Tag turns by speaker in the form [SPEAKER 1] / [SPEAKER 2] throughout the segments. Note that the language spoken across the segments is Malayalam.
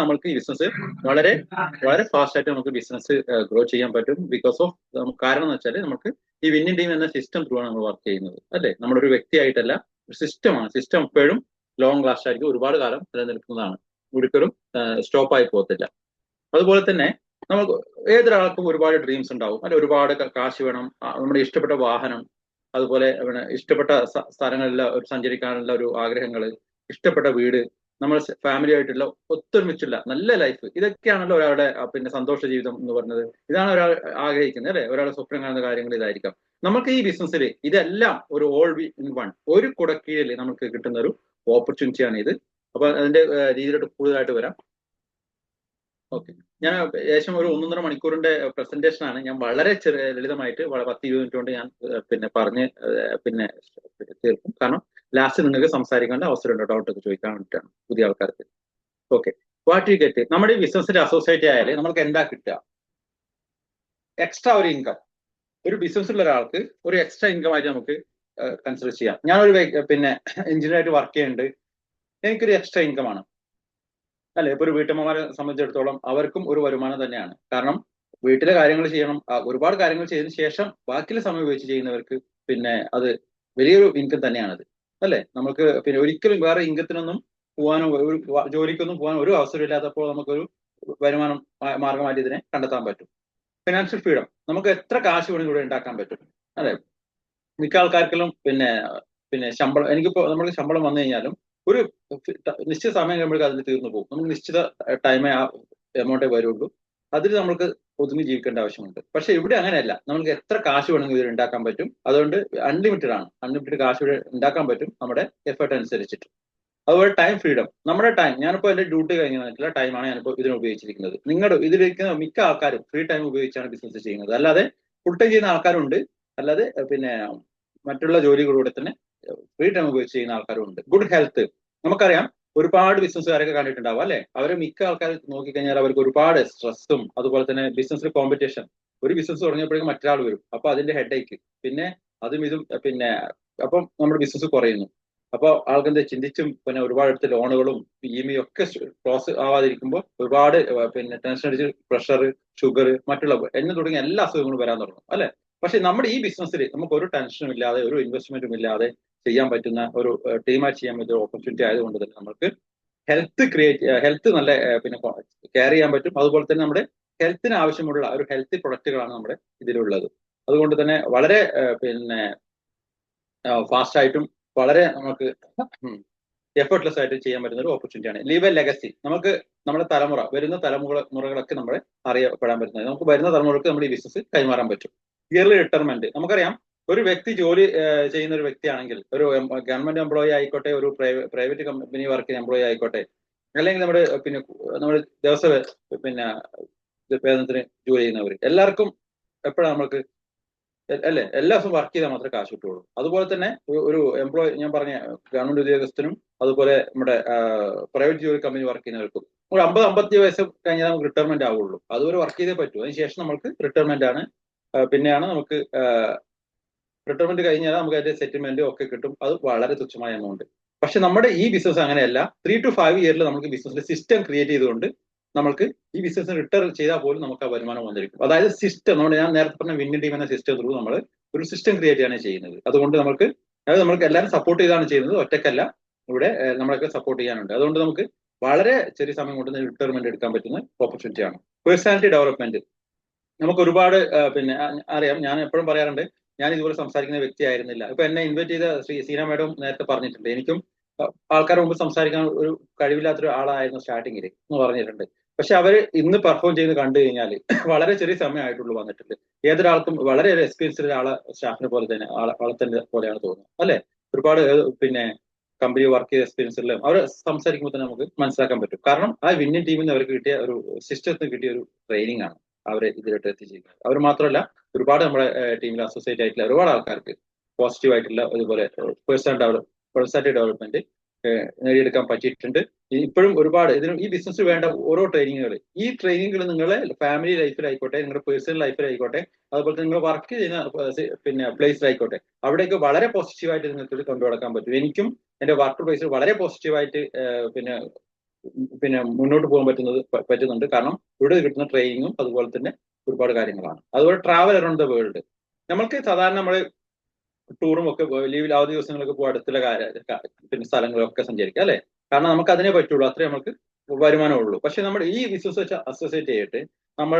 [SPEAKER 1] നമ്മൾക്ക് ഈ ബിസിനസ് വളരെ വളരെ ഫാസ്റ്റ് ആയിട്ട് നമുക്ക് ബിസിനസ് ഗ്രോ ചെയ്യാൻ പറ്റും. ബിക്കോസ് ഓഫ് കാരണം എന്ന് വെച്ചാൽ നമുക്ക് ഈ വിന്നിംഗ് ടീം എന്ന സിസ്റ്റം ത്രൂ ആണ് നമ്മൾ വർക്ക് ചെയ്യുന്നത് അല്ലെ. നമ്മളൊരു വ്യക്തിയായിട്ടല്ല, ഒരു സിസ്റ്റമാണ്. സിസ്റ്റം എപ്പോഴും ലോങ് ലാസ്റ്റ് ആയിരിക്കും, ഒരുപാട് കാലം നിലനിൽക്കുന്നതാണ്, ഒരിക്കലും സ്റ്റോപ്പ് ആയി പോകത്തില്ല. അതുപോലെ തന്നെ നമുക്ക് ഏതൊരാൾക്കും ഒരുപാട് ഡ്രീംസ് ഉണ്ടാവും അല്ലെ. ഒരുപാട് കാശ് വേണം, നമ്മുടെ ഇഷ്ടപ്പെട്ട വാഹനം, അതുപോലെ ഇഷ്ടപ്പെട്ട സ്ഥലങ്ങളിൽ ഒരു സഞ്ചരിക്കാനുള്ള ഒരു ആഗ്രഹങ്ങൾ, ഇഷ്ടപ്പെട്ട വീട്, നമ്മൾ ഫാമിലി ആയിട്ടുള്ള ഒത്തൊരുമിച്ചുള്ള നല്ല ലൈഫ്, ഇതൊക്കെയാണല്ലോ ഒരാളുടെ പിന്നെ സന്തോഷ ജീവിതം എന്ന് പറയുന്നത്. ഇതാണ് ഒരാൾ ആഗ്രഹിക്കുന്നത് അല്ലെ. ഒരാളുടെ സ്വപ്നം കാണുന്ന കാര്യങ്ങൾ ഇതായിരിക്കാം. നമുക്ക് ഈ ബിസിനസ്സിൽ ഇതെല്ലാം ഒരു ഓൾ ഇൻ വൺ, ഒരു കുടക്കീഴിൽ നമുക്ക് കിട്ടുന്ന ഒരു ഓപ്പർച്യൂണിറ്റിയാണ് ഇത്. അപ്പൊ അതിന്റെ രീതിയിലോട്ട് കൂടുതലായിട്ട് വരാം. ഓക്കെ, ഞാൻ ഏകദേശം ഒരു 1.5 മണിക്കൂറിന്റെ പ്രസന്റേഷൻ ആണ്. ഞാൻ വളരെ ലളിതമായിട്ട് 10-20 മിനിറ്റ് കൊണ്ട് ഞാൻ പിന്നെ പറഞ്ഞ് പിന്നെ തീർക്കും. കാരണം ലാസ്റ്റ് നിങ്ങൾക്ക് സംസാരിക്കേണ്ട അവസരമുണ്ട്, ഡൗട്ടൊക്കെ ചോദിക്കാൻ വേണ്ടിയിട്ടാണ് പുതിയ ആൾക്കാർക്ക്. Okay, what you get. നമ്മുടെ ഈ ബിസിനസ്സിൽ അസോസിയേറ്റ് ആയാൽ നമുക്ക് എന്താ കിട്ടുക? എക്സ്ട്രാ ഒരു ഇൻകം. ഒരു ബിസിനസ്സിലുള്ള ഒരാൾക്ക് ഒരു എക്സ്ട്രാ ഇൻകം ആയിട്ട് നമുക്ക് കൺസിഡർ ചെയ്യാം. ഞാനൊരു പിന്നെ എഞ്ചിനീയർ ആയിട്ട് വർക്ക് ചെയ്യുന്നുണ്ട്, എനിക്കൊരു എക്സ്ട്രാ ഇൻകം ആണ് അല്ലെ. ഇപ്പൊ ഒരു വീട്ടമ്മമാരെ സംബന്ധിച്ചിടത്തോളം അവർക്കും ഒരു വരുമാനം തന്നെയാണ്. കാരണം വീട്ടിലെ കാര്യങ്ങൾ ചെയ്യണം, ഒരുപാട് കാര്യങ്ങൾ ചെയ്തതിനു ശേഷം ബാക്കിയുള്ള സമയം ഉപയോഗിച്ച് ചെയ്യുന്നവർക്ക് പിന്നെ അത് വലിയൊരു ഇൻകം തന്നെയാണത് അല്ലെ. നമുക്ക് പിന്നെ ഒരിക്കലും വേറെ ഇൻകത്തിനൊന്നും പോകാനോ ഒരു ജോലിക്കൊന്നും പോകാൻ ഒരു അവസരമില്ലാത്തപ്പോൾ നമുക്കൊരു വരുമാനം മാർഗമായിട്ട് ഇതിനെ കണ്ടെത്താൻ പറ്റും. ഫിനാൻഷ്യൽ ഫ്രീഡം, നമുക്ക് എത്ര കാശ് വേണമെങ്കിലും ഇവിടെ ഉണ്ടാക്കാൻ പറ്റും അല്ലെ. മിക്ക ആൾക്കാർക്കെല്ലാം പിന്നെ പിന്നെ ശമ്പളം, എനിക്കിപ്പോ നമ്മൾക്ക് ശമ്പളം വന്നു കഴിഞ്ഞാലും ഒരു നിശ്ചിത സമയം കഴിയുമ്പോഴേക്കും അതിൽ തീർന്നു പോകും. നമുക്ക് നിശ്ചിത ടൈമേ ആ എമൗണ്ടേ വരുള്ളൂ, അതിൽ നമുക്ക് ഒതുങ്ങി ജീവിക്കേണ്ട ആവശ്യമുണ്ട്. പക്ഷെ ഇവിടെ അങ്ങനെയല്ല, നമുക്ക് എത്ര കാശ് വേണമെങ്കിൽ ഇതിൽ ഉണ്ടാക്കാൻ പറ്റും. അതുകൊണ്ട് അൺലിമിറ്റഡ് ആണ്, അൺലിമിറ്റഡ് കാശ് ഇവിടെ ഉണ്ടാക്കാൻ പറ്റും നമ്മുടെ എഫേർട്ട് അനുസരിച്ചിട്ട്. അതുപോലെ ടൈം ഫ്രീഡം, നമ്മുടെ ടൈം, ഞാനിപ്പോൾ എന്റെ ഡ്യൂട്ടി കഴിഞ്ഞ് വന്നിട്ടുള്ള ടൈമാണ് ഞാനിപ്പോൾ ഇതിന് ഉപയോഗിച്ചിരിക്കുന്നത്. നിങ്ങളുടെ ഇതിലിരിക്കുന്ന മിക്ക ആൾക്കാരും ഫ്രീ ടൈം ഉപയോഗിച്ചാണ് ബിസിനസ് ചെയ്യുന്നത്. അല്ലാതെ ഫുൾ ടൈം ചെയ്യുന്ന ആൾക്കാരുണ്ട്, അല്ലാതെ പിന്നെ മറ്റുള്ള ജോലികളിലൂടെ തന്നെ ഫ്രീ ടൈം ഉപയോഗിച്ച് ചെയ്യുന്ന ആൾക്കാരും ഉണ്ട്. ഗുഡ് ഹെൽത്ത്, നമുക്കറിയാം ഒരുപാട് ബിസിനസ്സുകാരൊക്കെ കണ്ടിട്ടുണ്ടാവും അല്ലെ. അവരെ മിക്ക ആൾക്കാർ നോക്കിക്കഴിഞ്ഞാൽ അവർക്ക് ഒരുപാട് സ്ട്രെസ്സും, അതുപോലെ തന്നെ ബിസിനസ്സിൽ കോമ്പറ്റീഷൻ, ഒരു ബിസിനസ് തുടങ്ങിയപ്പോഴേക്കും മറ്റൊരാൾ വരും, അപ്പൊ അതിന്റെ ഹെഡേക്ക്, പിന്നെ അതും ഇതും, പിന്നെ അപ്പം നമ്മുടെ ബിസിനസ് കുറയുന്നു. അപ്പോൾ ആൾക്കെന്താ ചിന്തിച്ചും പിന്നെ ഒരുപാട് അടുത്ത് ലോണുകളും ഇഎംഐ ഒക്കെ ക്ലോസ് ആവാതിരിക്കുമ്പോൾ ഒരുപാട് പിന്നെ ടെൻഷൻ അടിച്ച് പ്രഷർ, ഷുഗർ, മറ്റുള്ള എന്ന് തുടങ്ങിയ എല്ലാ അസുഖങ്ങളും വരാൻ തുടങ്ങും അല്ലെ. പക്ഷെ നമ്മുടെ ഈ ബിസിനസ്സിൽ നമുക്ക് ഒരു ടെൻഷനും ഇല്ലാതെ, ഒരു ഇൻവെസ്റ്റ്മെന്റും ഇല്ലാതെ ചെയ്യാൻ പറ്റുന്ന ഒരു ടീമായിട്ട് ചെയ്യാൻ പറ്റുന്ന ഓപ്പർച്യൂണിറ്റി ആയതുകൊണ്ട് തന്നെ നമുക്ക് ഹെൽത്ത് നല്ല പിന്നെ കെയർ ചെയ്യാൻ പറ്റും. അതുപോലെ തന്നെ നമ്മുടെ ഹെൽത്തിന് ആവശ്യമുള്ള ഒരു ഹെൽത്തി പ്രൊഡക്റ്റുകളാണ് നമ്മുടെ ഇതിലുള്ളത്. അതുകൊണ്ട് തന്നെ വളരെ പിന്നെ ഫാസ്റ്റ് ആയിട്ടും വളരെ നമുക്ക് എഫേർട്ട്ലെസ് ആയിട്ട് ചെയ്യാൻ പറ്റുന്ന ഒരു ഓപ്പർച്യൂണിറ്റിയാണ്. ലീവ് എ ലെഗസി, നമുക്ക് നമ്മുടെ തലമുറ, വരുന്ന തലമുറകളൊക്കെ നമ്മളെ അറിയപ്പെടാൻ പറ്റുന്നത്, നമുക്ക് വരുന്ന തലമുറക്ക് നമ്മുടെ ഈ ബിസിനസ് കൈമാറാൻ പറ്റും. ഇയർലി റിട്ടയർമെന്റ്, നമുക്കറിയാം ഒരു വ്യക്തി ജോലി ചെയ്യുന്ന ഒരു വ്യക്തിയാണെങ്കിൽ, ഒരു ഗവൺമെന്റ് എംപ്ലോയി ആയിക്കോട്ടെ, ഒരു പ്രൈവറ്റ് കമ്പനി വർക്ക് ചെയ്യുന്ന എംപ്ലോയി ആയിക്കോട്ടെ, അല്ലെങ്കിൽ നമ്മുടെ ദിവസ പിന്നെ വേതനത്തിന് ജോലി ചെയ്യുന്നവർ, എല്ലാവർക്കും എപ്പോഴാണ് നമ്മൾക്ക് അല്ലെ എല്ലാ ദിവസവും വർക്ക് ചെയ്താൽ മാത്രമേ കാശ് കിട്ടുള്ളൂ. അതുപോലെ തന്നെ ഒരു എംപ്ലോയി, ഞാൻ പറഞ്ഞ ഗവൺമെന്റ് ഉദ്യോഗസ്ഥനും അതുപോലെ നമ്മുടെ പ്രൈവറ്റ് ജോലി കമ്പനി വർക്ക് ചെയ്യുന്നവർക്കും ഒരു 50-55 വയസ്സ് കഴിഞ്ഞാൽ നമുക്ക് റിട്ടയർമെന്റ് ആവുള്ളൂ. അതുവരെ വർക്ക് ചെയ്തേ പറ്റൂ. അതിനുശേഷം നമുക്ക് റിട്ടയർമെന്റ് ആണ്. പിന്നെയാണ് നമുക്ക് റിട്ടയർമെന്റ് കഴിഞ്ഞാൽ നമുക്ക് അതിന്റെ സെറ്റിൽമെന്റും ഒക്കെ കിട്ടും. അത് വളരെ തുച്ഛമായ എമൗണ്ട്. പക്ഷെ നമ്മുടെ ഈ ബിസിനസ് അങ്ങനെയല്ല. 3 to 5 ഇയറിൽ നമുക്ക് ബിസിനസ്സിൽ സിസ്റ്റം ക്രിയേറ്റ് ചെയ്തുകൊണ്ട് നമുക്ക് ഈ ബിസിനസ് റിട്ടയർ ചെയ്താൽ പോലും നമുക്ക് ആ വരുമാനം വന്നിരിക്കും. അതായത് സിസ്റ്റം, ഞാൻ നേരത്തെ പറഞ്ഞ വിന്നിംഗ് ടീം എന്ന സിസ്റ്റം ത്രൂ നമ്മൾ ഒരു സിസ്റ്റം ക്രിയേറ്റ് ചെയ്യാണ് ചെയ്യുന്നത്. അതുകൊണ്ട് നമുക്ക് എല്ലാവരും സപ്പോർട്ട് ചെയ്താണ് ചെയ്യുന്നത്, ഒറ്റക്കല്ല. ഇവിടെ നമ്മളൊക്കെ സപ്പോർട്ട് ചെയ്യാനുണ്ട്. അതുകൊണ്ട് നമുക്ക് വളരെ ചെറിയ സമയം കൊണ്ട് റിട്ടയർമെന്റ് എടുക്കാൻ പറ്റുന്ന ഓപ്പർച്യൂണിറ്റിയാണ്. പേഴ്സണാലിറ്റി ഡെവലപ്മെന്റ്, നമുക്ക് ഒരുപാട് പിന്നെ അറിയാം, ഞാൻ എപ്പോഴും പറയാറുണ്ട്, ഞാൻ ഇതുപോലെ സംസാരിക്കുന്ന വ്യക്തി ആയിരുന്നില്ല. ഇപ്പൊ എന്നെ ഇൻവൈറ്റ് ചെയ്ത സീന മാഡം നേരത്തെ പറഞ്ഞിട്ടുണ്ട്, എനിക്കും ആൾക്കാരുടെ മുമ്പ് സംസാരിക്കാൻ ഒരു കഴിവില്ലാത്തൊരു ആളായിരുന്നു സ്റ്റാർട്ടിങ്ങിൽ എന്ന് പറഞ്ഞിട്ടുണ്ട്. പക്ഷെ അവര് ഇന്ന് പെർഫോം ചെയ്ത് കണ്ടു കഴിഞ്ഞാൽ വളരെ ചെറിയ സമയമായിട്ടുള്ളൂ വന്നിട്ടുണ്ട്. ഏതൊരാൾക്കും വളരെ എക്സ്പീരിയൻസ് ഉള്ള ആളെ സ്റ്റാഫിനെ പോലെ തന്നെ ആളെ തന്നെ പോലെയാണ് തോന്നുന്നത് അല്ലെ. ഒരുപാട് പിന്നെ കമ്പനി വർക്ക് ചെയ്ത എക്സ്പീരിയൻസ് ഉള്ള അവർ സംസാരിക്കുമ്പോൾ തന്നെ നമുക്ക് മനസ്സിലാക്കാൻ പറ്റും. കാരണം ആ വിന്നിംഗ് ടീമിൽ നിന്ന് അവർക്ക് കിട്ടിയ ഒരു സിസ്റ്റത്തിന് കിട്ടിയ ഒരു ട്രെയിനിങ് ആണ് അവരെ ഇതിലോട്ട് എത്തിച്ചിരിക്കുന്നത്. അവർ മാത്രമല്ല, ഒരുപാട് നമ്മുടെ ടീമിൽ അസോസിയേറ്റ് ആയിട്ടുള്ള ഒരുപാട് ആൾക്കാർക്ക് പോസിറ്റീവ് ആയിട്ടുള്ള അതുപോലെ പേഴ്സണാലിറ്റി ഡെവലപ്മെന്റ് നേടിയെടുക്കാൻ പറ്റിയിട്ടുണ്ട്. ഇപ്പോഴും ഒരുപാട് ഈ ബിസിനസ് വേണ്ട ഓരോ ട്രെയിനിങ്ങുകൾ, ഈ ട്രെയിനിങ്ങുകൾ നിങ്ങളെ ഫാമിലി ലൈഫിലായിക്കോട്ടെ, നിങ്ങളുടെ പേഴ്സണൽ ലൈഫിലായിക്കോട്ടെ, അതുപോലെ നിങ്ങൾ വർക്ക് ചെയ്യുന്ന പിന്നെ പ്ലേസിലായിക്കോട്ടെ, അവിടേക്ക് വളരെ പോസിറ്റീവായിട്ട് നിങ്ങൾക്ക് കൊണ്ടുനടക്കാൻ പറ്റും. എനിക്കും എന്റെ വർക്ക് പ്ലേസിൽ വളരെ പോസിറ്റീവായിട്ട് പിന്നെ പിന്നെ മുന്നോട്ട് പോകാൻ പറ്റുന്നുണ്ട്. കാരണം ഇവിടെ കിട്ടുന്ന ട്രെയിനിങ്ങും അതുപോലെ തന്നെ ഒരുപാട് കാര്യങ്ങളാണ്. അതുപോലെ ട്രാവൽ അറൗണ്ട് ദ വേൾഡ്. നമ്മൾക്ക് സാധാരണ നമ്മൾ ടൂറും ഒക്കെ ലീവിൽ അവധി ദിവസങ്ങളൊക്കെ പോകും, അടുത്തുള്ള പിന്നെ സ്ഥലങ്ങളൊക്കെ സഞ്ചരിക്കാം അല്ലെ. കാരണം നമുക്ക് അതിനെ പറ്റുള്ളൂ, അത്രേ നമുക്ക് വരുമാനമുള്ളൂ. പക്ഷെ നമ്മൾ ഈ ബിസിനസ് വെച്ച് അസോസിയേറ്റ് ചെയ്തിട്ട് നമ്മൾ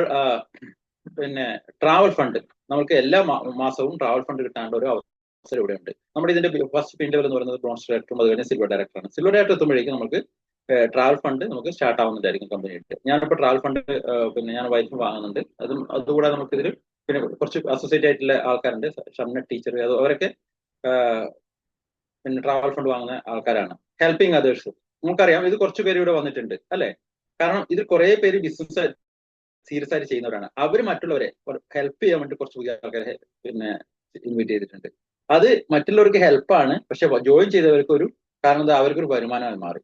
[SPEAKER 1] പിന്നെ ട്രാവൽ ഫണ്ട്, നമുക്ക് എല്ലാ മാസവും ട്രാവൽ ഫണ്ട് കിട്ടാനുള്ള ഒരു അവസരം ഇവിടെ ഉണ്ട്. നമ്മുടെ ഇതിന്റെ ഫസ്റ്റ് പിൻ ലെവൽ എന്ന് പറയുന്നത് ബ്രോൺസ് ഡയറക്ടറും അത് കഴിഞ്ഞ് സിൽവർ ഡയറക്ടറാണ്. സിൽവർ ഡയറക്ടർ എത്തുമ്പോഴേക്കും നമുക്ക് ട്രാവൽ ഫണ്ട് നമുക്ക് സ്റ്റാർട്ട് ആവുന്നതായിരിക്കും കമ്പനിയായിട്ട്. ഞാനിപ്പോൾ ട്രാവൽ ഫണ്ട് പിന്നെ ഞാൻ വൈഫും വാങ്ങുന്നുണ്ട്. അതുകൂടാതെ നമുക്കിതിൽ പിന്നെ കുറച്ച് അസോസിയേറ്റ് ആയിട്ടുള്ള ആൾക്കാരുണ്ട്, ഷംന ടീച്ചർ, അവരൊക്കെ പിന്നെ ട്രാവൽ ഫണ്ട് വാങ്ങുന്ന ആൾക്കാരാണ്. ഹെൽപ്പിംഗ് അതേഴ്സ്, നമുക്കറിയാം ഇത് കുറച്ച് പേര് ഇവിടെ വന്നിട്ടുണ്ട് അല്ലെ. കാരണം ഇത് കുറെ പേര് ബിസിനസ് സീരിയസ് ആയിട്ട് ചെയ്യുന്നവരാണ്. അവർ മറ്റുള്ളവരെ ഹെൽപ്പ് ചെയ്യാൻ വേണ്ടി കുറച്ച് പുതിയ ആൾക്കാരെ പിന്നെ ഇൻവൈറ്റ് ചെയ്തിട്ടുണ്ട്. അത് മറ്റുള്ളവർക്ക് ഹെൽപ്പാണ്, പക്ഷെ ജോയിൻ ചെയ്തവർക്ക് ഒരു കാരണം എന്താ, അവർക്കൊരു വരുമാനമായി മാറി.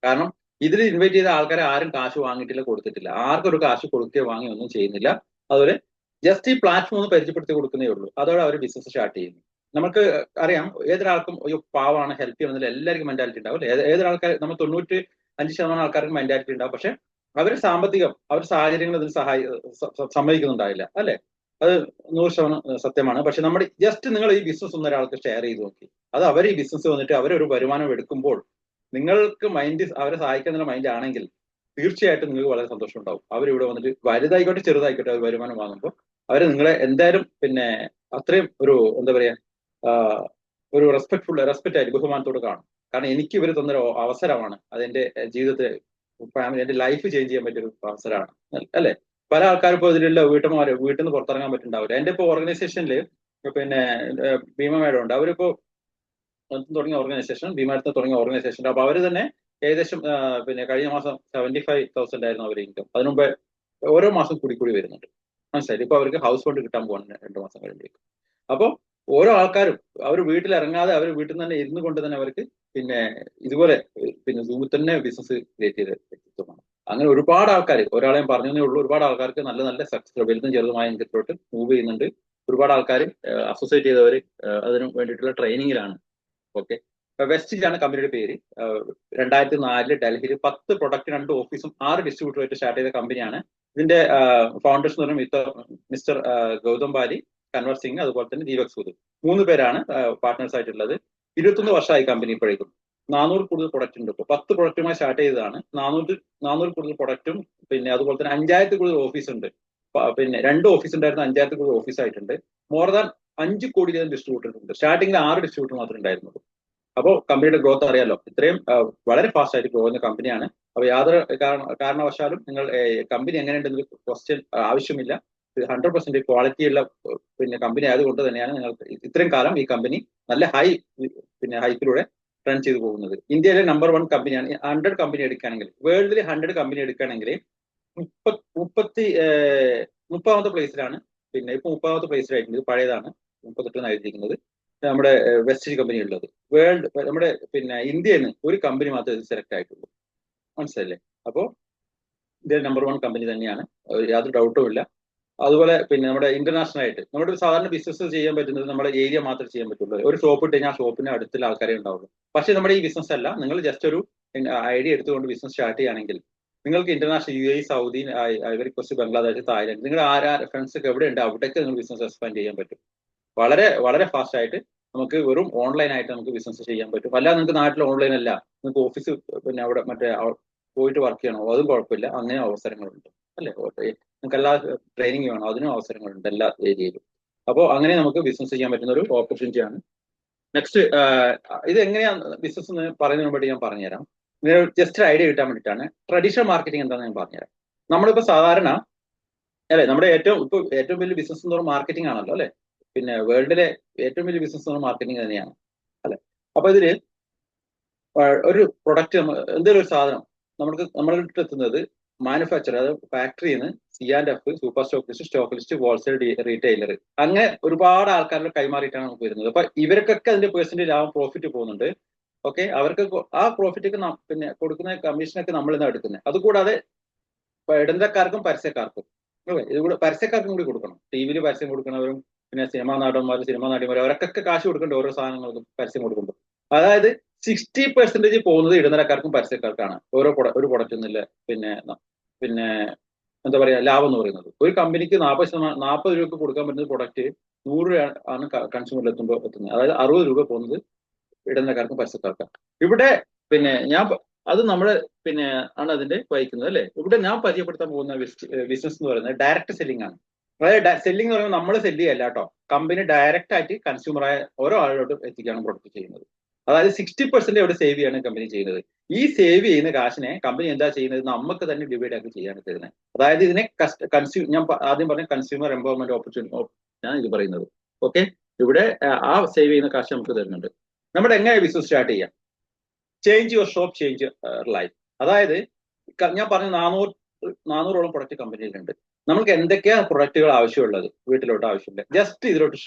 [SPEAKER 1] കാരണം ഇതിൽ ഇൻവൈറ്റ് ചെയ്ത ആൾക്കാരെ ആരും കാശ് വാങ്ങിയിട്ടില്ല, കൊടുത്തിട്ടില്ല. ആർക്കും ഒരു കാശ് കൊടുക്കുകയോ വാങ്ങി ഒന്നും ചെയ്യുന്നില്ല. അതുപോലെ ജസ്റ്റ് ഈ പ്ലാറ്റ്ഫോം ഒന്ന് പരിചയപ്പെടുത്തി കൊടുക്കുന്നേ ഉള്ളൂ. അതോടെ അവർ ബിസിനസ് സ്റ്റാർട്ട് ചെയ്യുന്നു. നമുക്ക് അറിയാം ഏതൊരാൾക്കും ഒരു പാവാണ്, ഹെൽപ്പ് ചെയ്യുന്നതിൽ എല്ലാവർക്കും മെന്റാലിറ്റി ഉണ്ടാവും. ഏതൊരാൾക്കാർ നമ്മൾ 95% ആൾക്കാർക്ക് മെന്റാലിറ്റി ഉണ്ടാവും. പക്ഷെ അവർ സാമ്പത്തികം, അവർ സാഹചര്യങ്ങൾ ഇതിന് സമ്മതിക്കുന്നുണ്ടാവില്ല അല്ലെ. അത് 100% സത്യമാണ്. പക്ഷെ നമ്മുടെ ജസ്റ്റ് നിങ്ങൾ ഈ ബിസിനസ് ഒന്ന് ഒരാൾക്ക് ഷെയർ ചെയ്ത് നോക്കി, അത് അവർ ഈ ബിസിനസ് വന്നിട്ട് അവരൊരു വരുമാനം എടുക്കുമ്പോൾ നിങ്ങൾക്ക് മൈൻഡ് അവരെ സഹായിക്കുന്ന മൈൻഡ് ആണെങ്കിൽ തീർച്ചയായിട്ടും നിങ്ങൾക്ക് വളരെ സന്തോഷം ഉണ്ടാവും. അവരിവിടെ വന്നിട്ട് വലുതായിക്കോട്ടെ ചെറുതായിക്കോട്ടെ അവർ വരുമാനം വാങ്ങുമ്പോൾ അവർ നിങ്ങളെ എന്തായാലും പിന്നെ അത്രയും ഒരു എന്താ പറയാ ഒരു റെസ്പെക്ട് ആയിട്ട് ബഹുമാനത്തോട് കാണും. കാരണം എനിക്ക് ഇവർ തന്നൊരു അവസരമാണ്, അതെന്റെ ജീവിതത്തെ ഫാമിലി എന്റെ ലൈഫ് ചേഞ്ച് ചെയ്യാൻ പറ്റിയൊരു അവസരമാണ് അല്ലെ. പല ആൾക്കാരും ഇപ്പോൾ ഇതിലുള്ള വീട്ടമ്മമാര് വീട്ടിൽ നിന്ന് പുറത്തിറങ്ങാൻ പറ്റുന്നുണ്ടാവില്ല. എന്റെ ഇപ്പോൾ ഓർഗനൈസേഷനിൽ പിന്നെ ഭീമ മേഡം ഉണ്ട്. അവരിപ്പോ തുടങ്ങിയ ഓർഗനൈസേഷൻ, ഭീമാരത്ത് തുടങ്ങിയ ഓർഗനൈസേഷൻ. അപ്പൊ അവര് തന്നെ ഏകദേശം പിന്നെ കഴിഞ്ഞ മാസം 75,000 ആയിരുന്നു അവർ ഇൻകം. അതിനുമുമ്പ് ഓരോ മാസം കൂടി വരുന്നുണ്ട്. മനസ്സിലായി. ഇപ്പൊ അവർക്ക് ഹൗസ് ഫണ്ട് കിട്ടാൻ പോകാൻ 2 മാസം കഴിയുമ്പോഴേക്കും. അപ്പൊ ഓരോ ആൾക്കാരും അവർ വീട്ടിൽ ഇറങ്ങാതെ അവർ വീട്ടിൽ നിന്ന് തന്നെ ഇരുന്നു കൊണ്ട് തന്നെ അവർക്ക് പിന്നെ ഇതുപോലെ പിന്നെ സൂമിൽ തന്നെ ബിസിനസ് ക്രിയേറ്റ് ചെയ്ത വ്യക്തിത്വമാണ്. അങ്ങനെ ഒരുപാട് ആൾക്കാർ, ഒരാളെയും പറഞ്ഞതേ ഉള്ളൂ, ഒരുപാട് ആൾക്കാർക്ക് നല്ല നല്ല സക്സസ് വലുതും ചെറുതുമായ ഇൻകത്തിലോട്ട് മൂവ് ചെയ്യുന്നുണ്ട്. ഒരുപാട് ആൾക്കാർ അസോസിയേറ്റ് ചെയ്തവർ അതിന് വേണ്ടിയിട്ടുള്ള ട്രെയിനിങ്ങിലാണ്. ഓക്കെ. വെസ്റ്റിലാണ് കമ്പനിയുടെ പേര്. 2004 ഡൽഹിയിൽ 10 പ്രൊഡക്റ്റ് 2 ഓഫീസും 6 ഡിസ്ട്രിബ്യൂട്ടറുമായിട്ട് സ്റ്റാർട്ട് ചെയ്ത കമ്പനിയാണ്. ഇതിന്റെ ഫൗണ്ടേഴ്സ് എന്ന് പറയുമ്പോൾ മിസ്റ്റർ ഗൗതം ബാലി, കൻവർ സിംഗ്, അതുപോലെ തന്നെ ദീപക് സൂദ്, 3 പേരാണ് പാർട്ട്നേഴ്സ് ആയിട്ടുള്ളത്. 21 വർഷമായി കമ്പനി ഇപ്പോഴേക്കും. 400 കൂടുതൽ പ്രൊഡക്റ്റ് ഉണ്ട്. ഇപ്പോൾ 10 പ്രൊഡക്റ്റുമായി സ്റ്റാർട്ട് ചെയ്തതാണ്. 400 കൂടുതൽ പ്രൊഡക്റ്റും പിന്നെ അതുപോലെ തന്നെ 5000 കൂടുതൽ ഓഫീസ് ഉണ്ട്. പിന്നെ 2 ഓഫീസ് ഉണ്ടായിരുന്നു, 5000 കൂടുതൽ ഓഫീസ് ആയിട്ടുണ്ട്. മോർ ദാൻ 5 കോടിയിലധികം ഡിസ്ട്രിബ്യൂട്ടർ ഉണ്ട്. സ്റ്റാർട്ടിംഗിൽ 6 ഡിസ്ട്രിബ്യൂട്ടർ മാത്രമേ ഉണ്ടായിരുന്നുള്ളൂ. അപ്പോൾ കമ്പനിയുടെ ഗ്രോത്ത് അറിയാലോ, ഇത്രയും വളരെ ഫാസ്റ്റ് ആയിട്ട് ഗ്രോ ചെയ്യുന്ന കമ്പനിയാണ്. അപ്പൊ യാതൊരു കാരണവശാലും നിങ്ങൾ കമ്പനി എങ്ങനെയുണ്ടെന്ന് ക്വസ്റ്റ്യൻ ആവശ്യമില്ല. 100% ക്വാളിറ്റിയുള്ള പിന്നെ കമ്പനി ആയതുകൊണ്ട് തന്നെയാണ് നിങ്ങൾക്ക് ഇത്രയും കാലം ഈ കമ്പനി നല്ല പിന്നെ ഹൈപ്പിലൂടെ റൺ ചെയ്തു പോകുന്നത്. ഇന്ത്യയിലെ നമ്പർ 1 കമ്പനിയാണ്. 100 കമ്പനി എടുക്കുകയാണെങ്കിൽ, വേൾഡിൽ 100 കമ്പനി എടുക്കുകയാണെങ്കിൽ 30ാമത്തെ പ്ലേസിലാണ്. പിന്നെ ഇപ്പൊ 30ാമത്തെ പ്ലേസിലായിട്ടുണ്ട്. ഇത് പഴയതാണ്, 38 എഴുതിയിരിക്കുന്നത്. നമ്മുടെ വെസ്റ്റേജ് കമ്പനി ഉള്ളത്. നമ്മുടെ പിന്നെ ഇന്ത്യയിൽ നിന്ന് ഒരു കമ്പനി മാത്രമേ ഇത് സെലക്ട് ആയിട്ടുള്ളൂ. മനസ്സിലല്ലേ. അപ്പോൾ ഇന്ത്യയിൽ നമ്പർ 1 കമ്പനി തന്നെയാണ്, യാതൊരു ഡൗട്ടും ഇല്ല. അതുപോലെ പിന്നെ നമ്മുടെ ഇന്റർനാഷണൽ ആയിട്ട് നമ്മുടെ ഒരു സാധാരണ ബിസിനസ് ചെയ്യാൻ പറ്റുന്നത് നമ്മുടെ ഏരിയ മാത്രമേ ചെയ്യാൻ പറ്റുള്ളൂ. ഒരു ഷോപ്പ് ഇട്ട് കഴിഞ്ഞാൽ ആ ഷോപ്പിന് അടുത്തുള്ള ആൾക്കാരെ ഉണ്ടാവുള്ളൂ. പക്ഷേ നമ്മുടെ ഈ ബിസിനസ് അല്ല. നിങ്ങൾ ജസ്റ്റ് ഒരു ഐഡിയ എടുത്തുകൊണ്ട് ബിസിനസ് സ്റ്റാർട്ട് ചെയ്യുകയാണെങ്കിൽ നിങ്ങൾക്ക് international UAE, Saudi, Ivory Coast, Bangladesh, Thailand, നിങ്ങൾ ഫ്രണ്ട്സ് ഒക്കെ എവിടെ ഉണ്ട് അവിടേക്ക് നിങ്ങൾ ബിസിനസ് എക്സ്പാൻഡ് ചെയ്യാൻ പറ്റും. വളരെ വളരെ ഫാസ്റ്റ് ആയിട്ട് നമുക്ക് വെറും ഓൺലൈൻ ആയിട്ട് നമുക്ക് ബിസിനസ് ചെയ്യാൻ പറ്റും. അല്ല നിങ്ങൾക്ക് നാട്ടിൽ ഓൺലൈൻ അല്ല, നിങ്ങൾക്ക് ഓഫീസ് പിന്നെ അവിടെ പോയിട്ട് വർക്ക് ചെയ്യണോ, അതും കുഴപ്പമില്ല. അങ്ങനെ അവസരങ്ങളുണ്ട് അല്ലേ. നിങ്ങൾക്ക് എല്ലാ ട്രെയിനിങ് വേണം, അതിനും അവസരങ്ങളുണ്ട് എല്ലാ ഏരിയയിലും. അപ്പോൾ അങ്ങനെ നമുക്ക് ബിസിനസ് ചെയ്യാൻ പറ്റുന്ന ഒരു ഓപ്പർച്യൂണിറ്റിയാണ്. നെക്സ്റ്റ്, ഇത് എങ്ങനെയാണ് ബിസിനസ് എന്ന് പറയുന്നതിന് വേണ്ടി ഞാൻ പറഞ്ഞുതരാം. ജസ്റ്റ് ഐഡിയ കിട്ടാൻ വേണ്ടിയിട്ടാണ്. ട്രഡീഷണൽ മാർക്കറ്റിംഗ് എന്താണെന്ന് ഞാൻ പറഞ്ഞുതരാം. നമ്മളിപ്പോൾ സാധാരണ അല്ലെ, നമ്മുടെ ഏറ്റവും വലിയ ബിസിനസ് എന്ന് പറയുന്നത് മാർക്കറ്റിംഗ് ആണല്ലോ അല്ലെ. പിന്നെ വേൾഡിലെ ഏറ്റവും വലിയ ബിസിനസ് എന്ന് പറയുന്നത് മാർക്കറ്റിംഗ് തന്നെയാണ് അല്ലെ. അപ്പൊ ഇതില് ഒരു പ്രൊഡക്റ്റ്, എന്തെങ്കിലും ഒരു സാധനം നമ്മളുടെ എത്തുന്നത് മാനുഫാക്ചർ, അതായത് ഫാക്ടറിയിൽ നിന്ന് C&F, super stock list, wholesale retailer, അങ്ങനെ ഒരുപാട് ആൾക്കാരുടെ കൈമാറിയിട്ടാണ് നമുക്ക് വരുന്നത്. അപ്പൊ ഇവർക്കൊക്കെ അതിന്റെ പെർസെന്റേജ് ആവും പ്രോഫിറ്റ് പോകുന്നുണ്ട്. ഓക്കെ. അവർക്ക് ആ പ്രോഫിറ്റ് പിന്നെ കൊടുക്കുന്ന കമ്മീഷനൊക്കെ നമ്മൾ ഇന്ന് എടുക്കുന്നത്. അതുകൂടാതെ ഇടന്തക്കാർക്കും പരസ്യക്കാർക്കും ഇതുകൂടെ പരസ്യക്കാർക്കും കൂടി കൊടുക്കണം. TV പരസ്യം കൊടുക്കുന്നവരും പിന്നെ സിനിമാ നടന്മാരും അവരൊക്കെ കാശ് കൊടുക്കേണ്ട ഓരോ സാധനങ്ങൾക്കും പരസ്യം കൊടുക്കുമ്പോൾ. അതായത് 60% പോകുന്നത് ഇടനിലക്കാർക്കും പരസ്യക്കാർക്കാണ്. ഒരു പ്രൊഡക്റ്റ് ഒന്നുമില്ല. പിന്നെ എന്താ പറയാ, ലാഭം എന്ന് പറയുന്നത് ഒരു കമ്പനിക്ക് 40 രൂപക്ക് കൊടുക്കാൻ പറ്റുന്ന പ്രൊഡക്റ്റ് 100 രൂപ ആണ് കൺസ്യൂമറിൽ എത്തുന്നത്. അതായത് 60 രൂപ പോകുന്നത് ഇടനിലക്കാർക്കും പരസ്യക്കാർക്കാണ്. ഇവിടെ അത് നമ്മള് ആണ് അതിന്റെ വഹിക്കുന്നത് അല്ലെ. ഇവിടെ ഞാൻ പരിചയപ്പെടുത്താൻ പോകുന്ന ബിസിനസ് എന്ന് പറയുന്നത് ഡയറക്റ്റ് സെല്ലിംഗ് ആണ്. അതായത് സെല്ലിംഗ് എന്ന് പറയുമ്പോൾ നമ്മൾ സെല്ല് ചെയ്യല്ല കേട്ടോ, കമ്പനി ഡയറക്റ്റ് ആയിട്ട് കൺസ്യൂമറായ ഓരോ ആളുകളോട് എത്തിക്കുകയാണ് പ്രൊഡക്റ്റ് ചെയ്യുന്നത്. അതായത് 60% എവിടെ സേവ് ചെയ്യാണ് കമ്പനി ചെയ്യുന്നത്. ഈ സേവ് ചെയ്യുന്ന കാശിനെ കമ്പനി എന്താ ചെയ്യുന്നത്, നമുക്ക് തന്നെ ഡിവൈഡ് ആക്കി ചെയ്യാണ് തരുന്നത്. അതായത് ഇതിനെ ഞാൻ ആദ്യം പറഞ്ഞ കൺസ്യൂമർ എംപവർമെന്റ് ഓപ്പർച്യൂണിറ്റി ഞാൻ ഇത് പറയുന്നത്. ഓക്കെ, ഇവിടെ ആ സേവ് ചെയ്യുന്ന കാശ് നമുക്ക് തരുന്നുണ്ട്. നമ്മുടെ എങ്ങനെ ബിസിനസ് സ്റ്റാർട്ട് ചെയ്യാം? Change your shop, change life. അതായത് ഞാൻ പറഞ്ഞ 400ഓളം പ്രൊഡക്റ്റ് കമ്പനിയിലുണ്ട്. നമുക്ക് എന്തൊക്കെയാ പ്രൊഡക്റ്റുകൾ ആവശ്യമുള്ളത്, വീട്ടിലോട്ട് ആവശ്യമില്ല, ജസ്റ്റ് ഇതിലോട്ട്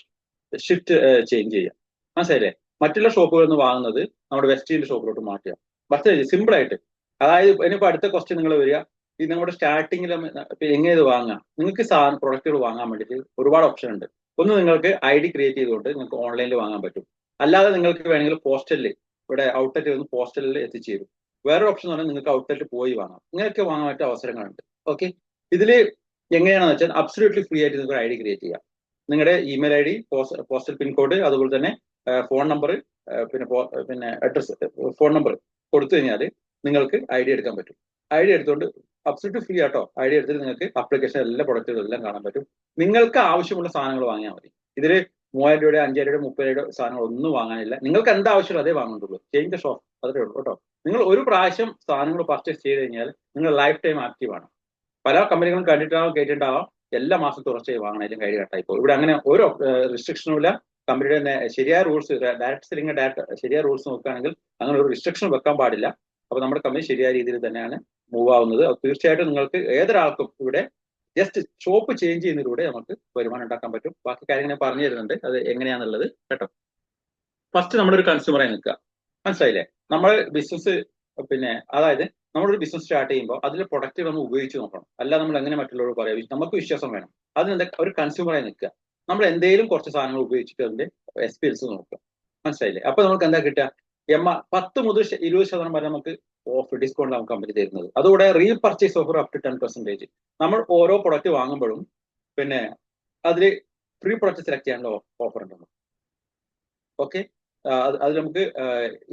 [SPEAKER 1] ഷിഫ്റ്റ് ചേഞ്ച് ചെയ്യാം. മനസ്സിലായില്ലേ? മറ്റുള്ള ഷോപ്പുകളിൽ നിന്ന് വാങ്ങുന്നത് നമ്മുടെ വെസ്റ്റീൻ്റെ ഷോപ്പിലോട്ട് മാറ്റുക. മനസ്സിലായി? സിമ്പിൾ ആയിട്ട്. അതായത് ഇനിയിപ്പോൾ അടുത്ത ക്വസ്റ്റ്യൻ നിങ്ങൾ വരിക, ഇത് നമ്മുടെ സ്റ്റാർട്ടിങ്ങിൽ എങ്ങനെ ഇത് വാങ്ങാം. നിങ്ങൾക്ക് പ്രൊഡക്റ്റുകൾ വാങ്ങാൻ വേണ്ടിയിട്ട് ഒരുപാട് ഓപ്ഷൻ ഉണ്ട്. ഒന്ന്, നിങ്ങൾക്ക് ID ക്രിയേറ്റ് ചെയ്തുകൊണ്ട് നിങ്ങൾക്ക് ഓൺലൈനിൽ വാങ്ങാൻ പറ്റും. അല്ലാതെ നിങ്ങൾക്ക് വേണമെങ്കിൽ പോസ്റ്റലിൽ, ഇവിടെ ഔട്ട്ലെറ്റ് വന്ന് പോസ്റ്റലിൽ എത്തിച്ചേരും. വേറൊരു ഓപ്ഷൻ എന്ന് പറഞ്ഞാൽ നിങ്ങൾക്ക് ഔട്ട്ലെറ്റ് പോയി വാങ്ങാം. ഇങ്ങനെയൊക്കെ വാങ്ങാൻ പറ്റിയ അവസരങ്ങളുണ്ട്. ഓക്കെ, ഇതിൽ എങ്ങനെയാണെന്ന് വെച്ചാൽ അബ്സല്യൂട്ട്ലി ഫ്രീ ആയിട്ട് നിങ്ങൾക്ക് ID ക്രിയേറ്റ് ചെയ്യാം. നിങ്ങളുടെ ഇമെയിൽ ID, പോസ്റ്റൽ പിൻകോഡ്, അതുപോലെ തന്നെ ഫോൺ നമ്പർ, പിന്നെ അഡ്രസ്, ഫോൺ നമ്പർ കൊടുത്തു കഴിഞ്ഞാൽ നിങ്ങൾക്ക് ID എടുക്കാൻ പറ്റും. ID എടുത്തുകൊണ്ട് അബ്സല്യൂട്ട്ലി ഫ്രീ ആട്ടോ. ID എടുത്തിട്ട് നിങ്ങൾക്ക് ആപ്ലിക്കേഷൻ എല്ലാ പ്രൊഡക്റ്റുകളും എല്ലാം കാണാൻ പറ്റും. നിങ്ങൾക്ക് ആവശ്യമുള്ള സാധനങ്ങൾ വാങ്ങിയാൽ മതി. ഇതിൽ 3000 രൂപയുടെ, 5000 രൂപയുടെ, 30 രൂപയുടെ സാധനങ്ങൾ ഒന്നും വാങ്ങാനില്ല. നിങ്ങൾക്ക് എന്താ ആവശ്യമുള്ളൂ അതേ വാങ്ങുന്നുള്ളൂ. ചേഞ്ച് ദ ഷോപ്പ്, അതേ ഉള്ളൂ കേട്ടോ. നിങ്ങൾ ഒരു പ്രാവശ്യം സാധനങ്ങൾ പർച്ചേസ് ചെയ്ത് കഴിഞ്ഞാൽ നിങ്ങൾ ലൈഫ് ടൈം ആക്റ്റീവ് ആണ്. പല കമ്പനികളും കേട്ടിട്ടുണ്ടാവാം എല്ലാ മാസം തുടർച്ചയായി വാങ്ങണേലും കൈ കട്ടായി പോകും. ഇവിടെ അങ്ങനെ ഒരു റിസ്ട്രിക്ഷനും ഇല്ല. കമ്പനിയുടെ ശരിയായ റൂൾസ്, ഡയറക്റ്റ് സെല്ലിംഗ് ശരിയായ റൂൾസ് നോക്കുകയാണെങ്കിൽ അങ്ങനെ ഒരു റിസ്ട്രിക്ഷൻ വെക്കാൻ പാടില്ല. അപ്പൊ നമ്മുടെ കമ്പനി ശരിയായ രീതിയിൽ തന്നെയാണ് മൂവ് ആവുന്നത്. തീർച്ചയായിട്ടും നിങ്ങൾക്ക് ഏതൊരാൾക്കും ഇവിടെ ജസ്റ്റ് ഷോപ്പ് ചേഞ്ച് ചെയ്യുന്നതിലൂടെ നമുക്ക് വരുമാനം ഉണ്ടാക്കാൻ പറ്റും. ബാക്കി കാര്യങ്ങൾ ഞാൻ പറഞ്ഞു തരുന്നുണ്ട്, അത് എങ്ങനെയാണെന്നുള്ളത് കേട്ടോ. ഫസ്റ്റ് നമ്മളൊരു കൺസ്യൂമറായി നിൽക്കുക. മനസ്സിലായില്ലേ? നമ്മൾ ബിസിനസ് അതായത് നമ്മളൊരു ബിസിനസ് സ്റ്റാർട്ട് ചെയ്യുമ്പോൾ അതിലെ പ്രൊഡക്റ്റ് നമ്മൾ ഉപയോഗിച്ച് നോക്കണം. അല്ല നമ്മൾ എങ്ങനെ മറ്റുള്ളവരോട് പറയാം, നമുക്ക് വിശ്വാസം വേണം. അതിനെന്താ, ഒരു കൺസ്യൂമറായി നിൽക്കുക. നമ്മൾ എന്തെങ്കിലും കുറച്ച് സാധനങ്ങൾ ഉപയോഗിച്ചിട്ട് അതിന്റെ എക്സ്പീരിയൻസ് നോക്കുക. മനസ്സിലായില്ലേ? അപ്പൊ നമുക്ക് എന്താ കിട്ടുക? 10 മുതൽ 20% വരെ നമുക്ക് ഓഫ് ഡിസ്കൗണ്ട് നമുക്ക് കമ്പനി തരുന്നത്. അതുകൂടെ റീപർച്ചേസ് ഓഫർ അപ് ടു 10%. നമ്മൾ ഓരോ പ്രൊഡക്റ്റ് വാങ്ങുമ്പോഴും അതിൽ ഫ്രീ പ്രൊഡക്റ്റ് സെലക്ട് ചെയ്യാനുള്ള ഓഫർ ഉണ്ട്. ഓക്കെ, അത് നമുക്ക്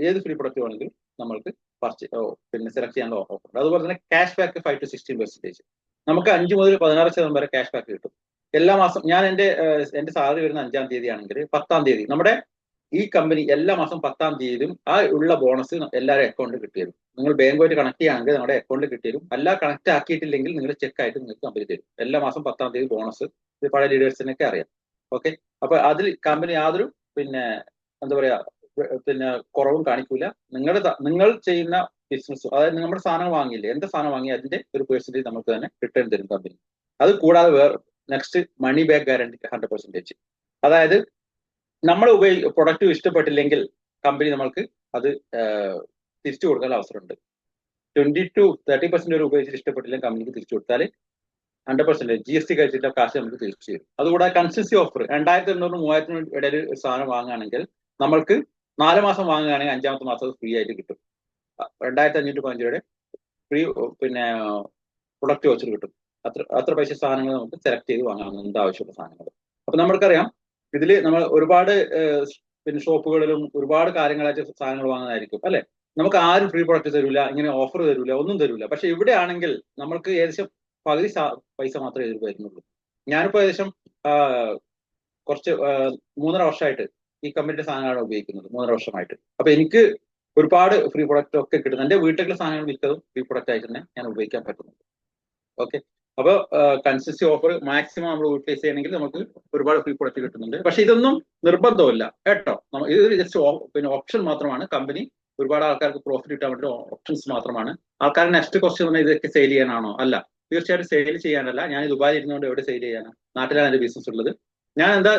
[SPEAKER 1] ഏത് ഫ്രീ പ്രൊഡക്റ്റ് വേണമെങ്കിലും നമ്മൾക്ക് സെലക്ട് ചെയ്യാനുള്ള ഓഫർ ഉണ്ട്. അതുപോലെ തന്നെ ക്യാഷ് ബാക്ക് 5 to 16%. നമുക്ക് 5 മുതൽ 16% വരെ ക്യാഷ് ബാക്ക് കിട്ടും. എല്ലാ മാസം ഞാൻ എന്റെ സാലറി വരുന്ന 5-ാം തീയതി ആണെങ്കിൽ 10-ാം തീയതി നമ്മുടെ ഈ കമ്പനി എല്ലാ മാസം 10-ാം തീയതിയും ആ ഉള്ള ബോണസ് എല്ലാവരും അക്കൗണ്ടിൽ കിട്ടിയരും. നിങ്ങൾ ബാങ്കുമായിട്ട് കണക്ട് ചെയ്യുകയാണെങ്കിൽ നമ്മുടെ അക്കൗണ്ടിൽ കിട്ടിയരും. അല്ല കണക്ട് ആക്കിയിട്ടില്ലെങ്കിൽ നിങ്ങൾ ചെക്ക് ആയിട്ട് നിങ്ങൾക്ക് കമ്പനി തരും. എല്ലാ മാസം 10-ാം തീയതി ബോണസ്. ഇത് പഴയ ലീഡേഴ്സിനൊക്കെ അറിയാം. ഓക്കെ, അപ്പൊ അതിൽ കമ്പനി യാതൊരു എന്താ പറയാ കുറവും കാണിക്കൂല. നിങ്ങൾ ചെയ്യുന്ന ബിസിനസ്, അതായത് നമ്മുടെ സാധനം വാങ്ങിയില്ലേ, എന്ത് സാധനം വാങ്ങി അതിന്റെ ഒരു പെർസെന്റേജ് നമുക്ക് തന്നെ റിട്ടേൺ തരും കമ്പനി. അത് കൂടാതെ നെക്സ്റ്റ് മണി ബാക്ക് ഗ്യാരണ്ടി 100%. അതായത് നമ്മൾ പ്രൊഡക്റ്റ് ഇഷ്ടപ്പെട്ടില്ലെങ്കിൽ കമ്പനി നമ്മൾക്ക് അത് തിരിച്ചു കൊടുക്കാൻ അവസരമുണ്ട്. 20 to 30% വരെ ഉപയോഗിച്ചിട്ട് ഇഷ്ടപ്പെട്ടില്ലെങ്കിൽ കമ്പനിക്ക് തിരിച്ചു കൊടുത്താൽ 100% GST കഴിച്ചിട്ട് കാശ് നമുക്ക് തിരിച്ചു തരും. അതുകൂടാതെ കൺസിസ്റ്റൻസി ഓഫർ 2800-3000 ഇടയിൽ സാധനം വാങ്ങുകയാണെങ്കിൽ നമ്മൾക്ക് 4 മാസം വാങ്ങുകയാണെങ്കിൽ 5-ാമത്തെ മാസം അത് ഫ്രീ ആയിട്ട് കിട്ടും. 2515 രൂപയുടെ ഫ്രീ പ്രൊഡക്റ്റ് വച്ചിട്ട് കിട്ടും. അത്ര പൈസ സാധനങ്ങൾ നമുക്ക് സെലക്ട് ചെയ്ത് വാങ്ങാവുന്ന ആവശ്യമുള്ള സാധനങ്ങൾ. അപ്പൊ നമ്മൾക്കറിയാം ഇതിൽ നമ്മൾ ഒരുപാട് ഷോപ്പുകളിലും ഒരുപാട് കാര്യങ്ങളായിട്ട് സാധനങ്ങൾ വാങ്ങുന്നതായിരിക്കും അല്ലെ. നമുക്ക് ആരും ഫ്രീ പ്രൊഡക്റ്റ് തരൂല, ഇങ്ങനെ ഓഫർ തരൂല, ഒന്നും തരൂല. പക്ഷെ ഇവിടെ ആണെങ്കിൽ നമ്മൾക്ക് ഏകദേശം പകുതി പൈസ മാത്രമേ ഇതിൽ വരുന്നുള്ളൂ. ഞാനിപ്പോ ഏകദേശം കുറച്ച് 3.5 വർഷമായിട്ട് ഈ കമ്പനിയുടെ സാധനങ്ങളാണ് ഉപയോഗിക്കുന്നത്. 3.5 വർഷമായിട്ട്. അപ്പൊ എനിക്ക് ഒരുപാട് ഫ്രീ പ്രൊഡക്റ്റ് ഒക്കെ കിട്ടുന്നു. എന്റെ വീട്ടിലെ സാധനങ്ങൾ മിക്കതും ഫ്രീ പ്രൊഡക്റ്റ് ആയിട്ട് തന്നെ ഞാൻ ഉപയോഗിക്കാൻ പറ്റുന്നുണ്ട്. ഓക്കെ, അപ്പോൾ കൺസിസ്റ്റൻസി ഓഫർ മാക്സിമം നമ്മൾ യൂട്ടിലൈസ് ചെയ്യണമെങ്കിൽ നമുക്ക് ഒരുപാട് ഫ്രീ പ്രൊഡക്റ്റ് കിട്ടുന്നുണ്ട്. പക്ഷെ ഇതൊന്നും നിർബന്ധമില്ല കേട്ടോ. ഇത് ജസ്റ്റ് ഓപ്ഷൻ മാത്രമാണ്. കമ്പനി ഒരുപാട് ആൾക്കാർക്ക് പ്രോഫിറ്റ് കിട്ടാൻ വേണ്ടി ഓപ്ഷൻസ് മാത്രമാണ്. ആൾക്കാരുടെ നെക്സ്റ്റ് ക്വസ്റ്റ്യൻ പറഞ്ഞാൽ ഇതൊക്കെ സെയിൽ ചെയ്യാനാണോ? അല്ല, തീർച്ചയായിട്ടും സെയിൽ ചെയ്യാനല്ല. ഞാൻ ദുബായിൽ ഇരുന്നുകൊണ്ട് എവിടെ സെയിൽ ചെയ്യാനാണ്? നാട്ടിലാണ് എന്റെ ബിസിനസ് ഉള്ളത്. ഞാൻ എന്താ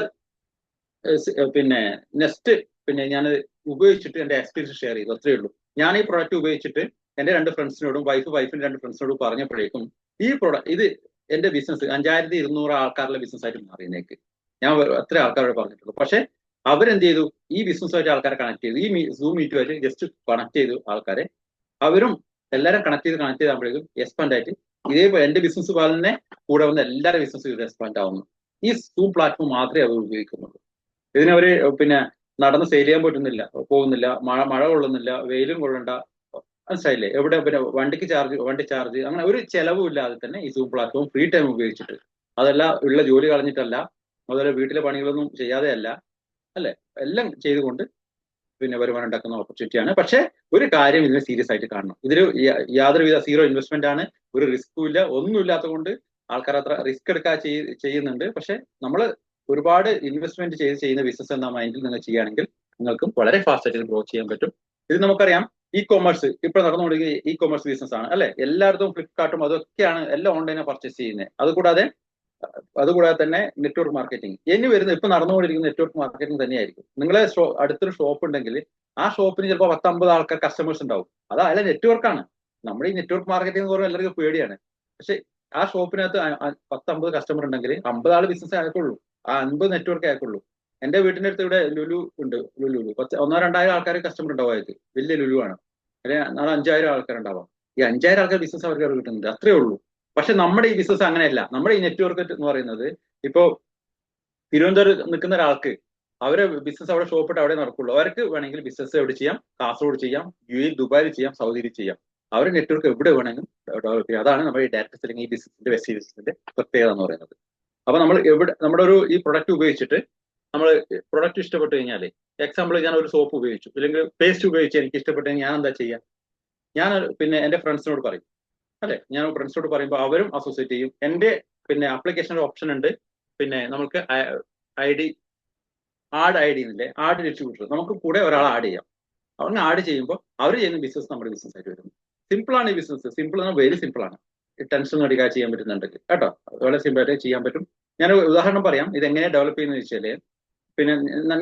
[SPEAKER 1] നെക്സ്റ്റ് ഞാൻ ഉപയോഗിച്ചിട്ട് എന്റെ എക്സ്പീരിയൻസ് ഷെയർ ചെയ്തു, അത്രയേ ഉള്ളൂ. ഞാൻ ഈ പ്രൊഡക്റ്റ് ഉപയോഗിച്ചിട്ട് എന്റെ 2 ഫ്രണ്ട്സിനോടും വൈഫിന്റെ 2 ഫ്രണ്ട്സിനോടും പറഞ്ഞപ്പോഴേക്കും ഈ ഇത് എന്റെ ബിസിനസ് 5200 ആൾക്കാരുടെ ബിസിനസ് ആയിട്ട് മാറിയേക്ക്. ഞാൻ അത്ര ആൾക്കാരോട് പറഞ്ഞിട്ടുള്ളൂ. പക്ഷെ അവരെന്ത് ചെയ്തു, ഈ ബിസിനസ്സുമായിട്ട് ആൾക്കാരെ കണക്ട് ചെയ്തു, ഈ സൂം മീറ്റുമായിട്ട് ജസ്റ്റ് കണക്ട് ചെയ്തു ആൾക്കാരെ. അവരും എല്ലാവരും കണക്ട് ചെയ്താകുമ്പോഴേക്കും എക്സ്പാൻഡ് ആയിട്ട് ഇതേപോലെ എന്റെ ബിസിനസ് പോലെ തന്നെ കൂടെ വന്ന എല്ലാവരുടെ ബിസിനസ് എക്സ്പാൻഡ് ആവുന്നു. ഈ സൂം പ്ലാറ്റ്ഫോം മാത്രമേ അവർ ഉപയോഗിക്കുന്നുള്ളൂ. ഇതിനവര് പിന്നെ നടന്ന് സെയിൽ ചെയ്യാൻ പോകുന്നില്ല, മഴ കൊള്ളുന്നില്ല, വെയിലും കൊള്ളണ്ട, മനസ്സിലായില്ലേ? എവിടെ പിന്നെ വണ്ടി ചാർജ് അങ്ങനെ ഒരു ചെലവും ഇല്ലാതെ തന്നെ ഈ സൂം പ്ലാറ്റ്ഫോം ഫ്രീ ടൈം ഉപയോഗിച്ചിട്ട്, അതല്ല ഉള്ള ജോലി കളഞ്ഞിട്ടല്ല, അതുപോലെ വീട്ടിലെ പണികളൊന്നും ചെയ്യാതെ അല്ല, അല്ലെ, എല്ലാം ചെയ്തുകൊണ്ട് പിന്നെ വരുമാനം ഉണ്ടാക്കുന്ന ഓപ്പർച്യൂണിറ്റിയാണ്. പക്ഷെ ഒരു കാര്യം ഇതിനെ സീരിയസ് ആയിട്ട് കാണണം. ഇതിൽ യാതൊരുവിധ സീറോ ഇൻവെസ്റ്റ്മെന്റ് ആണ്, ഒരു റിസ്ക്കും ഇല്ല, ഒന്നുമില്ലാത്ത കൊണ്ട് ആൾക്കാർ അത്ര റിസ്ക് എടുക്കാൻ ചെയ്യുന്നുണ്ട്. പക്ഷെ നമ്മൾ ഒരുപാട് ഇൻവെസ്റ്റ്മെന്റ് ചെയ്യുന്ന ബിസിനസ് എന്ന മൈൻഡിൽ നിങ്ങൾ ചെയ്യുകയാണെങ്കിൽ നിങ്ങൾക്കും വളരെ ഫാസ്റ്റ് ആയിട്ട് ഗ്രോ ചെയ്യാൻ പറ്റും. ഇത് നമുക്കറിയാം, ഇ കൊമേഴ്സ് ഇപ്പൊ നടന്നുകൊണ്ടിരിക്കുന്ന ഇ കൊമേഴ്സ് ബിസിനസ് ആണ്, അല്ലെ? എല്ലായിടത്തും ഫ്ലിപ്കാർട്ടും അതൊക്കെയാണ് എല്ലാം ഓൺലൈനാണ് പർച്ചേസ് ചെയ്യുന്നത്. അതുകൂടാതെ തന്നെ നെറ്റ്വർക്ക് മാർക്കറ്റിംഗ് ഇനി വരുന്നത് ഇപ്പൊ നടന്നുകൊണ്ടിരിക്കുന്ന നെറ്റ്വർക്ക് മാർക്കറ്റിംഗ് തന്നെയായിരിക്കും. നിങ്ങളെ അടുത്തൊരു ഷോപ്പ് ഉണ്ടെങ്കിൽ ആ ഷോപ്പിന് ചിലപ്പോൾ 10-50 ആൾക്കാർ കസ്റ്റമേഴ്സ് ഉണ്ടാവും. അല്ല നെറ്റ്വർക്കാണ്. നമ്മുടെ ഈ നെറ്റ്വർക്ക് മാർക്കറ്റിംഗ് എന്ന് പറയുമ്പോൾ എല്ലാവർക്കും പേടിയാണ്. പക്ഷെ ആ ഷോപ്പിനകത്ത് 10-50 കസ്റ്റമർ ഉണ്ടെങ്കിൽ 50 ആൾ ബിസിനസ് ആയിക്കുള്ളൂ, ആ 50 നെറ്റ്വർക്ക് ആയിക്കുള്ളൂ. എന്റെ വീട്ടിന്റെ അടുത്ത് ഇവിടെ ലുലു ഉണ്ട്. ലുലു 1,000-2,000 ആൾക്കാർ കസ്റ്റമർ ഉണ്ടാവും. ആയത് വലിയ ലുലു ആണ്. അല്ലെങ്കിൽ 5,000 ആൾക്കാർ ഉണ്ടാവാം. ഈ 5,000 ആൾക്കാർ ബിസിനസ് അവർക്ക് കിട്ടുന്നുണ്ട്, അത്രേ ഉള്ളൂ. പക്ഷെ നമ്മുടെ ഈ ബിസിനസ് അങ്ങനെയല്ല. നമ്മുടെ ഈ നെറ്റ്വർക്ക് എന്ന് പറയുന്നത്, ഇപ്പോ തിരുവനന്തപുരം നിൽക്കുന്ന ഒരാൾക്ക് അവരെ ബിസിനസ് അവിടെ ഷോപ്പിട്ട് അവിടെ നടക്കുള്ളൂ. അവർക്ക് വേണമെങ്കിൽ ബിസിനസ് എവിടെ ചെയ്യാം, കാസർഗോഡ് ചെയ്യാം, UAE ദുബായിൽ ചെയ്യാം, സൗദിയിൽ ചെയ്യാം. അവരുടെ നെറ്റ്വർക്ക് എവിടെ വേണമെങ്കിലും ഡെവലപ്പ് ചെയ്യാം. അതാണ് നമ്മുടെ ഈ ഡയറക്ട് സെല്ലിംഗ്, ഈ ബിസിനസിന്റെ വെസ്റ്റ് ബിസിനസിന്റെ പ്രത്യേകത എന്ന് പറയുന്നത്. അപ്പൊ നമ്മൾ നമ്മുടെ ഈ പ്രൊഡക്റ്റ് ഉപയോഗിച്ചിട്ട് നമ്മൾ പ്രൊഡക്റ്റ് ഇഷ്ടപ്പെട്ട് കഴിഞ്ഞാൽ, എക്സാമ്പിൾ ഞാൻ ഒരു സോപ്പ് ഉപയോഗിച്ചു, അല്ലെങ്കിൽ പേസ്റ്റ് ഉപയോഗിച്ച് എനിക്ക് ഇഷ്ടപ്പെട്ടെങ്കിൽ ഞാൻ എന്താ ചെയ്യാം? ഞാൻ പിന്നെ എന്റെ ഫ്രണ്ട്സിനോട് പറയും, അല്ലെ? ഞാൻ ഫ്രണ്ട്സിനോട് പറയുമ്പോൾ അവരും അസോസിയേറ്റ് ചെയ്യും. എന്റെ പിന്നെ ആപ്ലിക്കേഷൻ്റെ ഓപ്ഷൻ ഉണ്ട്. പിന്നെ നമുക്ക് ആഡ് എന്നില്ലേ, ആഡ് ഡിസ്ട്രിബ്യൂട്ടർ, നമുക്ക് കൂടെ ഒരാൾ ആഡ് ചെയ്യാം. അവർക്ക് ആഡ് ചെയ്യുമ്പോൾ അവർ ചെയ്യുന്ന ബിസിനസ് നമ്മുടെ ബിസിനസ് ആയിട്ട് വരും. സിമ്പിളാണ് ഈ ബിസിനസ്. സിമ്പിൾ എന്നാൽ വെരി സിമ്പിൾ ആണ്. ടെൻഷൻ അടിക്കാൻ ചെയ്യാൻ പറ്റുന്നുണ്ടെങ്കിൽ കേട്ടോ, വളരെ സിമ്പിൾ ആയിട്ട് ചെയ്യാൻ പറ്റും. ഞാൻ ഉദാഹരണം പറയാം ഇത് എങ്ങനെ ഡെവലപ്പ് ചെയ്യുന്നത് വെച്ചാല്, പിന്നെ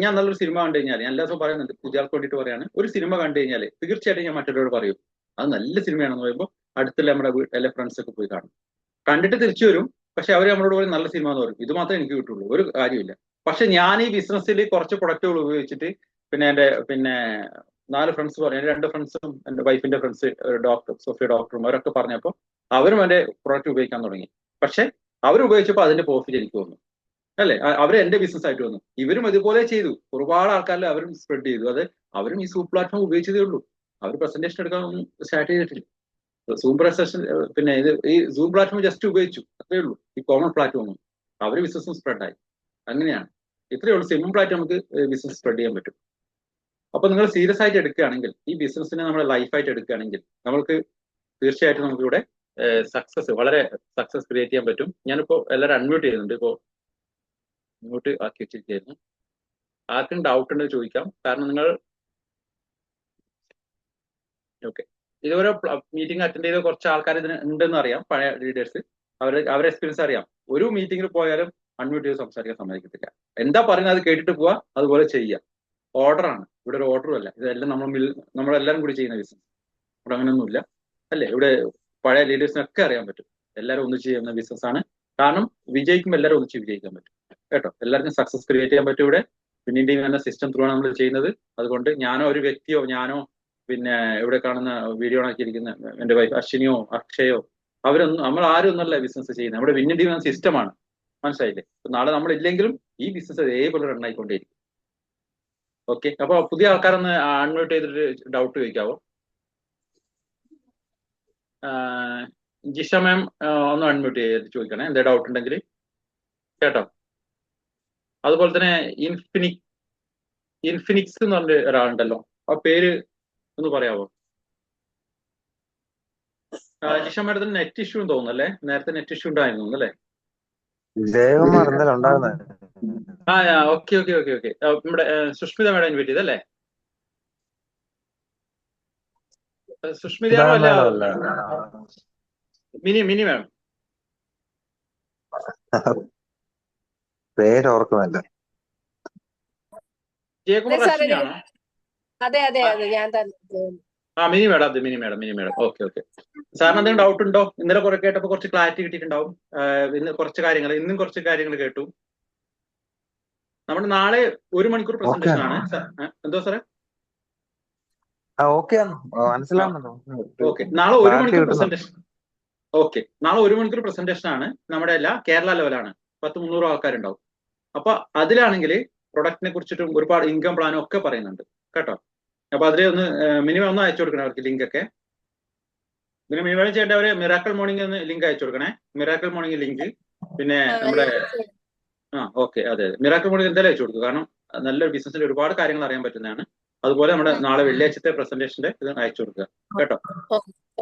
[SPEAKER 1] ഞാൻ നല്ലൊരു സിനിമ കണ്ടു കഴിഞ്ഞാൽ, ഞാൻ എല്ലാ ദിവസവും പറയുന്നുണ്ട്, പുതിയാൾക്ക് വേണ്ടിയിട്ട് പറയാണ്, ഒരു സിനിമ കണ്ടു കഴിഞ്ഞാൽ തീർച്ചയായിട്ടും ഞാൻ മറ്റൊരാളോട് പറയും അത് നല്ല സിനിമയാണെന്ന് പറയുമ്പോൾ അടുത്തുള്ള നമ്മുടെ എല്ലാ ഫ്രണ്ട്സ് ഒക്കെ പോയി കാണും. കണ്ടിട്ട് തിരിച്ചു വരും. പക്ഷെ അവർ നമ്മളോട് പറയും നല്ല സിനിമ എന്ന് പറയും. ഇത് മാത്രമേ എനിക്ക് കിട്ടുള്ളൂ, ഒരു കാര്യമില്ല. പക്ഷെ ഞാൻ ഈ ബിസിനസ്സിൽ കുറച്ച് പ്രൊഡക്റ്റുകൾ ഉപയോഗിച്ചിട്ട് പിന്നെ എന്റെ 4 ഫ്രണ്ട്സ് പറഞ്ഞു, 2 ഫ്രണ്ട്സും എന്റെ വൈഫിന്റെ ഫ്രണ്ട്സ് ഡോക്ടർ സോഫിയ ഡോക്ടറും അവരൊക്കെ പറഞ്ഞപ്പോൾ അവരും എന്റെ പ്രൊഡക്റ്റ് ഉപയോഗിക്കാൻ തുടങ്ങി. പക്ഷെ അവർ ഉപയോഗിച്ചപ്പോൾ അതിന്റെ പ്രോഫിറ്റ് എനിക്ക് വന്നു, അല്ലെ? അവർ എന്റെ ബിസിനസ് ആയിട്ട് വന്നു. ഇവരും ഇതുപോലെ ചെയ്തു. ഒരുപാട് ആൾക്കാരിൽ അവരും സ്പ്രെഡ് ചെയ്തു. അത് അവരും ഈ സൂം പ്ലാറ്റ്ഫോം ഉപയോഗിച്ചതേ ഉള്ളൂ. അവർ പ്രസന്റേഷൻ എടുക്കാൻ സ്റ്റാർട്ട് ചെയ്തിട്ടില്ല. സൂം പ്രസന്റേഷൻ പിന്നെ ഈ സൂം പ്ലാറ്റ്ഫോം ജസ്റ്റ് ഉപയോഗിച്ചു, അത്രേ ഉള്ളൂ. ഈ കോമൺ പ്ലാറ്റ്ഫോമും അവർ ബിസിനസ്സും സ്പ്രെഡായി. അങ്ങനെയാണ്. ഇത്രയേ ഉള്ളൂ. സിമ്പിൾ ആയിട്ട് നമുക്ക് ബിസിനസ് സ്പ്രെഡ് ചെയ്യാൻ പറ്റും. അപ്പൊ നിങ്ങൾ സീരിയസ് ആയിട്ട് എടുക്കുകയാണെങ്കിൽ, ഈ ബിസിനസ്സിനെ നമ്മുടെ ലൈഫായിട്ട് എടുക്കുകയാണെങ്കിൽ, നമ്മൾക്ക് തീർച്ചയായിട്ടും നമുക്കിവിടെ വളരെ സക്സസ് ക്രിയേറ്റ് ചെയ്യാൻ പറ്റും. ഞാനിപ്പോ എല്ലാവരും അൺമ്യൂട്ട് ചെയ്യുന്നുണ്ട്. ഇപ്പോ മ്യൂട്ട് ആക്കി വെച്ചിരിക്കുന്നു. ആർക്കും ഡൗട്ട് ഉണ്ടെങ്കിൽ ചോദിക്കാം. കാരണം നിങ്ങൾ ഓക്കെ, ഇതുവരെ മീറ്റിംഗ് അറ്റൻഡ് ചെയ്ത കുറച്ച് ആൾക്കാർ ഇതിന് ഉണ്ടെന്ന് അറിയാം, പഴയ ലീഡേഴ്സ്. അവരുടെ എക്സ്പീരിയൻസ് അറിയാം. ഒരു മീറ്റിംഗിൽ പോയാലും അൺമ്യൂട്ട് ചെയ്ത് സംസാരിക്കാൻ സമ്മതിക്കത്തില്ല. എന്താ പറയുന്നത് അത് കേട്ടിട്ട് പോവാ, അതുപോലെ ചെയ്യുക. ഓർഡറാണ് ഇവിടെ, ഒരു ഓർഡറും അല്ല. ഇതെല്ലാം നമ്മളെല്ലാവരും കൂടി ചെയ്യുന്ന ബിസിനസ്. ഇവിടെ അങ്ങനെയൊന്നുമില്ല, അല്ലേ? ഇവിടെ പഴയ ലീഡേഴ്സിനൊക്കെ അറിയാൻ പറ്റും. എല്ലാവരും ഒന്നിച്ച് ചെയ്യുന്ന ബിസിനസ് ആണ്. കാരണം വിജയിക്കുമ്പോൾ എല്ലാവരും ഒന്നിച്ച് വിജയിക്കാൻ പറ്റും കേട്ടോ. എല്ലാവർക്കും സക്സസ് ക്രിയേറ്റ് ചെയ്യാൻ പറ്റും ഇവിടെ. പിന്നീട് എന്ന സിസ്റ്റം ത്രൂ ആണ് നമ്മൾ ചെയ്യുന്നത്. അതുകൊണ്ട് ഞാനോ ഒരു വ്യക്തിയോ ഞാനോ പിന്നെ ഇവിടെ കാണുന്ന വീഡിയോ ആക്കിയിരിക്കുന്ന എന്റെ വൈഫ് അശ്വിനിയോ അക്ഷയോ നമ്മൾ ആരും ഒന്നല്ല ബിസിനസ് ചെയ്യുന്നത്. നമ്മുടെ വിന്നിംഗ് ടീം എന്ന സിസ്റ്റമാണ്. മനസ്സിലായില്ലേ? നാളെ നമ്മൾ ഇല്ലെങ്കിലും ഈ ബിസിനസ് അതേപോലെ റൺ ആയിക്കൊണ്ടേയിരിക്കും. ഓക്കെ, അപ്പൊ പുതിയ ആൾക്കാരൊന്ന് അൺമ്യൂട്ട് ചെയ്തിട്ട് ഡൗട്ട് ചോദിക്കാവോ? ജിഷ മാം ഒന്ന് അൺമ്യൂട്ട് ചെയ്ത് ചോദിക്കണേ, എന്താ ഡൗട്ട് ഉണ്ടെങ്കിൽ കേട്ടോ. അതുപോലെ തന്നെ ഇൻഫിനിക്സ് എന്ന് പറഞ്ഞ ഒരാളുണ്ടല്ലോ, ആ പേര് ഒന്ന് പറയാവോ? ജിഷ മാഡത്തിന് നെറ്റ് ഇഷ്യൂ തോന്നുന്നല്ലേ? നേരത്തെ നെറ്റ് ഇഷ്യൂ ഉണ്ടായിരുന്നു അല്ലേ? Okay okay okay okay. നമ്മുടെ സുഷ്മിത മാഡം ഇൻവൈറ്റ് ചെയ്തല്ലേ? സുഷ്മിതയാണോ അല്ല മിനി മാം?
[SPEAKER 2] പേരോർക്കുമല്ല.
[SPEAKER 1] ജയകുമാർ അശ്വിനിയാണോ?
[SPEAKER 3] അതെ അതെ അതെ, ഞാൻ തന്നെ.
[SPEAKER 1] Mini madam. ഓക്കെ. സാറിന് എന്തെങ്കിലും ഡൗട്ട് ഉണ്ടോ? ഇന്നലെ കുറെ കേട്ടപ്പോൾ കുറച്ച് ക്ലാരിറ്റി കിട്ടിയിട്ടുണ്ടാവും. ഇന്ന് കുറച്ച് കാര്യങ്ങൾ, ഇന്നും കുറച്ച് കാര്യങ്ങൾ കേട്ടു. നമ്മുടെ നാളെ 1 മണിക്കൂർ
[SPEAKER 2] ഓക്കെ
[SPEAKER 1] പ്രസന്റേഷൻ ആണ്. എന്തോ സാറേ?
[SPEAKER 2] ഓക്കെ മനസ്സിലാവുന്നുണ്ടോ?
[SPEAKER 1] ഓക്കെ, നാളെ 1
[SPEAKER 2] ക്ലാരിറ്റി
[SPEAKER 1] മണിക്കൂർ
[SPEAKER 2] കിട്ടുന്നുണ്ട്.
[SPEAKER 1] പ്രസന്റേഷൻ. ഓക്കെ, നാളെ 1 മണിക്കൂർ പ്രസന്റേഷൻ ആണ്. നമ്മുടെ എല്ലാ കേരള ലെവലാണ്. 300 ആൾക്കാരുണ്ടാവും. അപ്പൊ അതിലാണെങ്കിൽ പ്രൊഡക്റ്റിനെ കുറിച്ചിട്ടും ഒരുപാട് ഇൻകം പ്ലാനും ഒക്കെ പറയുന്നുണ്ട് കേട്ടോ. അപ്പൊ അതിൽ ഒന്ന് മിനിമം ഒന്ന് അയച്ചു കൊടുക്കണം അവർക്ക് ലിങ്ക് ഒക്കെ. പിന്നെ മിനിമം ചെയ്യേണ്ട അവര് മിറാക്കിൾ മോർണിംഗ് എന്ന് ലിങ്ക് അയച്ചു കൊടുക്കണേ. Miracle morning link. പിന്നെ നമ്മുടെ ഓക്കെ, അതെ മിറാക്കിൾ മോർണിംഗ് എന്തായാലും അയച്ചു കൊടുക്കും. കാരണം നല്ലൊരു ബിസിനസ്സിൽ ഒരുപാട് കാര്യങ്ങൾ അറിയാൻ പറ്റുന്നതാണ്. അതുപോലെ നമ്മുടെ നാളെ വെള്ളിയാഴ്ചത്തെ പ്രസന്റേഷന്റെ ഇത് അയച്ചു കൊടുക്കുക കേട്ടോ.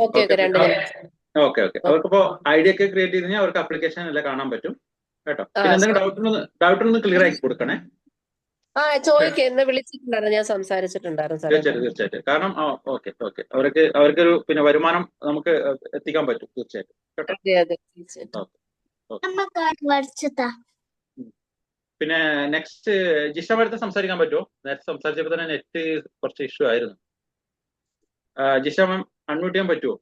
[SPEAKER 3] ഓക്കെ
[SPEAKER 1] ഓക്കെ അവർക്കിപ്പോ ഐഡിയ ഒക്കെ ക്രിയേറ്റ് ചെയ്ത് കഴിഞ്ഞാൽ അവർക്ക് ആപ്ലിക്കേഷൻ എല്ലാം കാണാൻ പറ്റും കേട്ടോ. പിന്നെ എന്തെങ്കിലും ഡൗട്ടൊന്ന് ക്ലിയർ ആക്കി കൊടുക്കണേ.
[SPEAKER 3] ചോദിക്കുക, എന്ന് വിളിച്ചിട്ടുണ്ടായിരുന്നു, ഞാൻ സംസാരിച്ചിട്ടുണ്ടായിരുന്നു സാറേ.
[SPEAKER 1] തീർച്ചയായിട്ടും. കാരണം അവർക്കൊരു പിന്നെ വരുമാനം നമുക്ക് എത്തിക്കാൻ പറ്റും തീർച്ചയായിട്ടും കേട്ടോ. പിന്നെ നെക്സ്റ്റ് ജിഷ മേഡത്തെ സംസാരിക്കാൻ പറ്റുമോ? നേരത്തെ സംസാരിച്ചപ്പോൾ തന്നെ നെറ്റ് കുറച്ച് ഇഷ്യൂ ആയിരുന്നു. ജിഷ മാം അൺമ്യൂട്ട് ചെയ്യാൻ പറ്റുമോ?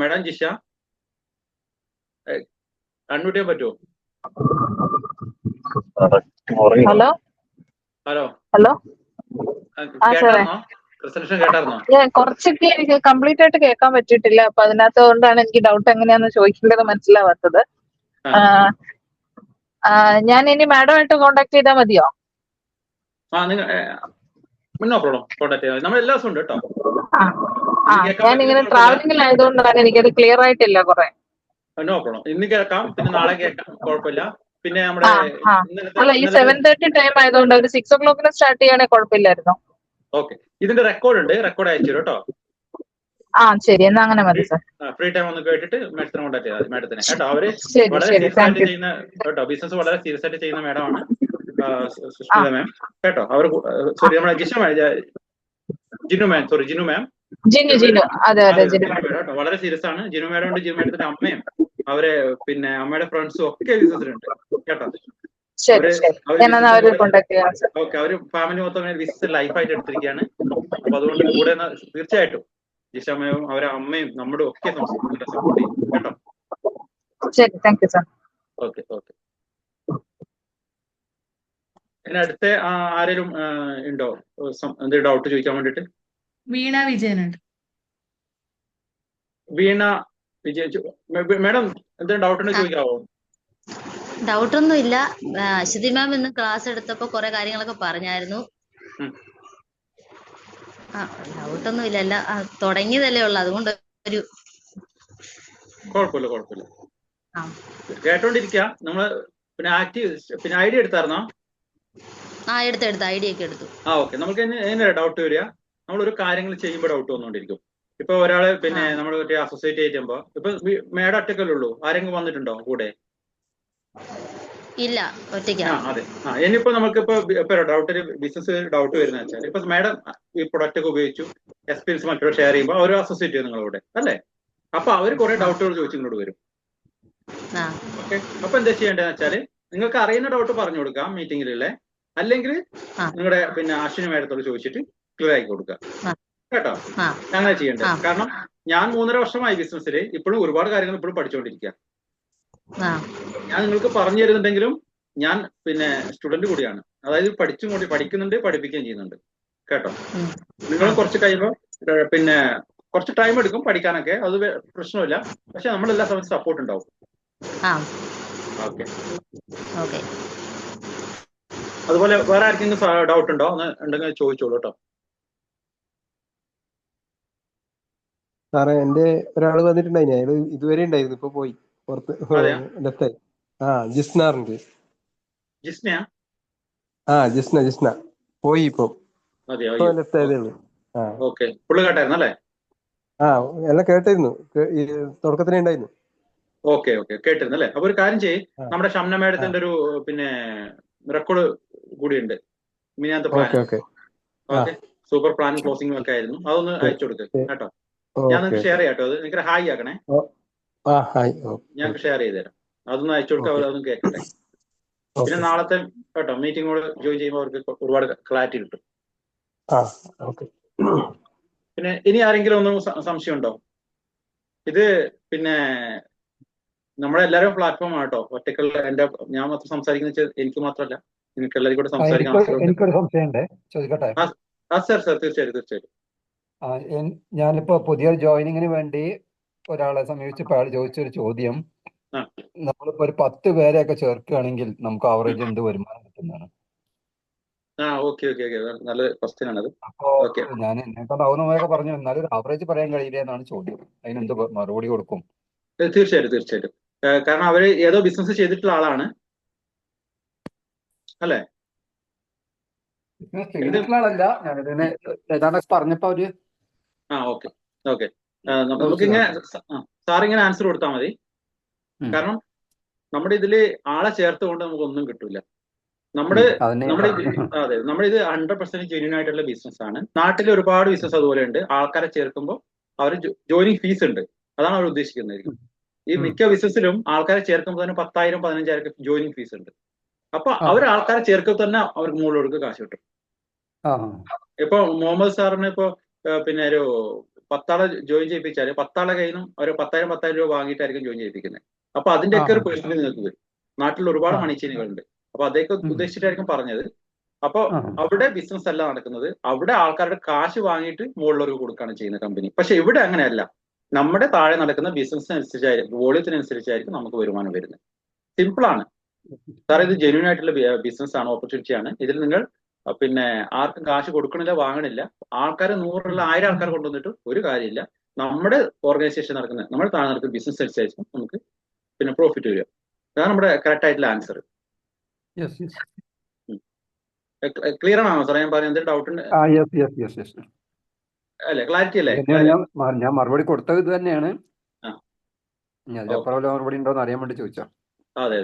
[SPEAKER 1] മാഡം ജിഷ അൺമ്യൂട്ട് ചെയ്യാൻ പറ്റുമോ?
[SPEAKER 4] ഹലോ
[SPEAKER 1] ഹലോ
[SPEAKER 4] ഹലോ
[SPEAKER 1] കേട്ടായിരുന്നോ? പ്രസന്റേഷൻ കേട്ടായിരുന്നോ?
[SPEAKER 4] കുറച്ചൊക്കെ എനിക്ക് കംപ്ലീറ്റ് ആയിട്ട് കേൾക്കാൻ പറ്റിയിട്ടില്ല. അപ്പൊ അതിനകത്ത് കൊണ്ടാണ് എനിക്ക് ഡൗട്ട് എങ്ങനെയാന്ന് ചോദിക്കേണ്ടത് മനസ്സിലാവാത്തത്. ഞാൻ ഇനി മാഡമായിട്ട് കോണ്ടാക്ട് ചെയ്താൽ മതിയോ?
[SPEAKER 1] നോ പ്രോബ്ലം, കോണ്ടാക്ട് ചെയ്യാം. നമ്മൾ എല്ലാ ദിവസവും ഉണ്ട് കേട്ടോ.
[SPEAKER 4] ഞാൻ ഇങ്ങനെ ട്രാവലിംഗിലായതുകൊണ്ടാണ് എനിക്കത് ക്ലിയർ ആയിട്ടില്ല കുറെ.
[SPEAKER 1] നോ പ്രോബ്ലം, ഇന്ന് കേൾക്കാം, പിന്നെ നാളെ കേൾക്കാം, കുഴപ്പമില്ല. പിന്നെ നമ്മുടെ
[SPEAKER 4] അല്ല, ഈ 7:30 ടൈം ആയതുകൊണ്ട് ഒരു 6 o'clock സ്റ്റാർട്ട് ചെയ്യാനേ കുഴപ്പമില്ലായിരുന്നു.
[SPEAKER 1] ഓക്കെ, ഇതിന്റെ റെക്കോർഡ് ഉണ്ട്, റെക്കോർഡ് അയച്ചു തരും കേട്ടോ.
[SPEAKER 4] ശരി, എന്നാ അങ്ങനെ മതി സാർ.
[SPEAKER 1] ഫ്രീ ടൈം ഒന്ന് കേട്ടിട്ട് മാഡത്തിനെ കോണ്ടാക്ട് ചെയ്താൽ മതി. മാഡത്തിനെ കേട്ടോ. അവര് വളരെ
[SPEAKER 4] ശരി,
[SPEAKER 1] സീരിയസ് ആയിട്ട് ചെയ്യുന്ന കേട്ടോ, ബിസിനസ് വളരെ സീരിയസ് ആയിട്ട് ചെയ്യുന്ന മാഡമാണ് സുഷ്മിത മാം കേട്ടോ. അവർ സോറി, നമ്മുടെ ജിനു മാം
[SPEAKER 4] അതെ ജിനു
[SPEAKER 1] കേട്ടോ, വളരെ സീരിയസ് ആണ്. ജിനു മാഡം ഉണ്ട്, ജിനു മാഡത്തിന്റെ അമ്മയും അവരെ പിന്നെ അമ്മയുടെ ഫ്രണ്ട്സും ഒക്കെ ബിസിനസ്സിലുണ്ട് കേട്ടോ. ഓക്കെ, അവര് ഫാമിലി മൊത്തം ബിസിനസ് ലൈഫായിട്ട് എടുത്തിരിക്കുകയാണ്. അപ്പൊ അതുകൊണ്ട് കൂടെ തീർച്ചയായിട്ടും ജിഷാമയും അവരെ അമ്മയും നമ്മുടെ ഒക്കെ സപ്പോർട്ട് ചെയ്യും കേട്ടോ. ഓക്കെ. ഇനി അടുത്ത ആരെങ്കിലും ഉണ്ടോ എന്തെങ്കിലും ഡൗട്ട് ചോദിക്കാൻ വേണ്ടിട്ട്?
[SPEAKER 5] വീണ വിജയനുണ്ട്.
[SPEAKER 1] വീണ വിജയൻ മാഡം എന്തെങ്കിലും ഡൗട്ട് ഉണ്ടോ ചോദിക്കാവോ?
[SPEAKER 6] ഡൗട്ടൊന്നും ഇല്ല. അശ്വതി മാം ഇന്ന് ക്ലാസ് എടുത്തപ്പോ കുറെ കാര്യങ്ങളൊക്കെ പറഞ്ഞായിരുന്നു. ഡൗട്ടൊന്നും ഇല്ല, അല്ല തുടങ്ങിയതല്ലേ ഉള്ളു, അതുകൊണ്ട് ഒരു
[SPEAKER 1] കുഴപ്പമില്ല. കേട്ടോണ്ടിരിക്ക. നമ്മള് പിന്നെ ഐഡിയ എടുത്തായിരുന്നോ?
[SPEAKER 6] എടുത്ത് ഐഡിയ ഒക്കെ എടുത്തു.
[SPEAKER 1] ഓക്കെ. നമുക്ക് എങ്ങനെയാ ഡൗട്ട് വരിക? നമ്മളൊരു കാര്യങ്ങൾ ചെയ്യുമ്പോൾ ഡൗട്ട് വന്നുകൊണ്ടിരിക്കും. ഇപ്പൊ ഒരാള് പിന്നെ നമ്മൾ അസോസിയേറ്റ് ചെയ്യുമ്പോ ഇപ്പൊ മേഡം ഒറ്റക്കല്ലേ ഉള്ളൂ, ആരെങ്കിലും വന്നിട്ടുണ്ടോ കൂടെ?
[SPEAKER 6] ഇല്ല, ഒറ്റയ്ക്കാണ്.
[SPEAKER 1] അതെ. ഇനിയിപ്പോ നമുക്കിപ്പോ ഡൗട്ടിൽ ബിസിനസ് ഡൗട്ട് വരുന്ന വെച്ചാൽ ഇപ്പൊ മാഡം ഈ പ്രൊഡക്റ്റ് ഒക്കെ ഉപയോഗിച്ചു, എക്സ്പീരിയൻസ് മറ്റൊരു ഷെയർ ചെയ്യുമ്പോൾ അവർ അസോസിയേറ്റ് ചെയ്യും നിങ്ങളോട് അല്ലേ? അപ്പൊ അവർ കുറെ ഡൗട്ടുകൾ ചോദിച്ചു ഇങ്ങോട്ട് വരും. ഓക്കെ, അപ്പൊ എന്താ ചെയ്യേണ്ടതെന്ന് വെച്ചാല് നിങ്ങൾക്ക് അറിയുന്ന ഡൗട്ട് പറഞ്ഞു കൊടുക്കാം മീറ്റിംഗിലുള്ള, അല്ലെങ്കിൽ നിങ്ങളുടെ പിന്നെ അശ്വിനി മാഡത്തോട് ചോദിച്ചിട്ട് ക്ലിയർ ആക്കി കൊടുക്കുക കേട്ടോ. അങ്ങനെ ചെയ്യേണ്ടത്. കാരണം ഞാൻ 3.5 വർഷമായി ബിസിനസ്സിൽ, ഇപ്പോഴും ഒരുപാട് കാര്യങ്ങൾ ഇപ്പോഴും പഠിച്ചുകൊണ്ടിരിക്കുക. ഞാൻ നിങ്ങൾക്ക് പറഞ്ഞു തരുന്നുണ്ടെങ്കിലും ഞാൻ പിന്നെ സ്റ്റുഡന്റ് കൂടിയാണ്. അതായത് പഠിക്കുന്നുണ്ട്, പഠിപ്പിക്കുകയും ചെയ്യുന്നുണ്ട് കേട്ടോ. നിങ്ങൾ കുറച്ച് കഴിയുമ്പോൾ പിന്നെ കുറച്ച് ടൈം എടുക്കും പഠിക്കാനൊക്കെ, അത് പ്രശ്നമില്ല. പക്ഷെ നമ്മളെല്ലാ സമയത്തും സപ്പോർട്ട് ഉണ്ടാവും. ഓക്കെ. അതുപോലെ വേറെ ആർക്കെങ്കിലും ഡൗട്ട് ഉണ്ടോ ഉണ്ടെങ്കിൽ ചോദിച്ചോളൂ കേട്ടോ.
[SPEAKER 2] സാറേ, എന്റെ ഒരാള് വന്നിട്ടുണ്ടായിന്, അയാള് ഇതുവരെ ഉണ്ടായിരുന്നു, ഇപ്പൊ പോയി പുറത്ത് ലെഫ്റ്റായി. ജിസ്ന പോയി, ഇപ്പൊ ലെഫ്റ്റ് ആയതേ ഉള്ളൂ.
[SPEAKER 1] കേട്ടായിരുന്നല്ലേ?
[SPEAKER 2] എല്ലാം കേട്ടായിരുന്നു, തുടക്കത്തിലേ ഉണ്ടായിരുന്നു.
[SPEAKER 1] ഓക്കെ, കേട്ടിരുന്നല്ലേ? അപ്പൊ ഒരു കാര്യം ചെയ്യ്, നമ്മുടെ ഷംന മേഡത്തിന്റെ ഒരു പിന്നെ റെക്കോർഡ് കൂടിയുണ്ട്, മിനിയാത്ത പ്ലാൻ. ഓക്കെ, സൂപ്പർ പ്ലാനും ക്ലോസിംഗും ഒക്കെ ആയിരുന്നു. അതൊന്ന് അയച്ചു കൊടുക്ക് കേട്ടോ. ഞാൻ നിങ്ങൾക്ക് ഷെയർ ചെയ്യാം കേട്ടോ. അത് നിങ്ങൾക്ക് ഹായ് ആക്കണേ, ഞങ്ങൾക്ക് ഷെയർ ചെയ്ത് തരാം. അതൊന്ന് അയച്ചു കൊടുക്കുക, അതൊന്നും കേൾക്കട്ടെ. പിന്നെ നാളത്തെ കേട്ടോ മീറ്റിംഗോട് ജോയിൻ ചെയ്യുമ്പോൾ അവർക്ക് ഒരുപാട് ക്ലാരിറ്റി കിട്ടും. പിന്നെ ഇനി ആരെങ്കിലും ഒന്നും സംശയം ഉണ്ടോ? ഇത് പിന്നെ നമ്മളെല്ലാവരും പ്ലാറ്റ്ഫോം ആട്ടോ, ഒറ്റക്കുള്ള ഞാൻ മാത്രം സംസാരിക്കുന്ന എനിക്ക് മാത്രമല്ല, നിങ്ങൾക്ക് എല്ലാവരും കൂടെ
[SPEAKER 7] ആ,
[SPEAKER 1] സംസാരിക്കാൻ അവസരമുണ്ട്.
[SPEAKER 7] എനിക്കൊരു സംശയമുണ്ട്, ചോദിക്കട്ടെ?
[SPEAKER 1] സാർ തീർച്ചയായിട്ടും.
[SPEAKER 7] ഞാനിപ്പോ പുതിയ ജോയിനിങ്ങിന് വേണ്ടി ഒരാളെ സമീപിച്ചപ്പോൾ അയാൾ ചോദിച്ചൊരു ചോദ്യം,
[SPEAKER 1] ആ.
[SPEAKER 7] നമ്മളിപ്പോ ഒരു 10 പേരെയൊക്കെ ചേർക്കുകയാണെങ്കിൽ നമുക്ക് ആവറേജ് എന്ത് വരുമാനം കിട്ടുന്നതാണ്?
[SPEAKER 1] ഓക്കെ നല്ല ക്വസ്റ്റ്യൻ ആണത്.
[SPEAKER 7] അപ്പോ
[SPEAKER 1] ഓക്കെ,
[SPEAKER 7] ഞാൻ എന്നെക്കൊണ്ടാവുന്നതൊക്കെ പറഞ്ഞു, എന്നാലും ഒരു ആവറേജ് പറയാൻ കഴിയില്ല എന്നാണ് ചോദ്യം. അതിനെന്ത് മറുപടി കൊടുക്കും?
[SPEAKER 1] തീർച്ചയായിട്ടും. കാരണം അവര് ഏതോ ബിസിനസ് ചെയ്തിട്ടുള്ള ആളാണ് അല്ലേ?
[SPEAKER 7] ബിസിനസ് ചെയ്തിട്ടുള്ള ആളല്ല, ഞാനിതിനെ ഏതാണ്ട് പറഞ്ഞപ്പോ ഒരു
[SPEAKER 1] ഓക്കെ നമുക്കിങ്ങനെ സാറിങ്ങനെ ആൻസർ കൊടുത്താൽ മതി. കാരണം നമ്മുടെ ഇതില് ആളെ ചേർത്തുകൊണ്ട് നമുക്കൊന്നും കിട്ടൂല. നമ്മുടെ അതെ, നമ്മളിത് 100% ജെന്യൂൻ ആയിട്ടുള്ള ബിസിനസ് ആണ്. നാട്ടിൽ ഒരുപാട് ബിസിനസ് അതുപോലെ ഉണ്ട്. ആൾക്കാരെ ചേർക്കുമ്പോൾ അവർ ജോയിനിങ് ഫീസ് ഉണ്ട്, അതാണ് അവർ ഉദ്ദേശിക്കുന്നത്. ഈ മിക്ക ബിസിനസ്സിലും ആൾക്കാരെ ചേർക്കുമ്പോൾ തന്നെ 10,000 15,000 ജോയിനിങ് ഫീസ് ഉണ്ട്. അപ്പൊ അവർ ആൾക്കാരെ ചേർക്കുമ്പോൾ തന്നെ അവർക്ക് മുകളിലോട്ട് കാശ് കിട്ടും. ഇപ്പൊ മുഹമ്മദ് സാറിന് ഇപ്പൊ പിന്നെ ഒരു 10 ആളെ ജോയിൻ ചെയ്യിപ്പിച്ചാല് 10 ആളെ കയ്യിൽ നിന്നും ഒരു 10,000 രൂപ വാങ്ങിയിട്ടായിരിക്കും ജോയിൻ ചെയ്യിപ്പിക്കുന്നത്. അപ്പൊ അതിന്റെയൊക്കെ ഒരു പേഴ്സൻറ്റേജ് നിങ്ങൾക്ക് വരും. നാട്ടിൽ ഒരുപാട് മണിച്ചീനികളുണ്ട്. അപ്പൊ അതൊക്കെ ഉദ്ദേശിച്ചിട്ടായിരിക്കും പറഞ്ഞത്. അപ്പൊ അവിടെ ബിസിനസ് അല്ല നടക്കുന്നത്, അവിടെ ആൾക്കാരുടെ കാശ് വാങ്ങിയിട്ട് മുകളിലവർക്ക് കൊടുക്കുകയാണ് ചെയ്യുന്ന കമ്പനി. പക്ഷെ ഇവിടെ അങ്ങനെയല്ല. നമ്മുടെ താഴെ നടക്കുന്ന ബിസിനസ്സിനനുസരിച്ചായിരിക്കും, വോളിയത്തിനനുസരിച്ചായിരിക്കും നമുക്ക് വരുമാനം വരുന്നത്. സിമ്പിൾ ആണ് സാർ, ഇത് ജെന്യൂൻ ആയിട്ടുള്ള ബിസിനസ് ആണ്, ഓപ്പർച്യൂണിറ്റി ആണ്. ഇതിൽ നിങ്ങൾ പിന്നെ ആർക്കും കാശ് കൊടുക്കണില്ല, വാങ്ങണില്ല. ആൾക്കാർ 100 1000 ആൾക്കാർ കൊണ്ടുവന്നിട്ട് ഒരു കാര്യമില്ല. നമ്മുടെ ഓർഗനൈസേഷൻ നടക്കുന്ന, നമ്മുടെ താഴെ നടക്കുന്ന ബിസിനസ് അനുസരിച്ച് നമുക്ക് പിന്നെ പ്രോഫിറ്റ് വരിക. അതാണ് നമ്മുടെ കറക്റ്റ് ആയിട്ടുള്ള ആൻസർ. ക്ലിയർ ആണോ സാറേ ഞാൻ പറഞ്ഞത്? എന്തെങ്കിലും ഡൗട്ട് ഉണ്ട് അല്ലേ? ക്ലാരിറ്റി അല്ലേ?
[SPEAKER 7] ഞാൻ മറുപടി കൊടുത്തത് ഇത് തന്നെയാണ്. മറുപടി ഉണ്ടോ എന്ന് അറിയാൻ വേണ്ടി ചോദിച്ചോ.
[SPEAKER 1] അതെ,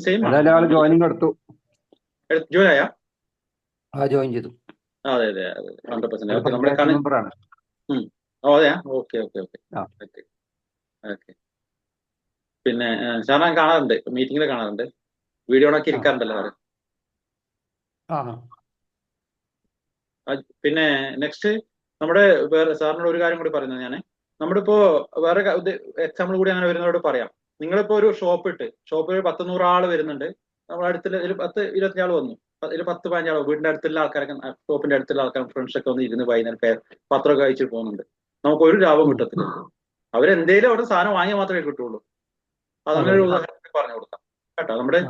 [SPEAKER 1] സെയിം
[SPEAKER 7] ആള് ജോയിനിങ് എടുത്തു,
[SPEAKER 1] ജോയിൻ ആയാ?
[SPEAKER 7] ജോയിൻ ചെയ്തു.
[SPEAKER 1] അതെ 100%. നമ്മുടെ
[SPEAKER 7] മെമ്പറാണ്.
[SPEAKER 1] അതെയാ? ഓക്കെ. പിന്നെ സാർ ഞാൻ കാണാറുണ്ട്, മീറ്റിംഗിൽ കാണാറുണ്ട്, വീഡിയോ ഓണാക്കി ഇരിക്കാറുണ്ടല്ലോ സാറ്. പിന്നെ നെക്സ്റ്റ് നമ്മുടെ വേറെ സാറിനോട് ഒരു കാര്യം കൂടി പറയുന്നത് ഞാൻ, നമ്മുടെ ഇപ്പോ വേറെ എക്സാമ്പിൾ കൂടി അങ്ങനെ വരുന്നവരോട് പറയാം. നിങ്ങളിപ്പോ ഒരു ഷോപ്പിൽ 10-100 ആള് വരുന്നുണ്ട്. നമ്മുടെ അടുത്തുള്ള ഒരു 10-25 ആൾ വന്നു, ഇതിൽ 10-15 ആളോ വീടിന്റെ അടുത്തുള്ള ആൾക്കാരൊക്കെ, ഷോപ്പിന്റെ അടുത്തുള്ള ആൾക്കാർ, ഫ്രണ്ട്സ് ഒക്കെ വന്ന് ഇരുന്ന് വൈകുന്നേരം പത്രമൊക്കെ അയച്ചിട്ട് പോകുന്നുണ്ട്. നമുക്ക് ഒരു ലാഭം കിട്ടത്തില്ല. അവരെന്തേലും അവിടെ സാധനം വാങ്ങിയാൽ മാത്രമേ കിട്ടുള്ളൂ. അതങ്ങനെ ഒരു ഉദാഹരണത്തിൽ പറഞ്ഞു കൊടുക്കാം കേട്ടോ. നമ്മുടെ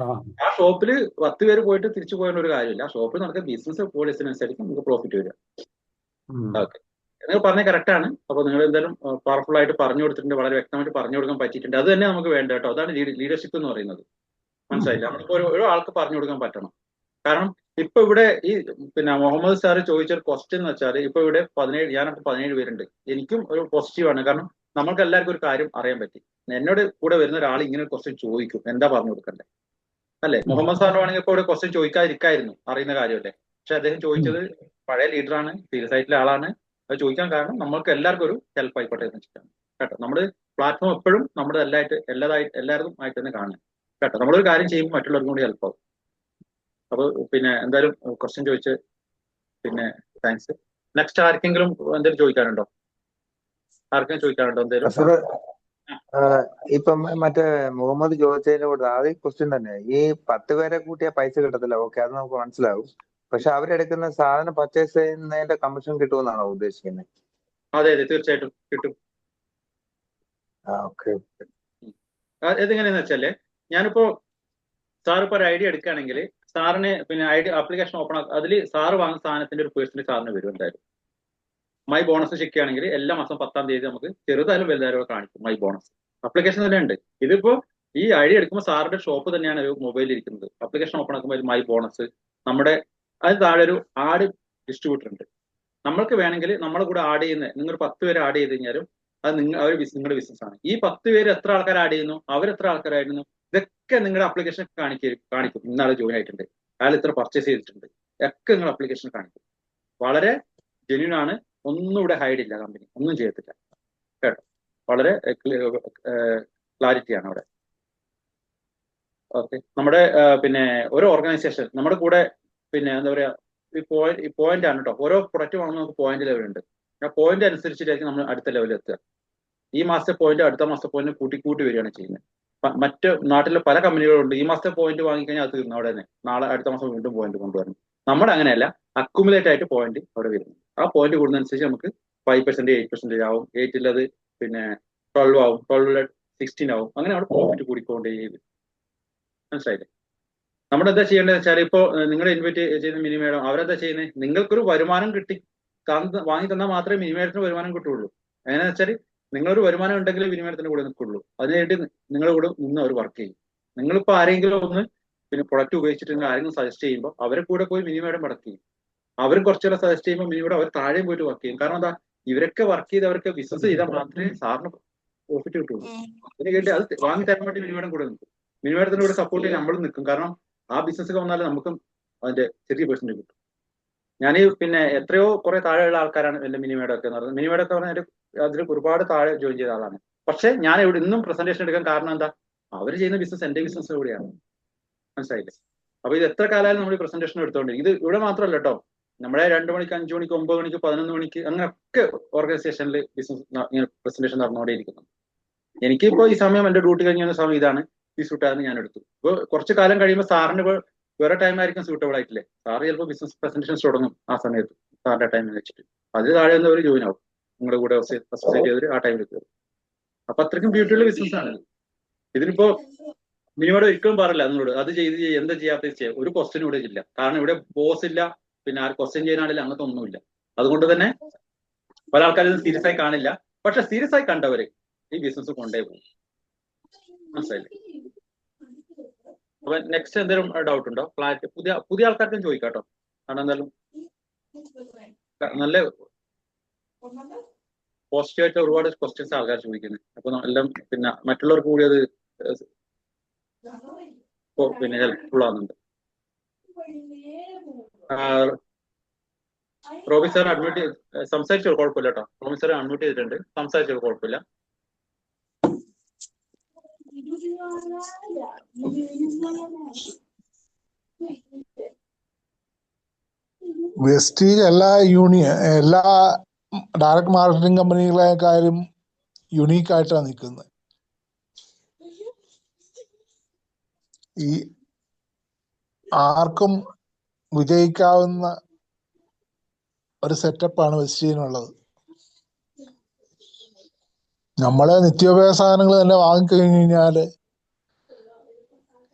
[SPEAKER 1] ആ ഷോപ്പിൽ 10 പേര് പോയിട്ട് തിരിച്ചു പോകേണ്ട ഒരു കാര്യമില്ല. ആ ഷോപ്പിൽ നടക്കുന്ന ബിസിനസ് പോളിസിനനുസരിച്ച് നമുക്ക് പ്രോഫിറ്റ് വരിക. ഓക്കെ, നിങ്ങൾ പറഞ്ഞ കറക്റ്റ് ആണ്. അപ്പൊ നിങ്ങൾ എന്തായാലും പവർഫുൾ ആയിട്ട് പറഞ്ഞു കൊടുത്തിട്ടുണ്ട്, വളരെ വ്യക്തമായിട്ട് പറഞ്ഞു കൊടുക്കാൻ പറ്റിയിട്ടുണ്ട്. അത് തന്നെ നമുക്ക് വേണ്ട കേട്ടോ. അതാണ് ലീഡർഷിപ്പ് എന്ന് പറയുന്നത്. മനസ്സിലായില്ല? നമ്മളിപ്പോ ഒരു ആൾക്ക് പറഞ്ഞു കൊടുക്കാൻ പറ്റണം. കാരണം ഇപ്പൊ ഇവിടെ ഈ പിന്നെ മുഹമ്മദ് സാറ് ചോദിച്ചൊരു ക്വസ്റ്റ്യൻ എന്ന് വെച്ചാൽ, ഇപ്പൊ ഇവിടെ 17 പേരുണ്ട്. എനിക്കും ഒരു പോസിറ്റീവാണ്. കാരണം നമ്മൾക്ക് എല്ലാവർക്കും ഒരു കാര്യം അറിയാൻ പറ്റി. എന്നോട് കൂടെ വരുന്ന ഒരാൾ ഇങ്ങനെ ഒരു ക്വസ്റ്റ്യൻ ചോദിക്കും, എന്താ പറഞ്ഞു കൊടുക്കണ്ടേ അല്ലെ? മുഹമ്മദ് സാറിന് വേണമെങ്കിൽ ഇപ്പോൾ ഇവിടെ ക്വസ്റ്റ്യൻ ചോദിക്കാതിരിക്കായിരുന്നു, അറിയുന്ന കാര്യമല്ലേ. പക്ഷെ അദ്ദേഹം ചോദിച്ചത് പഴയ ലീഡറാണ്, ഫീൽഡ് സൈറ്റിലെ ആളാണ്. അത് ചോദിക്കാൻ കാരണം നമ്മൾക്ക് എല്ലാവർക്കും ഒരു ഹെൽപ്പ് ആയിക്കോട്ടെ എന്ന് വെച്ചിട്ടാണ് കേട്ടോ. നമ്മുടെ പ്ലാറ്റ്ഫോം എപ്പോഴും നമ്മുടെ എല്ലാവരും ആയിട്ട് തന്നെ കാണുക കേട്ടോ. നമ്മളൊരു കാര്യം ചെയ്യുമ്പോൾ മറ്റുള്ളവർക്കും കൂടി ഹെൽപ്പ് ആവും. അപ്പൊ പിന്നെ എന്തായാലും ക്വസ്റ്റ്യൻ ചോദിച്ച് പിന്നെ താങ്ക്സ്. നെക്സ്റ്റ് ആർക്കെങ്കിലും എന്തെങ്കിലും ചോദിക്കാനുണ്ടോ? എന്തെങ്കിലും?
[SPEAKER 8] ഇപ്പം മറ്റേ മുഹമ്മദ് ചോദിച്ചതിന്റെ കൂടെ ആദ്യ ക്വസ്റ്റ്യൻ തന്നെ, ഈ 10 പേരെ കൂട്ടിയ പൈസ കിട്ടത്തില്ല. ഓക്കെ, അത് നമുക്ക് മനസ്സിലാവും. പക്ഷെ അവരെടുക്കുന്ന സാധനം പർച്ചേസ് ചെയ്യുന്നതിന്റെ കമ്മീഷൻ കിട്ടുമെന്നാണോ ഉദ്ദേശിക്കുന്നത്?
[SPEAKER 1] അതെ തീർച്ചയായിട്ടും കിട്ടും. ഇതെങ്ങനെയാന്ന് വെച്ചാല്, ഞാനിപ്പോ സാറിപ്പോ ഒരു ഐഡിയ എടുക്കുകയാണെങ്കിൽ സാറിന് പിന്നെ ഐഡിയ ആപ്ലിക്കേഷൻ ഓപ്പൺ ആക്കും. അതിൽ സാറ് വാങ്ങുന്ന സാധനത്തിന്റെ ഒരു പേഴ്സൻറ്റേജ് സാറിന് വരും എന്തായാലും. മൈ ബോണസ് ചെക്ക് ആണെങ്കിൽ എല്ലാ മാസം 10-ാം തീയതി നമുക്ക് ചെറുതായാലും വലുതായാലും കാണിക്കും മൈ ബോണസ്. ആപ്ലിക്കേഷൻ തന്നെ ഉണ്ട്. ഇതിപ്പോ ഈ ഐഡിയ എടുക്കുമ്പോൾ സാറിന്റെ ഷോപ്പ് തന്നെയാണ് ഒരു മൊബൈലിൽ ഇരിക്കുന്നത്. ആപ്ലിക്കേഷൻ ഓപ്പൺ ആക്കുമ്പോൾ മൈ ബോണസ്, നമ്മുടെ അത് താഴെ ഒരു ആഡ് ഡിസ്ട്രിബ്യൂട്ടർ ഉണ്ട്. നമ്മൾക്ക് വേണമെങ്കിൽ നമ്മളെ കൂടെ ആഡ് ചെയ്യുന്ന, നിങ്ങൾ 10 പേര് ആഡ് ചെയ്ത് കഴിഞ്ഞാലും അത് നിങ്ങളുടെ ബിസിനസ് ആണ്. ഈ 10 പേര് എത്ര ആൾക്കാർ ആഡ് ചെയ്യുന്നു, അവരെത്ര ആൾക്കാരായിരുന്നു, ഇതൊക്കെ നിങ്ങളുടെ ആപ്ലിക്കേഷൻ കാണിക്കും. ഇന്നാൾ ജോയിൻ ആയിട്ടുണ്ട്, അയാൾ ഇത്ര പർച്ചേസ് ചെയ്തിട്ടുണ്ട്, ഒക്കെ നിങ്ങൾ ആപ്ലിക്കേഷൻ കാണിക്കും. വളരെ ജെന്യൂൻ ആണ്. ഒന്നും ഇവിടെ ഹൈഡ് ഇല്ല, കമ്പനി ഒന്നും ചെയ്യത്തില്ല കേട്ടോ. വളരെ ക്ലാരിറ്റിയാണ് അവിടെ. ഓക്കെ, നമ്മുടെ പിന്നെ ഒരു ഓർഗനൈസേഷൻ നമ്മുടെ കൂടെ പിന്നെ എന്താ പറയാ, ഈ പോയിന്റ് ആണ് കേട്ടോ. ഓരോ പ്രൊഡക്റ്റ് വാങ്ങുമ്പോൾ നമുക്ക് പോയിന്റ് ലെവൽ ഉണ്ട്. ആ പോയിന്റ് അനുസരിച്ചിട്ടായിരിക്കും നമ്മൾ അടുത്ത ലെവലിൽ എത്തുക. ഈ മാസത്തെ പോയിന്റ് അടുത്ത മാസത്തെ പോയിന്റ് കൂട്ടി വരികയാണ് ചെയ്യുന്നത്. മറ്റ് നാട്ടിലെ പല കമ്പനികളുണ്ട്. ഈ മാസത്തെ പോയിന്റ് വാങ്ങിക്കഴിഞ്ഞാൽ അത് തീർന്നു അവിടെ തന്നെ. നാളെ അടുത്ത മാസം വീണ്ടും പോയിന്റ് കൊണ്ടുവരണം. നമ്മുടെ അങ്ങനെയല്ല, അക്യുമുലേറ്റ് ആയിട്ട് പോയിന്റ് അവിടെ വരുന്നു. ആ പോയിന്റ് കൂടുന്നതനുസരിച്ച് നമുക്ക് 5%, 8% ആവും. 8 അത് പിന്നെ 12 ആവും, 12 16 ആവും. അങ്ങനെ അവിടെ പ്രോഫിറ്റ് കൂടിക്കൊണ്ടേ വരും. മനസ്സിലായില്ലേ? നമ്മളെന്താ ചെയ്യേണ്ടത് വെച്ചാൽ, ഇപ്പോ നിങ്ങളെ ഇൻവൈറ്റ് ചെയ്യുന്ന മിനിമേഡം അവരെന്താ ചെയ്യുന്നത്? നിങ്ങൾക്കൊരു വരുമാനം കിട്ടി വാങ്ങി തന്നാൽ മാത്രമേ മിനിമേഡത്തിന് വരുമാനം കിട്ടുള്ളൂ. എങ്ങനെയാണെന്ന് വെച്ചാൽ, നിങ്ങളൊരു വരുമാനം ഉണ്ടെങ്കിൽ മിനിമേഡത്തിന്റെ കൂടെ നിൽക്കുള്ളൂ. അതിനുവേണ്ടി നിങ്ങളുടെ കൂടെ നിന്ന് അവർ വർക്ക് ചെയ്യും. നിങ്ങളിപ്പോൾ ആരെങ്കിലും ഒന്ന് പിന്നെ പ്രൊഡക്റ്റ് ഉപയോഗിച്ചിട്ട് നിങ്ങൾ ആരെങ്കിലും സജസ്റ്റ് ചെയ്യുമ്പോൾ അവരെ കൂടെ പോയി മിനിമേഡം വർക്ക് ചെയ്യും. അവരും കുറച്ചുകൂടെ സജസ്റ്റ് ചെയ്യുമ്പോൾ മിനിമേഡം അവർ താഴെയും പോയിട്ട് വർക്ക് ചെയ്യും. കാരണം എന്താ, ഇവരൊക്കെ വർക്ക് ചെയ്ത് അവർക്ക് ബിസിനസ് ചെയ്താൽ മാത്രമേ സാറിന് പ്രോഫിറ്റ് കിട്ടുള്ളൂ. അതിന് വേണ്ടി അത് വാങ്ങി തരാൻ വേണ്ടി മിനിമേഡം കൂടെ നിൽക്കും. മിനിമേഡത്തിന്റെ കൂടെ സപ്പോർട്ട് ചെയ്യാൻ നമ്മളും നിൽക്കും. കാരണം ആ ബിസിനസ് വന്നാലും നമുക്കും അതിന്റെ ചെറിയ പെർസെന്റ് കിട്ടും. ഞാൻ പിന്നെ എത്രയോ കുറെ താഴെയുള്ള ആൾക്കാരാണ് എന്റെ മിനിമേഡം ഒക്കെ എന്ന് പറയുന്നത്. മിനിമേഡം ഒക്കെ പറഞ്ഞാൽ അതിൽ ഒരുപാട് താഴെ ജോയിൻ ചെയ്ത ആളാണ്. പക്ഷെ ഞാൻ ഇവിടെ ഇന്നും പ്രസന്റേഷൻ എടുക്കാൻ കാരണം എന്താ, അവർ ചെയ്യുന്ന ബിസിനസ് എന്റെ ബിസിനസ് കൂടിയാണ്. മനസ്സിലായില്ലേ? അപ്പൊ ഇത് എത്ര കാലമായാലും നമ്മൾ പ്രസന്റേഷൻ എടുത്തോണ്ടിരിക്കും. ഇത് ഇവിടെ മാത്രമല്ല കേട്ടോ, നമ്മുടെ 2 മണിക്ക്, 5 മണിക്ക്, 9 മണിക്ക്, 11 മണിക്ക് അങ്ങനെയൊക്കെ ഓർഗനൈസേഷനിൽ ബിസിനസ് പ്രസന്റേഷൻ നടന്നുകൊണ്ടേയിരിക്കുന്നു. എനിക്കിപ്പോ ഈ സമയം എന്റെ ഡ്യൂട്ടി കഴിഞ്ഞ സമയം ഇതാണ്, ഈ സൂട്ടാണ് ഞാൻ എടുത്തു. ഇപ്പൊ കുറച്ച് കാലം കഴിയുമ്പോൾ സാറിന് വേറെ ടൈം ആയിരിക്കും സൂട്ടബിൾ ആയിട്ടില്ലേ. സാറ് ചിലപ്പോൾ ബിസിനസ് പ്രസന്റേഷൻസ് തുടങ്ങും ആ സമയത്ത് സാറിന്റെ ടൈം വെച്ചിട്ട്. അതിൽ താഴെ ഒരു ജോയിൻ ആവും, നിങ്ങളുടെ കൂടെ അസോസിയേറ്റ് ചെയ്തിട്ട് ആ ടൈമിൽ കയറും. അപ്പൊ അത്രയ്ക്കും ബ്യൂട്ടിയുള്ള ബിസിനസ് ആണ്. ഇതിനിപ്പോ മിനിമോട് ഒരിക്കലും പറയില്ല നിങ്ങളോട് അത് ചെയ്ത് എന്താ ചെയ്യാത്ത ചെയ്യാം, ഒരു ക്വസ്റ്റ്യൻ ഇവിടെ ഇല്ല. കാരണം ഇവിടെ ബോസ് ഇല്ല, പിന്നെ ആ ക്വസ്റ്റ്യൻ ചെയ്യാനാണെങ്കിൽ അങ്ങനത്തെ ഒന്നുമില്ല. അതുകൊണ്ട് തന്നെ പല ആൾക്കാരും സീരിയസ് ആയി കാണില്ല. പക്ഷെ സീരിയസ് ആയി കണ്ടവര് ഈ ബിസിനസ് കൊണ്ടേ പോകും. മനസ്സിലായില്ലേ? അപ്പൊ നെക്സ്റ്റ് എന്തെങ്കിലും ഡൗട്ട് ഉണ്ടോ? ഫ്ലാറ്റ് പുതിയ ആൾക്കാർക്കും ചോദിക്കാം കേട്ടോ. കാരണം എന്തായാലും നല്ല പോസിറ്റീവായിട്ട് ഒരുപാട് ക്വസ്റ്റ്യൻസ് ആൾക്കാർ ചോദിക്കുന്നത്. അപ്പൊ എല്ലാം പിന്നെ മറ്റുള്ളവർക്ക് കൂടി അത് പിന്നെ ഹെൽപ്ഫുൾ ആകുന്നുണ്ട്. റോബി സാർ അഡ്മിറ്റ് സംസാരിച്ചോ, കുഴപ്പമില്ല കേട്ടോ. റോബി സാർ അഡ്മിറ്റ് ചെയ്തിട്ടുണ്ട്, സംസാരിച്ചോ, കുഴപ്പമില്ല.
[SPEAKER 9] വെസ്റ്റീജ് എല്ലാ ഡയറക്ട് മാർക്കറ്റിംഗ് കമ്പനികളെക്കാളും യുണീക്ക് ആയിട്ടാണ് നിൽക്കുന്നത്. ഈ ആർക്കും വിജയിക്കാവുന്ന ഒരു സെറ്റപ്പാണ് വെസ്റ്റീജിനുള്ളത്. നമ്മളെ നിത്യോപയോഗ സാധനങ്ങൾ തന്നെ വാങ്ങിക്കഴിഞ്ഞു കഴിഞ്ഞാൽ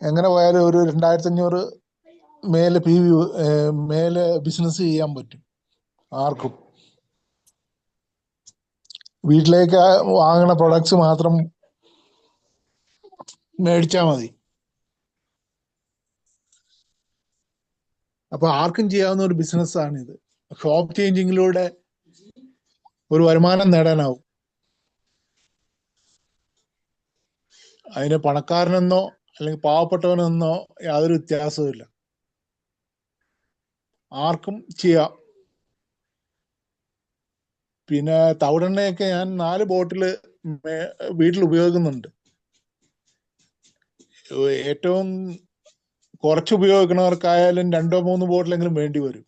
[SPEAKER 9] എങ്ങനെ പോയാലും ഒരു 2500 മേലെ ബിസിനസ് ചെയ്യാൻ പറ്റും ആർക്കും. വീട്ടിലേക്ക് വാങ്ങുന്ന പ്രൊഡക്ട്സ് മാത്രം മേടിച്ചാൽ മതി. അപ്പൊ ആർക്കും ചെയ്യാവുന്ന ഒരു ബിസിനസ്സാണ് ഇത്. ഷോപ്പ് ചേഞ്ചിങ്ങിലൂടെ ഒരു വരുമാനം നേടാനാവും. അതിന് പണക്കാരനെന്നോ അല്ലെങ്കിൽ പാവപ്പെട്ടവനെന്നോ യാതൊരു വ്യത്യാസവുമില്ല, ആർക്കും ചെയ്യാം. പിന്നെ തവിടെണ്ണയൊക്കെ ഞാൻ 4 ബോട്ടിൽ വീട്ടിൽ ഉപയോഗിക്കുന്നുണ്ട്. ഏറ്റവും കുറച്ച് ഉപയോഗിക്കുന്നവർക്കായാലും 2-3 ബോട്ടിലെങ്കിലും വേണ്ടി വരും.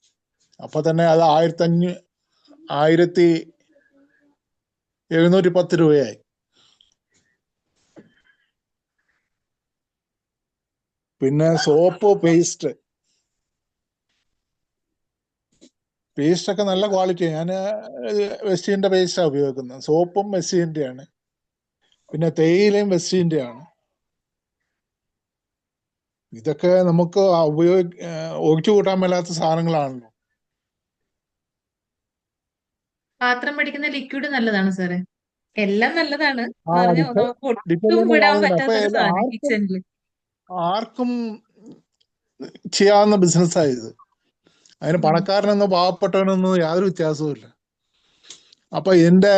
[SPEAKER 9] അപ്പൊ തന്നെ അത് 1710 രൂപയായി. പിന്നെ സോപ്പ്, പേസ്റ്റ് ഒക്കെ നല്ല ക്വാളിറ്റി. ഞാൻ വെസ്റ്റീജിന്റെ പേസ്റ്റാണ് ഉപയോഗിക്കുന്നത്. സോപ്പും വെസ്റ്റീജിന്റെ ആണ്, പിന്നെ തേയിലയും വെസ്റ്റീജിന്റെ ആണ്. ഇതൊക്കെ നമുക്ക് ഒഴിച്ചു കൂട്ടാൻ മേലാത്ത സാധനങ്ങളാണല്ലോ.
[SPEAKER 5] പാത്രം പിടിക്കുന്ന ലിക്വിഡ് നല്ലതാണ് സാറേ, എല്ലാം നല്ലതാണ്.
[SPEAKER 9] ആ
[SPEAKER 5] നമുക്ക് ഒട്ടും വിടാൻ പറ്റാത്തൊരു സാധനം കിച്ചണില്.
[SPEAKER 9] ആർക്കും ചെയ്യാവുന്ന ബിസിനസ്സാണ് ഇത്. അതിന് പണക്കാരനെന്നോ പാവപ്പെട്ടവനെന്നോ യാതൊരു വ്യത്യാസവും ഇല്ല. അപ്പൊ ഇതിന്റെ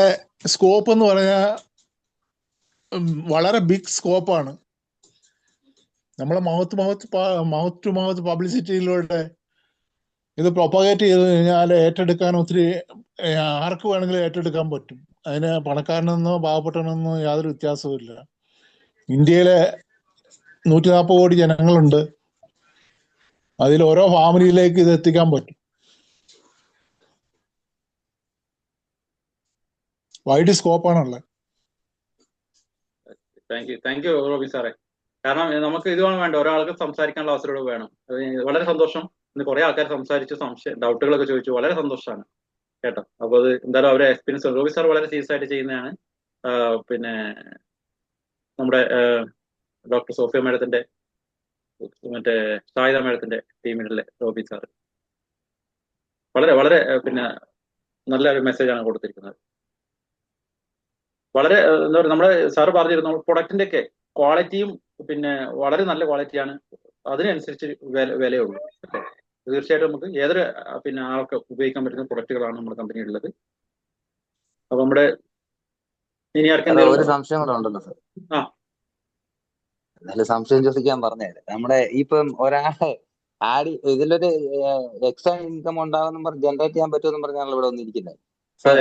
[SPEAKER 9] സ്കോപ്പ് എന്ന് പറഞ്ഞാൽ വളരെ ബിഗ് സ്കോപ്പാണ്. നമ്മളെ മൗത്ത് ടു മൗത്ത് പബ്ലിസിറ്റിയിലൂടെ ഇത് പ്രൊപ്പഗേറ്റ് ചെയ്ത് കഴിഞ്ഞാൽ ഏറ്റെടുക്കാൻ ഒത്തിരി ആർക്ക് വേണമെങ്കിലും ഏറ്റെടുക്കാൻ പറ്റും. അതിന് പണക്കാരനെന്നോ പാവപ്പെട്ടവനെന്നോ യാതൊരു വ്യത്യാസവും ഇല്ല. ഇന്ത്യയിലെ 140 കോടി ജനങ്ങളുണ്ട്. അതിൽ ഓരോ ഫാമിലിയിലേക്ക് ഇത് എത്തിക്കാൻ പറ്റും. വൈഡ് സ്കോപ്പാണുള്ളത്.
[SPEAKER 1] താങ്ക് യു റോബി സാറേ. കാരണം നമുക്ക് ഇതുമാണ് വേണ്ട, ഒരാൾക്ക് സംസാരിക്കാനുള്ള അവസരം വേണം. വളരെ സന്തോഷം. ഇന്ന് കുറെ ആൾക്കാർ സംസാരിച്ച് ഡൗട്ടുകളൊക്കെ ചോദിച്ചു, വളരെ സന്തോഷമാണ് കേട്ടോ. അപ്പൊ അത് എന്തായാലും അവരെ എക്സ്പീരിയൻസ് റോബി സാർ വളരെ സീരിയസ് ആയിട്ട് ചെയ്യുന്നതാണ്. പിന്നെ നമ്മുടെ ഡോക്ടർ സോഫിയ മേഡത്തിന്റെ മറ്റേ സായിദ മേഡത്തിന്റെ ടീമിലെ റോബി സാർ വളരെ വളരെ പിന്നെ നല്ലൊരു മെസ്സേജാണ് കൊടുത്തിരിക്കുന്നത്. വളരെ എന്താ പറയുക, നമ്മുടെ സാറ് പറഞ്ഞിരുന്നു പ്രൊഡക്റ്റിന്റെ ഒക്കെ ക്വാളിറ്റിയും പിന്നെ വളരെ നല്ല ക്വാളിറ്റിയാണ്, അതിനനുസരിച്ച് വിലയുള്ളൂ. അല്ലേ? തീർച്ചയായിട്ടും നമുക്ക് ഏതൊരു പിന്നെ ആൾക്ക് ഉപയോഗിക്കാൻ പറ്റുന്ന പ്രൊഡക്റ്റുകളാണ് നമ്മുടെ കമ്പനിയിലുള്ളത്. അപ്പൊ നമ്മുടെ ഇനി ആർക്കും
[SPEAKER 8] ഒരു സംശയം കൂടെ ഉണ്ടല്ലോ സാർ.
[SPEAKER 1] ആ
[SPEAKER 8] എന്നാലും സംശയം ചോദിക്കാൻ പറഞ്ഞത് നമ്മുടെ ഇപ്പം ഒരാളെ ഇതിലൊരു എക്സ്ട്രാ ഇൻകം ഉണ്ടാകുന്ന പറഞ്ഞ് ജനറേറ്റ് ചെയ്യാൻ പറ്റുമെന്ന് പറഞ്ഞാൽ ഇവിടെ വന്നിരിക്കുന്നത്.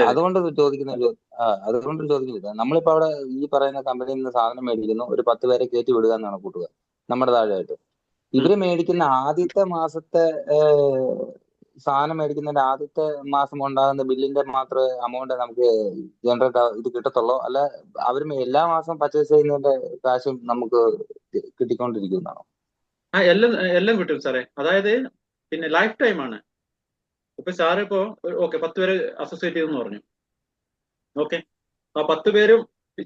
[SPEAKER 8] അതുകൊണ്ട് ചോദിക്കുന്നത് നമ്മളിപ്പോ അവിടെ ഈ പറയുന്ന കമ്പനിയിൽ നിന്ന് സാധനം മേടിക്കുന്നു, ഒരു 10 പേരെ കയറ്റി വിടുക എന്നാണ് കൂട്ടുക നമ്മുടെ താഴെയായിട്ട്. ഇവര് മേടിക്കുന്ന ആദ്യത്തെ മാസത്തെ സാധനം മേടിക്കുന്നതിന്റെ ആദ്യത്തെ മാസം ഉണ്ടാകുന്ന ബില്ലിന്റെ മാത്രമേ എമൗണ്ട് നമുക്ക് ജനറേറ്റ് ഇത് കിട്ടത്തുള്ളൂ, അല്ല അവര് എല്ലാ മാസവും പർച്ചേസ് ചെയ്യുന്നതിന്റെ കാശും നമുക്ക് കിട്ടിക്കൊണ്ടിരിക്കുന്നതാണോ?
[SPEAKER 1] എല്ലാം കിട്ടും സാറേ. അതായത് പിന്നെ ലൈഫ് ടൈം ആണ്. ഇപ്പൊ സാറ് ഇപ്പോ ഓക്കെ 10 പേര് അസോസിയേറ്റ് ചെയ്തെന്ന് പറഞ്ഞു. ഓക്കെ, ആ 10 പേരും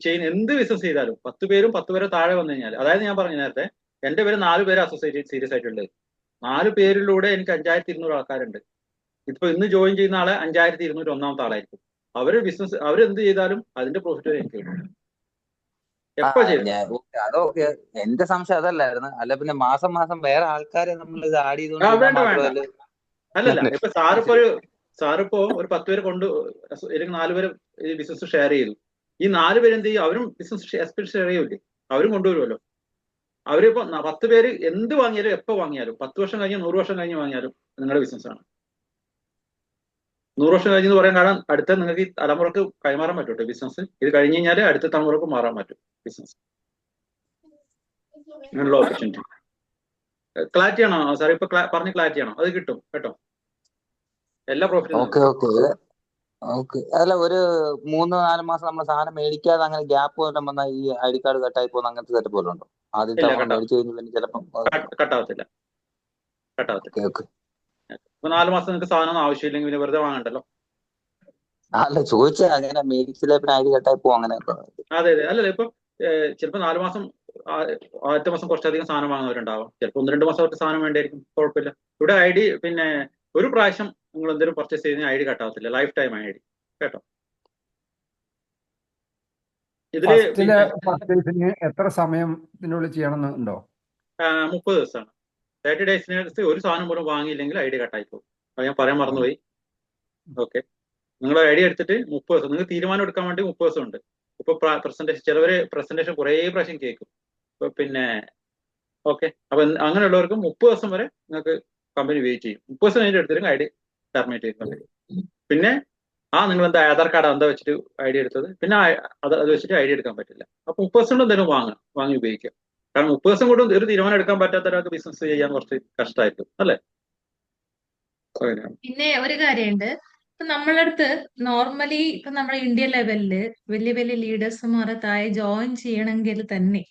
[SPEAKER 1] ചെയ്യുന്ന എന്ത് ബിസിനസ് ചെയ്താലും 10 പേരും 10 പേരെ താഴെ വന്നു കഴിഞ്ഞാൽ, അതായത് ഞാൻ പറഞ്ഞു നേരത്തെ എന്റെ പേര് 4 പേര് അസോസിയേറ്റ് സീരിയസ് ആയിട്ടുള്ളത്. 4 പേരിലൂടെ എനിക്ക് 5200 ആൾക്കാരുണ്ട്. ഇപ്പൊ ഇന്ന് ജോയിൻ ചെയ്യുന്ന ആളെ 5200 ഒന്നാമത്തെ ആളായിരിക്കും. അവര് ബിസിനസ് അവരെന്ത് ചെയ്താലും അതിന്റെ പ്രോഫിറ്റ് വരെ എനിക്ക് കിട്ടും. എപ്പോ ചെയ്യും?
[SPEAKER 8] അതൊക്കെ എന്റെ സംശയം അതല്ലായിരുന്നു. അല്ല പിന്നെ മാസം മാസം വേറെ ആൾക്കാരെ നമ്മൾ ഇത് ആഡ് ചെയ്തുകൊണ്ട്
[SPEAKER 1] അല്ലല്ല, ഇപ്പൊ സാറിപ്പോ ഒരു 10 പേര് അല്ലെങ്കിൽ 4 പേര് ഈ ബിസിനസ് ഷെയർ ചെയ്തു. ഈ 4 പേര് എന്ത് ചെയ്യും? അവരും ബിസിനസ് എക്സ്പെൻസ് ഷെയർ ചെയ്യൂലേ, അവരും കൊണ്ടുവരുമല്ലോ. അവരിപ്പോ 10 പേര് എന്ത് വാങ്ങിയാലും എപ്പോ വാങ്ങിയാലും 10 വർഷം കഴിഞ്ഞ് 100 വർഷം കഴിഞ്ഞ് വാങ്ങിയാലും നിങ്ങളുടെ ബിസിനസ്സാണ്. 100 വർഷം കഴിഞ്ഞെന്ന് പറയാൻ കാരണം അടുത്ത നിങ്ങൾക്ക് ഈ തലമുറക്ക് കൈമാറാൻ പറ്റൂട്ടെ ബിസിനസ്. ഇത് കഴിഞ്ഞ് കഴിഞ്ഞാൽ അടുത്ത തലമുറക്ക് മാറാൻ പറ്റും ബിസിനസ്. അങ്ങനെയുള്ള ഓപ്പർച്യൂണിറ്റി. ക്ലാരിറ്റി ആണോ സാർ? ഇപ്പൊ പറഞ്ഞ ക്ലാരിറ്റി ആണോ? അത് കിട്ടും കേട്ടോ, എല്ലാ പ്രോഫിറ്റും.
[SPEAKER 8] ഓക്കെ. അല്ല ഒരു 3-4 മാസം നമ്മൾ സാധനം മേടിക്കാതെ അങ്ങനെ ഗ്യാപ്പ് വല്ലതും വന്നാൽ ഈ ഐ ഡി കാർഡ് കട്ടായി പോകുന്ന അങ്ങനത്തെ സെറ്റപ്പ് പോലെ ഉണ്ടോ? ആദ്യത്തെ മേടിച്ചു കഴിഞ്ഞാൽ ചിലപ്പം
[SPEAKER 1] കട്ടാവത്തില്ല. ഇപ്പൊ 4 മാസം നിങ്ങൾക്ക് സാധനം ആവശ്യമില്ലെങ്കിൽ പിന്നെ വെറുതെ വാങ്ങണ്ടല്ലോ.
[SPEAKER 8] അല്ല ചോദിച്ചാ അങ്ങനെ മേടിച്ചില്ല പിന്നെ ഐ ഡി കട്ടായി പോകും അങ്ങനെ.
[SPEAKER 1] അതെ അല്ലല്ല, ഇപ്പൊ ചിലപ്പോ 4 മാസം ആദ്യത്തെ മാസം കുറച്ചധികം സാധനം വാങ്ങുന്നവരുണ്ടാവാം. ചിലപ്പോൾ 1-2 മാസം അവർക്ക് സാധനം വേണ്ടിയായിരിക്കും, കുഴപ്പമില്ല. ഇവിടെ ഐ ഡി പിന്നെ ഒരു പ്രാവശ്യം നിങ്ങൾ എന്തെങ്കിലും പർച്ചേസ് ചെയ്യുന്ന ഐ ഡി കട്ടാവത്തില്ല, ലൈഫ് ടൈം ഐ ഡി കേട്ടോ.
[SPEAKER 7] ഇതില് എത്ര സമയത്തിനുള്ളിൽ ചെയ്യണമെന്നുണ്ടോ?
[SPEAKER 1] 30 ദിവസമാണ്. 30 ഡേയ്സിനകത്ത് ഒരു സാധനം പോലും വാങ്ങിയില്ലെങ്കിൽ ഐ ഡി കട്ടായി പോകും. അത് ഞാൻ പറയാൻ മറന്നുപോയി. ഓക്കെ, നിങ്ങൾ ഐ ഡി എടുത്തിട്ട് 30 ദിവസം നിങ്ങൾക്ക് തീരുമാനം എടുക്കാൻ വേണ്ടി 30 ദിവസം ഉണ്ട്. ഇപ്പൊ ചിലവര് പ്രസന്റേഷൻ കുറേ പ്രാവശ്യം കേൾക്കും. പിന്നെ ഓക്കെ, അപ്പൊ അങ്ങനെയുള്ളവർക്ക് 30 ദിവസം വരെ നിങ്ങൾക്ക് കമ്പനി വെയിറ്റ് ചെയ്യും. 30 ദിവസം കഴിഞ്ഞിട്ട് എടുത്തില്ലെങ്കിൽ ഐ ഡി ടെർമിനേറ്റ് ചെയ്യും. പിന്നെ നിങ്ങൾ എന്താ ആധാർ കാർഡ് എന്താ വെച്ചിട്ട് ഐ ഡി എടുത്തത്, പിന്നെ അത് വെച്ചിട്ട് ഐ ഡി എടുക്കാൻ പറ്റില്ല. അപ്പൊ 30 ദിവസം കൊണ്ട് എന്തെങ്കിലും വാങ്ങി ഉപയോഗിക്കാം. കാരണം 30 ദിവസം കൊണ്ട് ഒരു തീരുമാനം എടുക്കാൻ പറ്റാത്ത ഒരാൾക്ക് ബിസിനസ് ചെയ്യാൻ കുറച്ച് കഷ്ടമായിരിക്കും അല്ലേ?
[SPEAKER 5] പിന്നെ ഒരു കാര്യമുണ്ട്, ഇപ്പൊ നമ്മളെ അടുത്ത് നോർമലി ഇപ്പൊ നമ്മുടെ ഇന്ത്യ ലെവലില് വലിയ വലിയ ലീഡേഴ്സുമാരെ താഴെ ജോയിൻ ചെയ്യണമെങ്കിൽ തന്നെ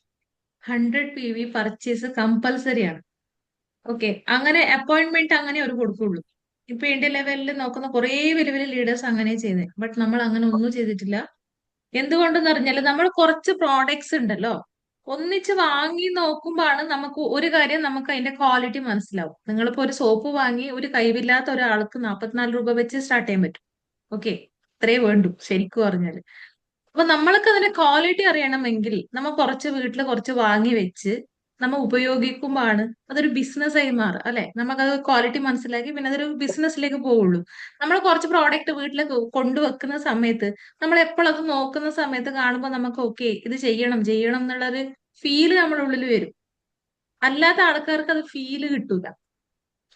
[SPEAKER 5] 100 PV പർച്ചേസ് കമ്പൽസറി ആണ്. ഓക്കെ, അങ്ങനെ അപ്പോയിന്റ്മെന്റ് അങ്ങനെ ഒരു കൊടുക്കുള്ളൂ. ഇപ്പൊ ഇന്ത്യ ലെവലിൽ നോക്കുന്ന കുറെ വലിയ വലിയ ലീഡേഴ്സ് അങ്ങനെ ചെയ്യുന്നത്. ബട്ട് നമ്മൾ അങ്ങനെ ഒന്നും ചെയ്തിട്ടില്ല. എന്തുകൊണ്ടെന്ന് പറഞ്ഞാൽ നമ്മൾ കുറച്ച് പ്രോഡക്ട്സ് ഉണ്ടല്ലോ, ഒന്നിച്ച് വാങ്ങി നോക്കുമ്പോഴാണ് നമുക്ക് ഒരു കാര്യം നമുക്ക് അതിന്റെ ക്വാളിറ്റി മനസ്സിലാവും. നിങ്ങളിപ്പോ ഒരു സോപ്പ് വാങ്ങി ഒരു കഴിവില്ലാത്ത ഒരാൾക്ക് 44 രൂപ വെച്ച് സ്റ്റാർട്ട് ചെയ്യാൻ പറ്റും. ഓക്കെ, ഇത്രേ വേണ്ടു ശരിക്കും പറഞ്ഞാല്. അപ്പൊ നമ്മൾക്ക് അതിന്റെ ക്വാളിറ്റി അറിയണമെങ്കിൽ നമ്മൾ കുറച്ച് വീട്ടിൽ കുറച്ച് വാങ്ങി വെച്ച് നമ്മൾ ഉപയോഗിക്കുമ്പോഴാണ് അതൊരു ബിസിനസ്സായി മാറുക അല്ലെ. നമുക്കത് ക്വാളിറ്റി മനസ്സിലാക്കി പിന്നെ അതൊരു ബിസിനസ്സിലേക്ക് പോവുള്ളൂ. നമ്മൾ കുറച്ച് പ്രോഡക്റ്റ് വീട്ടിൽ കൊണ്ടുവെക്കുന്ന സമയത്ത് നമ്മൾ എപ്പോഴും അത് നോക്കുന്ന സമയത്ത് കാണുമ്പോൾ നമുക്ക് ഓക്കെ ഇത് ചെയ്യണം എന്നുള്ളൊരു ഫീല് നമ്മുടെ ഉള്ളിൽ വരും. അല്ലാത്ത ആൾക്കാർക്ക് അത് ഫീല് കിട്ടൂല.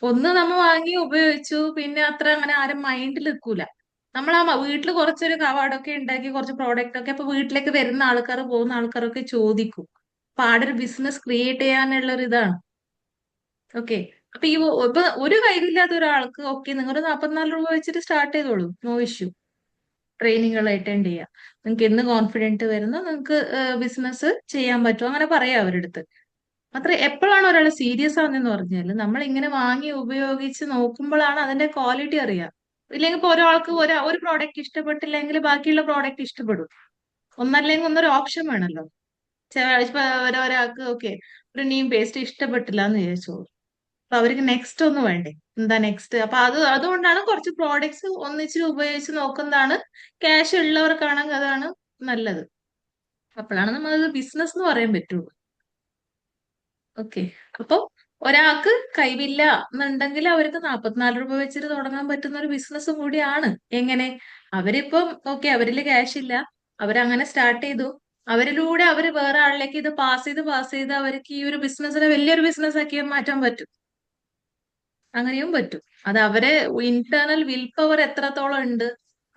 [SPEAKER 5] ഒന്ന് നമ്മൾ വാങ്ങി ഉപയോഗിച്ചു പിന്നെ അത്ര അങ്ങനെ ആരും മൈൻഡിൽ നിൽക്കൂല. നമ്മൾ ആ വീട്ടിൽ കുറച്ചൊരു കവാടൊക്കെ ഉണ്ടാക്കി കുറച്ച് പ്രോഡക്റ്റ് ഒക്കെ അപ്പൊ വീട്ടിലേക്ക് വരുന്ന ആൾക്കാർ പോകുന്ന ആൾക്കാരൊക്കെ ചോദിക്കും. അപ്പൊ ആടെ ഒരു ബിസിനസ് ക്രിയേറ്റ് ചെയ്യാനുള്ള ഒരു ഇതാണ്. ഓക്കെ, അപ്പൊ ഇപ്പൊ ഒരു കഴിവില്ലാത്ത ഒരാൾക്ക് ഓക്കെ നിങ്ങൾ 44 രൂപ വെച്ചിട്ട് സ്റ്റാർട്ട് ചെയ്തോളൂ, നോ ഇഷ്യൂ. ട്രെയിനിങ്ങുകൾ അറ്റൻഡ് ചെയ്യാം. നിങ്ങൾക്ക് എന്ന് കോൺഫിഡൻറ്റ് വരുന്നു നിങ്ങൾക്ക് ബിസിനസ് ചെയ്യാൻ പറ്റും, അങ്ങനെ പറയാം അവരുടെ അടുത്ത്. അത്ര എപ്പോഴാണ് ഒരാൾ സീരിയസ് ആവുന്നതെന്ന് പറഞ്ഞാൽ നമ്മൾ ഇങ്ങനെ വാങ്ങി ഉപയോഗിച്ച് നോക്കുമ്പോഴാണ് അതിന്റെ ക്വാളിറ്റി അറിയാം. ഇല്ലെങ്കിൽ ഇപ്പൊ ഒരാൾക്ക് ഒരു പ്രോഡക്റ്റ് ഇഷ്ടപ്പെട്ടില്ലെങ്കിൽ ബാക്കിയുള്ള പ്രോഡക്റ്റ് ഇഷ്ടപ്പെടും. ഒന്നല്ലെങ്കിൽ ഒന്നൊരു ഓപ്ഷൻ വേണമല്ലോ. ഇപ്പൊ ഒരാൾക്ക് ഓക്കെ ഒരു നീം പേസ്റ്റ് ഇഷ്ടപ്പെട്ടില്ല എന്ന് വിചാരിച്ചോളൂ, അപ്പൊ അവർക്ക് നെക്സ്റ്റ് ഒന്ന് വേണ്ടേ, എന്താ നെക്സ്റ്റ്? അപ്പൊ അതുകൊണ്ടാണ് കുറച്ച് പ്രോഡക്ട്സ് ഒന്നിച്ച് ഉപയോഗിച്ച് നോക്കുന്നതാണ് ക്യാഷ് ഉള്ളവർക്കാണെങ്കിൽ അതാണ് നല്ലത്. അപ്പോഴാണ് നമ്മളത് ബിസിനസ് എന്ന് പറയാൻ പറ്റുള്ളൂ. ഓക്കെ. അപ്പൊ ഒരാൾക്ക് കൈവില്ല എന്നുണ്ടെങ്കിൽ അവർക്ക് 44 രൂപ വെച്ചിട്ട് തുടങ്ങാൻ പറ്റുന്ന ഒരു ബിസിനസ് കൂടിയാണ്. എങ്ങനെ? അവരിപ്പം ഓക്കെ അവരിൽ ക്യാഷ് ഇല്ല, അവരങ്ങനെ സ്റ്റാർട്ട് ചെയ്തു, അവരിലൂടെ അവര് വേറെ ആളിലേക്ക് ഇത് പാസ് ചെയ്ത് അവർക്ക് ഈ ഒരു ബിസിനസ്സിനെ വലിയൊരു ബിസിനസ് ആക്കി മാറ്റാൻ പറ്റും. അങ്ങനെയും പറ്റും. അത് അവരെ ഇന്റേണൽ വിൽ പവർ എത്രത്തോളം ഉണ്ട്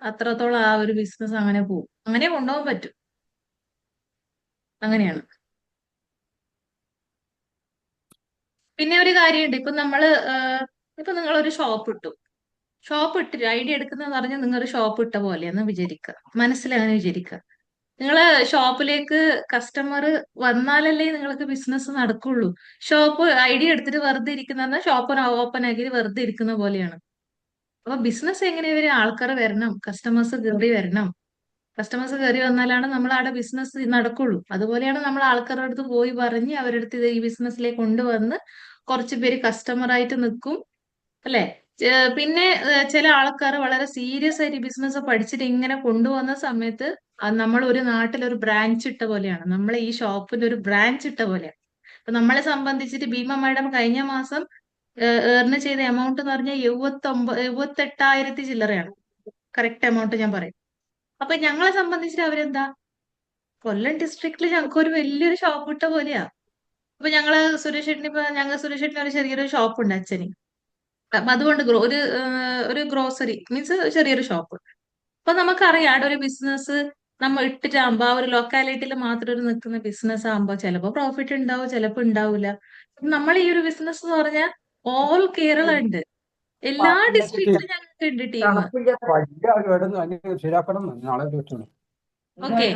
[SPEAKER 5] അത്രത്തോളം ആ ഒരു ബിസിനസ് അങ്ങനെ പോകും, അങ്ങനെ കൊണ്ടുപോകാൻ പറ്റും. അങ്ങനെയാണ്. പിന്നെ ഒരു കാര്യമുണ്ട്, ഇപ്പൊ നിങ്ങളൊരു ഷോപ്പ് ഇട്ടു, ഷോപ്പ് ഇട്ടിട്ട് ഐഡിയ എടുക്കുന്ന പറഞ്ഞാൽ നിങ്ങൾ ഷോപ്പ് ഇട്ട പോലെയെന്ന് വിചാരിക്കുക, മനസ്സിലങ്ങനെ വിചാരിക്കുക. നിങ്ങള് ഷോപ്പിലേക്ക് കസ്റ്റമർ വന്നാലല്ലേ നിങ്ങൾക്ക് ബിസിനസ് നടക്കുള്ളൂ. ഷോപ്പ് ഐഡിയ എടുത്തിട്ട് വെറുതെ ഇരിക്കുന്ന ഷോപ്പ് ഓപ്പൺ ആക്കി വെറുതെ ഇരിക്കുന്ന പോലെയാണ്. അപ്പൊ ബിസിനസ് എങ്ങനെ വരും? ആൾക്കാർ വരണം, കസ്റ്റമേഴ്സ് കയറി വരണം. കസ്റ്റമേഴ്സ് കയറി വന്നാലാണ് നമ്മൾ അവിടെ ബിസിനസ് നടക്കുള്ളൂ. അതുപോലെയാണ് നമ്മൾ ആൾക്കാരുടെ അടുത്ത് പോയി പറഞ്ഞ് അവരുടെ അടുത്ത് ഇത് ഈ ബിസിനസ്സിലേക്ക് കൊണ്ടുവന്ന് കുറച്ച് പേര് കസ്റ്റമർ ആയിട്ട് നിൽക്കും, അല്ലെ? പിന്നെ ചില ആൾക്കാർ വളരെ സീരിയസ് ആയിട്ട് ബിസിനസ് പഠിച്ചിട്ട് ഇങ്ങനെ കൊണ്ടുവന്ന സമയത്ത് നമ്മൾ ഒരു നാട്ടിൽ ഒരു ബ്രാഞ്ച് ഇട്ട പോലെയാണ്, നമ്മളെ ഈ ഷോപ്പിൽ ഒരു ബ്രാഞ്ച് ഇട്ട പോലെയാണ്. അപ്പൊ നമ്മളെ സംബന്ധിച്ചിട്ട് ഭീമ മാഡം കഴിഞ്ഞ മാസം ഏർണ് ചെയ്ത എമൗണ്ട് എന്ന് പറഞ്ഞാൽ 78,000 ചില്ലറയാണ്. കറക്റ്റ് എമൗണ്ട് ഞാൻ പറയും. അപ്പൊ ഞങ്ങളെ സംബന്ധിച്ചിട്ട് അവരെന്താ, കൊല്ലം ഡിസ്ട്രിക്റ്റിൽ ഞങ്ങൾക്ക് ഒരു വലിയൊരു ഷോപ്പ് ഇട്ട പോലെയാ. അപ്പൊ ഞങ്ങള് സുരേഷ് ചേട്ടന് ഒരു ചെറിയൊരു ഷോപ്പ് ഉണ്ട് അച്ഛന്. അപ്പൊ അതുകൊണ്ട് ഒരു ഗ്രോസറി മീൻസ് ചെറിയൊരു ഷോപ്പ്. അപ്പൊ നമുക്കറിയാം അവിടെ ഒരു ബിസിനസ് നമ്മൾ ഇട്ടിട്ടാകുമ്പോ ആ ഒരു ലൊക്കാലിറ്റിയിൽ മാത്രം ഒരു നിൽക്കുന്ന ബിസിനസ് ആകുമ്പോ ചിലപ്പോ പ്രോഫിറ്റ് ഉണ്ടാവും, ചിലപ്പോ ഉണ്ടാവില്ല. നമ്മൾ ഈ ഒരു ബിസിനസ് എന്ന് പറഞ്ഞാൽ ഓൾ കേരള ഉണ്ട്, എല്ലാ ഡിസ്ട്രിക്റ്റിലും ഞങ്ങൾക്ക് ഉണ്ട് ടീം.
[SPEAKER 7] ശരിയാക്കണം നാളെ
[SPEAKER 5] ഓക്കെ.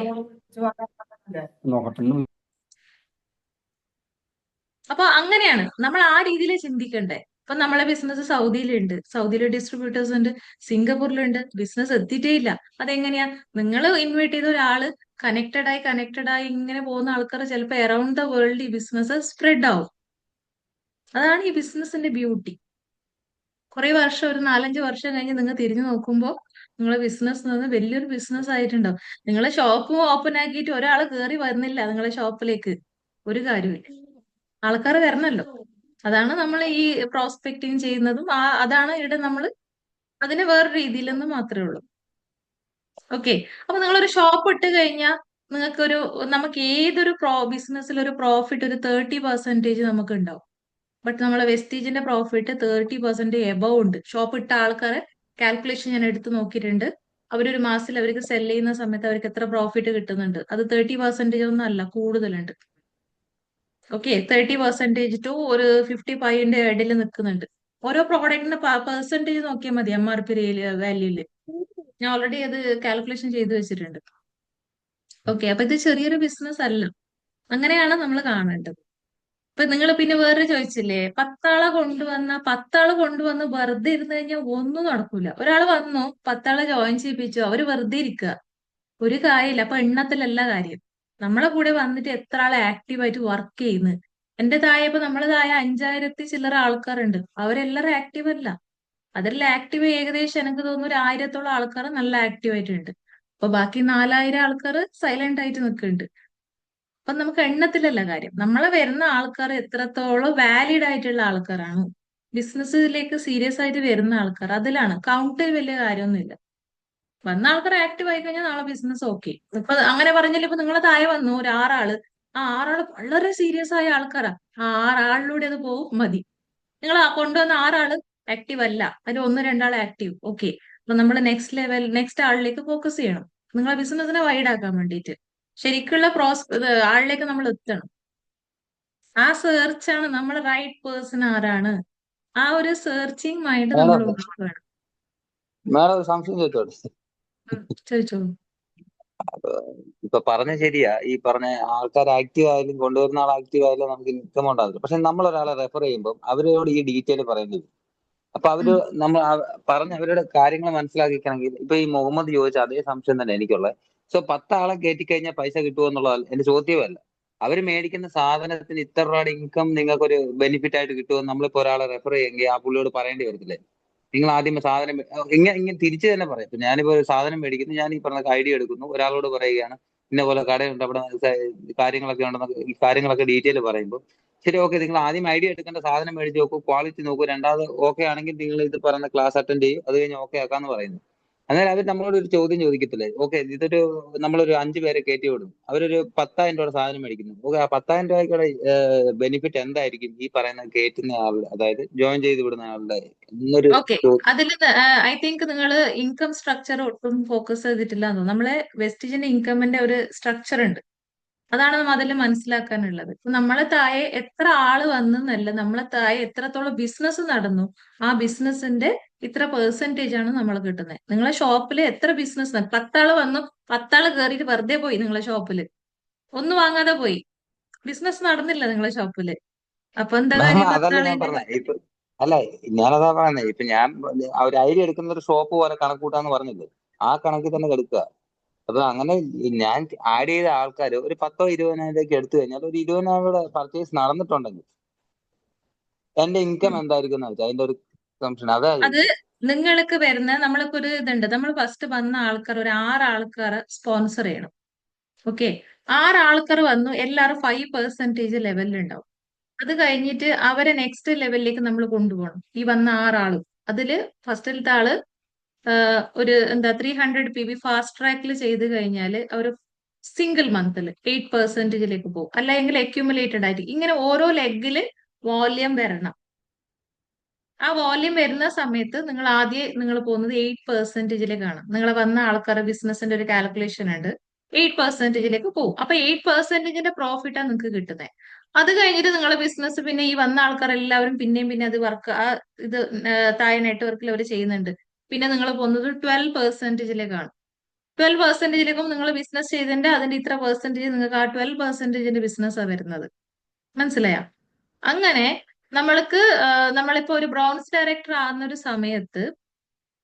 [SPEAKER 7] നോക്കട്ടെ.
[SPEAKER 5] അപ്പൊ അങ്ങനെയാണ് നമ്മൾ ആ രീതിയിൽ ചിന്തിക്കണ്ടേ. ഇപ്പൊ നമ്മളെ ബിസിനസ് സൗദിയിലുണ്ട്, സൗദിയിലെ ഡിസ്ട്രിബ്യൂട്ടേഴ്സ് ഉണ്ട്, സിംഗപ്പൂരിലുണ്ട്, ബിസിനസ് എത്തിയിട്ടേ ഇല്ല. അതെങ്ങനെയാ? നിങ്ങൾ ഇൻവൈറ്റ് ചെയ്ത ഒരാള് കണക്റ്റഡ് ആയി ഇങ്ങനെ പോകുന്ന ആൾക്കാർ ചിലപ്പോൾ അറൌണ്ട് ദ വേൾഡ് ഈ ബിസിനസ് സ്പ്രെഡ് ആവും. അതാണ് ഈ ബിസിനസിന്റെ ബ്യൂട്ടി. കുറെ വർഷം, ഒരു 4-5 വർഷം കഴിഞ്ഞ് നിങ്ങൾ തിരിഞ്ഞു നോക്കുമ്പോൾ നിങ്ങളെ ബിസിനസ് നിന്ന് വലിയൊരു ബിസിനസ് ആയിട്ടുണ്ടാവും. നിങ്ങളെ ഷോപ്പ് ഓപ്പൺ ആക്കിയിട്ട് ഒരാൾ കയറി വരുന്നില്ല നിങ്ങളെ ഷോപ്പിലേക്ക്, ഒരു കാര്യമില്ല. ആൾക്കാർ വരണല്ലോ. അതാണ് നമ്മൾ ഈ പ്രോസ്പെക്ടിങ് ചെയ്യുന്നതും അതാണ് ഇവിടെ നമ്മൾ അതിന് വേറെ രീതിയിലെന്ന് മാത്രമേ ഉള്ളൂ. ഓക്കെ. അപ്പൊ നിങ്ങളൊരു ഷോപ്പ് ഇട്ട് കഴിഞ്ഞാൽ നമുക്ക് ഏതൊരു ബിസിനസ്സിൽ ഒരു പ്രോഫിറ്റ് ഒരു 30% നമുക്ക് ഉണ്ടാവും. ബട്ട് നമ്മളെ വെസ്റ്റീജിന്റെ പ്രോഫിറ്റ് 30% എബവ് ഉണ്ട്. ഷോപ്പ് ഇട്ട ആൾക്കാരെ കാൽക്കുലേഷൻ ഞാൻ എടുത്ത് നോക്കിയിട്ടുണ്ട്. അവരൊരു മാസത്തിൽ അവർക്ക് സെല് ചെയ്യുന്ന സമയത്ത് അവർക്ക് എത്ര പ്രോഫിറ്റ് കിട്ടുന്നുണ്ട്, അത് 30% ഒന്നും അല്ല, കൂടുതലുണ്ട്. ഓക്കെ. 30% ടു ഒരു 55 ഇടയിൽ നിൽക്കുന്നുണ്ട്. ഓരോ പ്രോഡക്റ്റിന്റെ പെർസെന്റേജ് നോക്കിയാൽ മതി MRP വാല്യൂല്. ഞാൻ ഓൾറെഡി അത് കാൽക്കുലേഷൻ ചെയ്ത് വെച്ചിട്ടുണ്ട്. ഓക്കെ. അപ്പൊ ഇത് ചെറിയൊരു ബിസിനസ് അല്ല, അങ്ങനെയാണ് നമ്മൾ കാണേണ്ടത്. ഇപ്പൊ നിങ്ങൾ പിന്നെ വേറെ ചോദിച്ചില്ലേ, 10 ആളെ കൊണ്ടുവന്ന് വെറുതെ ഇരുന്ന് കഴിഞ്ഞാൽ ഒന്നും നടക്കൂല. ഒരാൾ വന്നു 10 ആളെ ജോയിൻ ചെയ്യിപ്പിച്ചു, അവര് വെറുതെ ഇരിക്കുക, ഒരു കാര്യമില്ല. അപ്പൊ എണ്ണത്തിലല്ല കാര്യം, നമ്മളെ കൂടെ വന്നിട്ട് എത്ര ആളെ ആക്റ്റീവായിട്ട് വർക്ക് ചെയ്യുന്നു. എന്റെ താഴെ ഇപ്പൊ നമ്മളെ താഴെ 5,000 ചില്ലറ ആൾക്കാരുണ്ട്, അവരെല്ലാരും ആക്റ്റീവ് അല്ല. അതിൽ ആക്റ്റീവ് ഏകദേശം എനിക്ക് തോന്നുന്നു ഒരു 1000-ഓളം ആൾക്കാർ നല്ല ആക്റ്റീവ് ആയിട്ടുണ്ട്. അപ്പൊ ബാക്കി 4,000 ആൾക്കാർ സൈലന്റ് ആയിട്ട് നിൽക്കുന്നുണ്ട്. അപ്പൊ നമുക്ക് എണ്ണത്തിലല്ല കാര്യം, നമ്മളെ വരുന്ന ആൾക്കാർ എത്രത്തോളം വാലിഡ് ആയിട്ടുള്ള ആൾക്കാരാണ്, ബിസിനസ്സിലേക്ക് സീരിയസ് ആയിട്ട് വരുന്ന ആൾക്കാർ, അതിലാണ് കൗണ്ട്. വലിയ കാര്യമൊന്നുമില്ല. വന്ന ആൾക്കാർ ആക്റ്റീവ് ആയി കഴിഞ്ഞാൽ നാളെ ബിസിനസ് ഓക്കെ. ഇപ്പൊ അങ്ങനെ പറഞ്ഞാൽ ഇപ്പൊ നിങ്ങളെ താഴെ വന്നു ഒരു 6 ആള്, ആ 6 ആള് വളരെ സീരിയസ് ആയ ആൾക്കാരാ, ആ 6 ആളിലൂടെ അത് പോകും, മതി. നിങ്ങൾ കൊണ്ടുവന്ന 6 ആള് ആക്റ്റീവ് അല്ല, അതിൽ 1-2 ആൾ ആക്റ്റീവ്, ഓക്കെ. അപ്പൊ നമ്മൾ നെക്സ്റ്റ് ആളിലേക്ക് ഫോക്കസ് ചെയ്യണം, നിങ്ങളെ ബിസിനസിനെ വൈഡ് ആക്കാൻ വേണ്ടിയിട്ട്. ശരിക്കുള്ള ആളിലേക്ക് നമ്മൾ എത്തണം. ആ സെർച്ചാണ് നമ്മൾ റൈറ്റ് പേഴ്സൺ ആരാണ്, ആ ഒരു സെർച്ചിങ് മൈൻഡ് നമ്മൾ
[SPEAKER 8] മേഡം
[SPEAKER 5] വേണം.
[SPEAKER 8] മേഡം ഒരു സംശയം ചോദിച്ചോട്ടെ?
[SPEAKER 5] ചോദിച്ചോളൂ.
[SPEAKER 8] ഇപ്പൊ പറഞ്ഞ ശരിയാ. ഈ പറഞ്ഞ ആൾക്കാർ ആക്റ്റീവ് ആയാലും കൊണ്ടുവരുന്ന ആൾ ആക്റ്റീവ് ആയാലും നമുക്ക് ഇൻകം ഉണ്ടാവില്ല. പക്ഷെ നമ്മൾ ഒരാളെ റെഫർ ചെയ്യുമ്പോൾ അവരോട് ഈ ഡീറ്റെയിൽ പറയേണ്ടി വരും. അപ്പൊ അവര് നമ്മൾ പറഞ്ഞ അവരുടെ കാര്യങ്ങൾ മനസ്സിലാക്കിക്കണമെങ്കിൽ ഇപ്പൊ ഈ മുഹമ്മദ് ചോദിച്ച അതേ സംശയം തന്നെ എനിക്കുള്ളത്. സോ 10 ആളെ കയറ്റി കഴിഞ്ഞാൽ പൈസ കിട്ടുമോ എന്നുള്ളത് എന്റെ ചോദ്യമല്ല. അവര് മേടിക്കുന്ന സാധനത്തിന് ഇത്ര രൂപയുടെ ഇൻകം നിങ്ങൾക്ക് ഒരു ബെനിഫിറ്റ് ആയിട്ട് കിട്ടുമോ? നമ്മളിപ്പോ ഒരാളെ റെഫർ ചെയ്യുമെങ്കിൽ ആ പുള്ളിയോട് പറയേണ്ടി വരത്തില്ലേ? നിങ്ങൾ ആദ്യം സാധനം ഇങ്ങനെ തിരിച്ചു തന്നെ പറയാം. ഇപ്പൊ ഞാനിപ്പോ ഒരു സാധനം മേടിക്കുന്നു, ഞാൻ ഈ പറഞ്ഞ ഐഡിയ എടുക്കുന്നു, ഒരാളോട് പറയുകയാണ് ഇന്ന പോലെ കടയുണ്ട് അവിടെ കാര്യങ്ങളൊക്കെ ഉണ്ടെന്നൊക്കെ ഈ കാര്യങ്ങളൊക്കെ ഡീറ്റെയിൽ പറയുമ്പോൾ ശരി ഓക്കെ, നിങ്ങൾ ആദ്യം ഐഡിയ എടുക്കേണ്ട സാധനം മേടിച്ച് നോക്കൂ, ക്വാളിറ്റി നോക്കൂ, രണ്ടാമത് ഓക്കെ ആണെങ്കിൽ നിങ്ങൾ ഇത് പറയുന്ന ക്ലാസ് അറ്റൻഡ് ചെയ്യും, അത് കഴിഞ്ഞ് ഓക്കെ ആക്കാന്ന് പറയുന്നു. അന്നേരം അവർ നമ്മളോട് ഒരു ചോദ്യം ചോദിക്കത്തില്ലേ? ഓക്കെ, നമ്മളൊരു 5 പേരെ കയറ്റി വിടും, അവരൊരു 10,000 രൂപയുടെ സാധനം മേടിക്കുന്നു. ഓക്കെ, ആ 10,000 രൂപയ്ക്കുള്ള ബെനിഫിറ്റ് എന്തായിരിക്കും ഈ പറയുന്ന കയറ്റുന്ന ആളുടെ, അതായത് ജോയിൻ ചെയ്ത് വിടുന്ന ആളുടെ എന്നൊരു
[SPEAKER 5] ഓക്കെ, അതിൽ ഐ തിങ്ക് നിങ്ങൾ ഇൻകം സ്ട്രക്ചർ ഒട്ടും ഫോക്കസ് ചെയ്തിട്ടില്ല എന്ന് തോന്നുന്നു. നമ്മളെ വെസ്റ്റീജിന്റെ ഇൻകമിന്റെ ഒരു സ്ട്രക്ചർ ഉണ്ട്. അതാണ് നമ്മൾ അതിൽ മനസ്സിലാക്കാനുള്ളത്. ഇപ്പൊ നമ്മളെ താഴെ എത്ര ആള് വന്നെന്നല്ല, നമ്മളെ താഴെ എത്രത്തോളം ബിസിനസ് നടന്നു, ആ ബിസിനസിന്റെ ഇത്ര പെർസെന്റേജ് ആണ് നമ്മൾ കിട്ടുന്നത്. നിങ്ങളെ ഷോപ്പിൽ എത്ര ബിസിനസ് 10 ആള് വന്നു, 10 ആള് കയറിയിട്ട് വെറുതെ പോയി നിങ്ങളെ ഷോപ്പിൽ, ഒന്നും വാങ്ങാതെ പോയി, ബിസിനസ് നടന്നില്ല നിങ്ങളെ ഷോപ്പില്. അപ്പൊ എന്താ കാര്യം
[SPEAKER 8] അതല്ല
[SPEAKER 5] 10
[SPEAKER 8] ഞാൻ
[SPEAKER 5] ആളിന്റെ?
[SPEAKER 8] പറഞ്ഞത്. ഇപ്പൊ അല്ല, ഞാനതാ പറയുന്നത്. ഇപ്പൊ ഞാൻ ഒരു ഐഡിയ എടുക്കുന്ന ഒരു ഷോപ്പ് പോലെ കണക്കൂട്ടാന്ന് പറഞ്ഞില്ലേ, ആ കണക്കിൽ തന്നെ എടുക്കുക. അപ്പൊ അങ്ങനെ ഞാൻ ആഡ് ചെയ്ത ആൾക്കാർ ഒരു 10,000-20,000 എടുത്തു കഴിഞ്ഞാൽ ഒരു 20,000 പർച്ചേസ് നടന്നിട്ടുണ്ടെങ്കിൽ എന്റെ ഇൻകം എന്തായിരിക്കും എന്ന് വെച്ചാൽ അതിന്റെ ഒരു സംശയം അതാ
[SPEAKER 5] അത്
[SPEAKER 8] ചോദിച്ചത്.
[SPEAKER 5] നിങ്ങൾക്ക് വരുന്ന നമ്മൾക്ക് ഒരു ഇതുണ്ട്. നമ്മൾ ഫസ്റ്റ് വന്ന ആൾക്കാർ ഒരു 6 ആൾക്കാരെ സ്പോൺസർ ചെയ്യണം. ഓക്കെ, 6 ആൾക്കാർ വന്നു, എല്ലാവരും 5% ലെവലിൽ ഉണ്ടാവും. അത് കഴിഞ്ഞിട്ട് അവരെ നെക്സ്റ്റ് ലെവലിലേക്ക് നമ്മൾ കൊണ്ടുപോകണം. ഈ വന്ന 6 ആളും അതില് ഫസ്റ്റിലത്തെ ആള് ഒരു 300 PV ഫാസ്റ്റ് ട്രാക്കിൽ ചെയ്ത് കഴിഞ്ഞാൽ അവർ സിംഗിൾ മന്തിൽ 8%ലേക്ക് പോകും. അല്ലെങ്കിൽ അക്യുമുലേറ്റഡ് ആയിട്ട് ഇങ്ങനെ ഓരോ ലെഗില് വോള്യം വരണം. ആ വോള്യം വരുന്ന സമയത്ത് നിങ്ങൾ പോകുന്നത് 8%ലേക്കാണ്. നിങ്ങൾ വന്ന ആൾക്കാരുടെ ബിസിനസിന്റെ ഒരു കാൽക്കുലേഷൻ ഉണ്ട്, 8%ലേക്ക് പോകും. അപ്പൊ 8%ന്റെ പ്രോഫിറ്റാണ് നിങ്ങൾക്ക് കിട്ടുന്നത്. അത് കഴിഞ്ഞിട്ട് നിങ്ങളെ ബിസിനസ് പിന്നെ ഈ വന്ന ആൾക്കാർ എല്ലാവരും പിന്നെയും അത് വർക്ക് ഇത് താഴെ നെറ്റ്വർക്കിൽ അവർ ചെയ്യുന്നുണ്ട്. പിന്നെ നിങ്ങൾ പോകുന്നത് 12%ലേക്കാണ്. 12%ലേക്കും നിങ്ങൾ ബിസിനസ് ചെയ്തതിന്റെ അതിന്റെ ഇത്ര പെർസെന്റേജ് നിങ്ങൾക്ക് ആ 12%ന്റെ ബിസിനസ്സാണ് വരുന്നത്. മനസ്സിലായോ? അങ്ങനെ നമ്മളിപ്പോ ഒരു ബ്രോൺസ് ഡയറക്ടർ ആകുന്ന ഒരു സമയത്ത്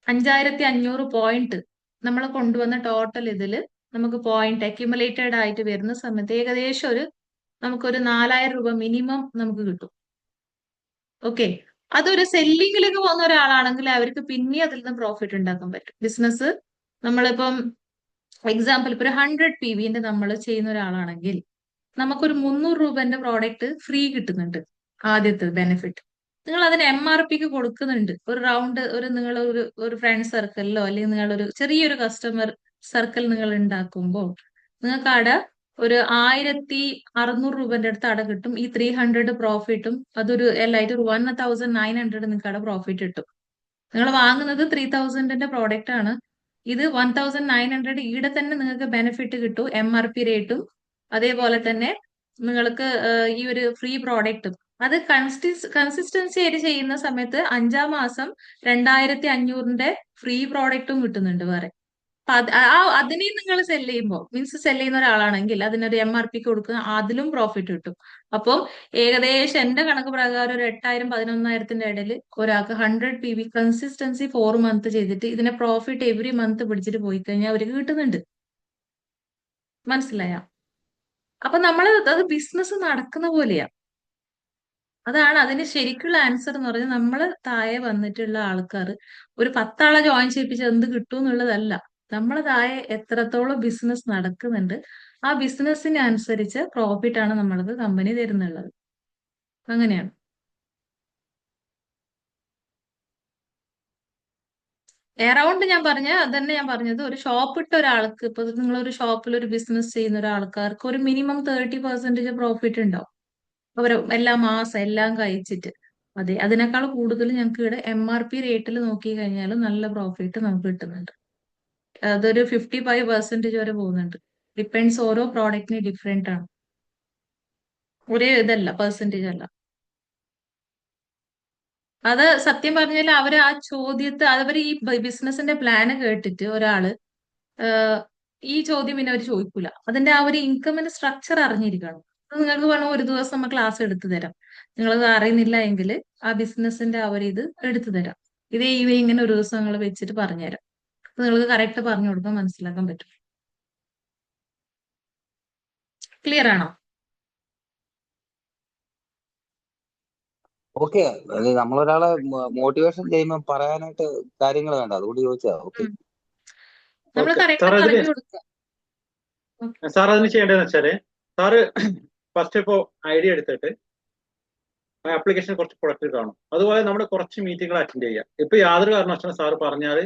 [SPEAKER 5] 5,500 പോയിന്റ് നമ്മൾ കൊണ്ടുവന്ന ടോട്ടൽ ഇതില് നമുക്ക് പോയിന്റ് അക്യുമുലേറ്റഡ് ആയിട്ട് വരുന്ന സമയത്ത് ഏകദേശം നമുക്കൊരു 4,000 രൂപ മിനിമം നമുക്ക് കിട്ടും. ഓക്കെ, അതൊരു സെല്ലിങ്ങിലേക്ക് പോകുന്ന ഒരാളാണെങ്കിൽ അവർക്ക് പിന്നെ അതിൽ നിന്ന് പ്രോഫിറ്റ് ഉണ്ടാക്കാൻ പറ്റും. ബിസിനസ് നമ്മളിപ്പം എക്സാമ്പിൾ ഇപ്പൊ ഒരു 100 PVന്റെ നമ്മൾ ചെയ്യുന്ന ഒരാളാണെങ്കിൽ നമുക്കൊരു 300 രൂപന്റെ പ്രോഡക്റ്റ് ഫ്രീ കിട്ടുന്നുണ്ട്. ആദ്യത്തെ ബെനിഫിറ്റ് നിങ്ങൾ അതിന് MRPക്ക് കൊടുക്കുന്നുണ്ട്. ഒരു റൗണ്ട് നിങ്ങൾ ഒരു ഫ്രണ്ട് സർക്കിളിലോ അല്ലെങ്കിൽ നിങ്ങളൊരു ചെറിയൊരു കസ്റ്റമർ സർക്കിൾ നിങ്ങൾ ഉണ്ടാക്കുമ്പോൾ നിങ്ങൾക്ക് അവിടെ ഒരു 1,600 രൂപന്റെ അടുത്ത് അവിടെ കിട്ടും. ഈ 300 പ്രോഫിറ്റും അതൊരു എല്ലായിട്ട് 1,900 നിങ്ങൾക്ക് അവിടെ പ്രോഫിറ്റ് കിട്ടും. നിങ്ങൾ വാങ്ങുന്നത് 3,000ന്റെ പ്രോഡക്റ്റ് ആണ്. ഇത് 1,900 ഈടെ തന്നെ നിങ്ങൾക്ക് ബെനിഫിറ്റ് കിട്ടും. MRP റേറ്റും അതേപോലെ തന്നെ നിങ്ങൾക്ക് ഈ ഒരു ഫ്രീ പ്രോഡക്റ്റും. അത് കൺസിസ്റ്റൻസി ആയിട്ട് ചെയ്യുന്ന സമയത്ത് 5-ാം മാസം 2,500ന്റെ ഫ്രീ പ്രോഡക്റ്റും കിട്ടുന്നുണ്ട് വേറെ. അതിനെയും നിങ്ങൾ സെല് ചെയ്യുമ്പോൾ സെല് ചെയ്യുന്ന ഒരാളാണെങ്കിൽ അതിനൊരു MRPക്ക് കൊടുക്കുക, അതിലും പ്രോഫിറ്റ് കിട്ടും. അപ്പം ഏകദേശം എന്റെ കണക്ക് പ്രകാരം ഒരു 8,000-11,000ത്തിന്റെ ഇടയിൽ ഒരാൾക്ക് 100 PV കൺസിസ്റ്റൻസി 4 മന്ത് ചെയ്തിട്ട് ഇതിനെ പ്രോഫിറ്റ് എവറി മന്ത് പിടിച്ചിട്ട് പോയി കഴിഞ്ഞാൽ അവർക്ക് കിട്ടുന്നുണ്ട്. മനസ്സിലായ? അപ്പൊ അത് ബിസിനസ് നടക്കുന്ന പോലെയാ. അതാണ് അതിന് ശരിക്കുള്ള ആൻസർ എന്ന് പറഞ്ഞാൽ നമ്മള് താഴെ വന്നിട്ടുള്ള ആൾക്കാർ ഒരു 10 ആളെ ജോയിൻ ചെയ്യിപ്പിച്ച് എന്ത് കിട്ടും എന്നുള്ളതല്ല. നമ്മളെ താഴെ എത്രത്തോളം ബിസിനസ് നടക്കുന്നുണ്ട്, ആ ബിസിനസ്സിന് അനുസരിച്ച് പ്രോഫിറ്റ് ആണ് നമ്മൾക്ക് കമ്പനി തരുന്നുള്ളത്. അങ്ങനെയാണ്. എറൗണ്ട് അതന്നെ ഞാൻ പറഞ്ഞത്, ഒരു ഷോപ്പ് ഇട്ട ഒരാൾക്ക്, ഇപ്പൊ നിങ്ങളൊരു ഷോപ്പിൽ ഒരു ബിസിനസ് ചെയ്യുന്ന ഒരാൾക്കാർക്ക് ഒരു മിനിമം 30% പ്രോഫിറ്റ് ഉണ്ടാവും. അവര് എല്ലാ മാസം എല്ലാം കഴിച്ചിട്ട്. അതെ, അതിനേക്കാൾ കൂടുതൽ ഞങ്ങൾക്ക് ഇവിടെ MRP റേറ്റിൽ നോക്കി കഴിഞ്ഞാൽ നല്ല പ്രോഫിറ്റ് നമുക്ക് കിട്ടുന്നുണ്ട്. അതൊരു 55% വരെ പോകുന്നുണ്ട്. ഡിപ്പെൻഡ്സ്, ഓരോ പ്രോഡക്റ്റിന് ഡിഫറെന്റ് ആണ്, ഒരേ ഇതല്ല, പെർസെന്റേജ് അല്ല. അത് സത്യം പറഞ്ഞാൽ അവര് ആ ചോദ്യത്തെ അവർ ഈ ബിസിനസിന്റെ പ്ലാന് കേട്ടിട്ട് ഒരാള് ഈ ചോദ്യം പിന്നെ അവർ ചോദിക്കൂല. അതിന്റെ ആ ഒരു ഇൻകമിന്റെ സ്ട്രക്ചർ അറിഞ്ഞിരിക്കണം. അത് നിങ്ങൾക്ക് വേണം ഒരു ദിവസം നമ്മൾ ക്ലാസ് എടുത്തു തരാം. നിങ്ങളത് അറിയുന്നില്ല എങ്കിൽ ആ ബിസിനസിന്റെ ആ ഒരു ഇത് എടുത്തു തരാം. ഇതേ ഇങ്ങനെ ഒരു ദിവസം നിങ്ങൾ വെച്ചിട്ട് പറഞ്ഞുതരാം. അപ്പൊ നിങ്ങൾക്ക് കറക്റ്റ് പറഞ്ഞു കൊടുക്കാൻ മനസ്സിലാക്കാൻ പറ്റും. ക്ലിയർ ആണോ?
[SPEAKER 8] ഓക്കെ. അത് നമ്മളൊരാളെ മോട്ടിവേഷൻ ചെയ്യുമ്പോൾ പറയാനായിട്ട് കാര്യങ്ങൾ വേണ്ട, അതുകൊണ്ട് ചോദിച്ചതാ. ഓക്കെ.
[SPEAKER 5] നമ്മൾ
[SPEAKER 1] ഓക്കെ
[SPEAKER 5] കറക്റ്റ്
[SPEAKER 1] സാർ അതിന്
[SPEAKER 5] പറഞ്ഞു കൊടുക്കുക.
[SPEAKER 1] സാർ അതിന് ചെയ്യേണ്ടതെന്ന് വെച്ചാല് സാറ് ഫസ്റ്റ് ഇപ്പോ ഐഡിയ എടുത്തിട്ട് ആപ്ലിക്കേഷൻ കുറച്ച് പ്രൊഡക്റ്റ് കാണും. അതുപോലെ നമ്മൾ കുറച്ച് മീറ്റിംഗുകൾ അറ്റൻഡ് ചെയ്യുക. ഇപ്പൊ യാതൊരു കാരണവശാലും സാറ് പറഞ്ഞാൽ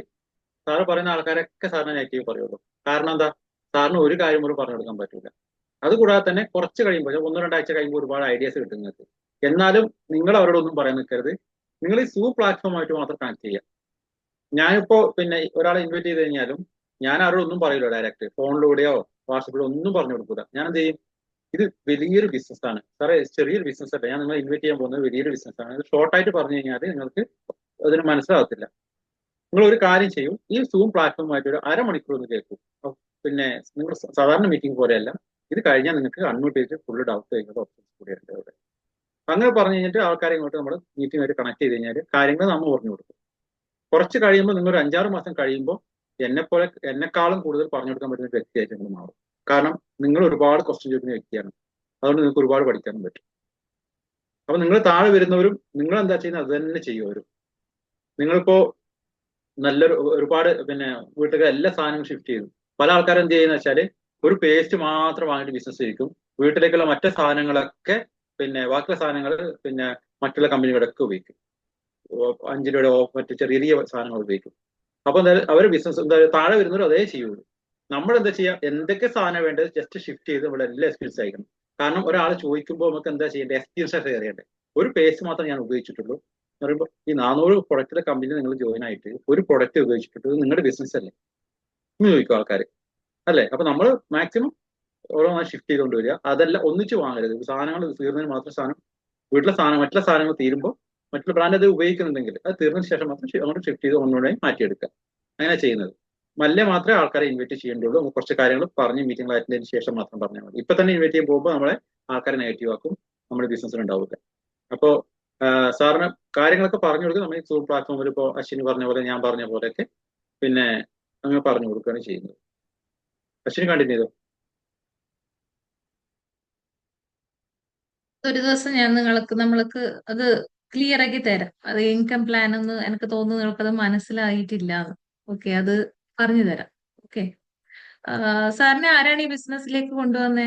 [SPEAKER 1] സാറ് പറയുന്ന ആൾക്കാരൊക്കെ സാറിന് നെഗറ്റീവ് പറയുള്ളൂ. കാരണം എന്താ, സാറിന് ഒരു കാര്യം പോലും പറഞ്ഞു കൊടുക്കാൻ പറ്റില്ല. അതുകൂടാതെ തന്നെ കുറച്ച് കഴിയുമ്പോൾ 1-2 ആഴ്ച കഴിയുമ്പോൾ ഒരുപാട് ഐഡിയാസ് കിട്ടും നിങ്ങൾക്ക്. എന്നാലും നിങ്ങൾ അവരോടൊന്നും പറയാൻ നിൽക്കരുത്. നിങ്ങൾ ഈ സൂ പ്ലാറ്റ്ഫോമായിട്ട് മാത്രം കണക്ട് ചെയ്യുക. ഞാനിപ്പോ പിന്നെ ഒരാളെ ഇൻവൈറ്റ് ചെയ്ത് കഴിഞ്ഞാലും ഞാൻ അവരോടൊന്നും പറയില്ല. ഡയറക്റ്റ് ഫോണിലൂടെയോ വാട്സപ്പിലോ ഒന്നും പറഞ്ഞു കൊടുക്കില്ല. ഞാൻ എന്ത് ചെയ്യും, ഇത് വലിയൊരു ബിസിനസ്സാണ് സാറേ, ചെറിയൊരു ബിസിനസ് അല്ല. ഞാൻ നിങ്ങളെ ഇൻവൈറ്റ് ചെയ്യാൻ പോകുന്നത് വലിയൊരു ബിസിനസ്സാണ്. ഇത് ഷോർട്ടായിട്ട് പറഞ്ഞു കഴിഞ്ഞാൽ നിങ്ങൾക്ക് അതിന് മനസ്സിലാകത്തില്ല. നിങ്ങൾ ഒരു കാര്യം ചെയ്യും, ഈ സൂം പ്ലാറ്റ്ഫോമായിട്ട് ഒരു അരമണിക്കൂർ ഒന്ന് കേൾക്കും. പിന്നെ നിങ്ങൾ സാധാരണ മീറ്റിംഗ് പോലെയല്ല. ഇത് കഴിഞ്ഞാൽ നിങ്ങൾക്ക് അൺമ്യൂട്ട് ചെയ്ത് ഫുള്ള് ഡൗട്ട് ചെയ്യുന്നത് ഓപ്ഷൻസ് കൂടിയുണ്ട് അവിടെ. അങ്ങനെ പറഞ്ഞു കഴിഞ്ഞിട്ട് ആൾക്കാരെ ഇങ്ങോട്ട് നമ്മൾ മീറ്റിംഗായിട്ട് കണക്ട് ചെയ്ത് കഴിഞ്ഞാൽ കാര്യങ്ങൾ നമ്മൾ പറഞ്ഞു കൊടുക്കും. കുറച്ച് കഴിയുമ്പോൾ നിങ്ങൾ ഒരു 5-6 മാസം കഴിയുമ്പോൾ എന്നെക്കാളും കൂടുതൽ പറഞ്ഞു കൊടുക്കാൻ പറ്റുന്ന വ്യക്തിയായിട്ട് നിങ്ങൾ മാറും. കാരണം നിങ്ങൾ ഒരുപാട് ക്വസ്റ്റ്യൻ ചോദിക്കുന്ന വ്യക്തിയാണ്. അതുകൊണ്ട് നിങ്ങൾക്ക് ഒരുപാട് പഠിക്കാനും പറ്റും. അപ്പൊ നിങ്ങൾ താഴെ വരുന്നവരും നിങ്ങൾ എന്താ ചെയ്യുന്നത് അത് തന്നെ ചെയ്യുവരും. നിങ്ങളിപ്പോ ഒരുപാട് പിന്നെ വീട്ടിലെ എല്ലാ സാധനങ്ങളും ഷിഫ്റ്റ് ചെയ്തു. പല ആൾക്കാരും എന്ത് ചെയ്യുന്ന വെച്ചാല് ഒരു പേസ്റ്റ് മാത്രം വാങ്ങിയിട്ട് ബിസിനസ് ചെയ്യിക്കും. വീട്ടിലേക്കുള്ള മറ്റു സാധനങ്ങളൊക്കെ പിന്നെ ബാക്കിയുള്ള സാധനങ്ങൾ പിന്നെ മറ്റുള്ള കമ്പനികളൊക്കെ ഉപയോഗിക്കും. 5 രൂപയുടെ മറ്റു ചെറിയ ചെറിയ സാധനങ്ങൾ ഉപയോഗിക്കും. അപ്പൊ എന്തായാലും അവർ ബിസിനസ് എന്തായാലും താഴെ വരുന്നവരും അതേ ചെയ്യുള്ളൂ. നമ്മൾ എന്താ ചെയ്യുക, എന്തൊക്കെ സാധനം വേണ്ടത് ജസ്റ്റ് ഷിഫ്റ്റ് ചെയ്ത് ഇവിടെ എല്ലാ എക്സ്പീരിയൻസ് അയക്കണം. കാരണം ഒരാൾ ചോദിക്കുമ്പോൾ നമുക്ക് എന്താ ചെയ്യേണ്ടത്, എക്സ്പീരിയൻസ് അറിയണ്ടേ. ഒരു പേസ്റ്റ് മാത്രം ഞാൻ ഉപയോഗിച്ചിട്ടുള്ളൂ എന്ന് പറയുമ്പോൾ ഈ 400 പ്രൊഡക്റ്റിലെ കമ്പനി നിങ്ങൾ ജോയിൻ ആയിട്ട് ഒരു പ്രൊഡക്റ്റ് ഉപയോഗിച്ചിട്ടുള്ളത് നിങ്ങളുടെ ബിസിനസ് അല്ലേ എന്ന് ചോദിക്കും ആൾക്കാർ അല്ലേ. അപ്പൊ നമ്മൾ മാക്സിമം ഓരോന്നായി ഷിഫ്റ്റ് ചെയ്തുകൊണ്ട് വരിക. അതെല്ലാം ഒന്നിച്ച് വാങ്ങരുത്. സാധനങ്ങൾ തീർന്നതിന് മാത്രം സാധനം വീട്ടിലെ സാധനം മറ്റുള്ള സാധനങ്ങൾ തീരുമ്പോൾ മറ്റുള്ള ബ്രാൻഡ് അത് ഉപയോഗിക്കുന്നുണ്ടെങ്കിൽ അത് തീർന്നതിന് ശേഷം മാത്രം അങ്ങോട്ട് ഷിഫ്റ്റ് ചെയ്ത് ഒന്നുകൂടെ മാറ്റിയെടുക്കുക. അങ്ങനെ ചെയ്യുന്നത്. മാത്രമേ ആൾക്കാരെ ഇൻവൈറ്റ് ചെയ്യേണ്ടുള്ളൂ. നമുക്ക് കുറച്ച് കാര്യങ്ങൾ പറഞ്ഞ് മീറ്റിംഗ് അറ്റൻഡ് ശേഷം മാത്രം പറഞ്ഞാൽ മതി. ഇപ്പൊ തന്നെ ഇൻവൈറ്റ് ചെയ്യാൻ പോകുമ്പോൾ നമ്മളെ ആൾക്കാരെ നെഗറ്റീവ് ആക്കും, നമ്മുടെ ബിസിനസ്സിൽ ഉണ്ടാവില്ല. അപ്പോൾ സാറിന് കാര്യങ്ങളൊക്കെ പറഞ്ഞു കൊടുക്കുക. നമ്മൾ ഈ സൂം പ്ലാറ്റ്ഫോമിൽ ഇപ്പോൾ അശ്വിനി പറഞ്ഞ പോലെ ഞാൻ പറഞ്ഞ പോലെയൊക്കെ പിന്നെ അങ്ങനെ പറഞ്ഞു കൊടുക്കുകയാണ് ചെയ്യുന്നത്. അശ്വിനി കണ്ടിന്യൂ ചെയ്തോ.
[SPEAKER 5] ഒരു ദിവസം ഞാൻ നമ്മൾക്ക് അത് ക്ലിയർ ആക്കി തരാം. അത് ഇൻകം പ്ലാൻ എന്ന് എനിക്ക് തോന്നുന്നു നിങ്ങൾക്കത് മനസ്സിലായിട്ടില്ല. ഓക്കെ, അത് പറഞ്ഞു തരാം. ഓക്കെ. സാറിനെ ആരാണ് ഈ ബിസിനസ്സിലേക്ക് കൊണ്ടുവന്നേ?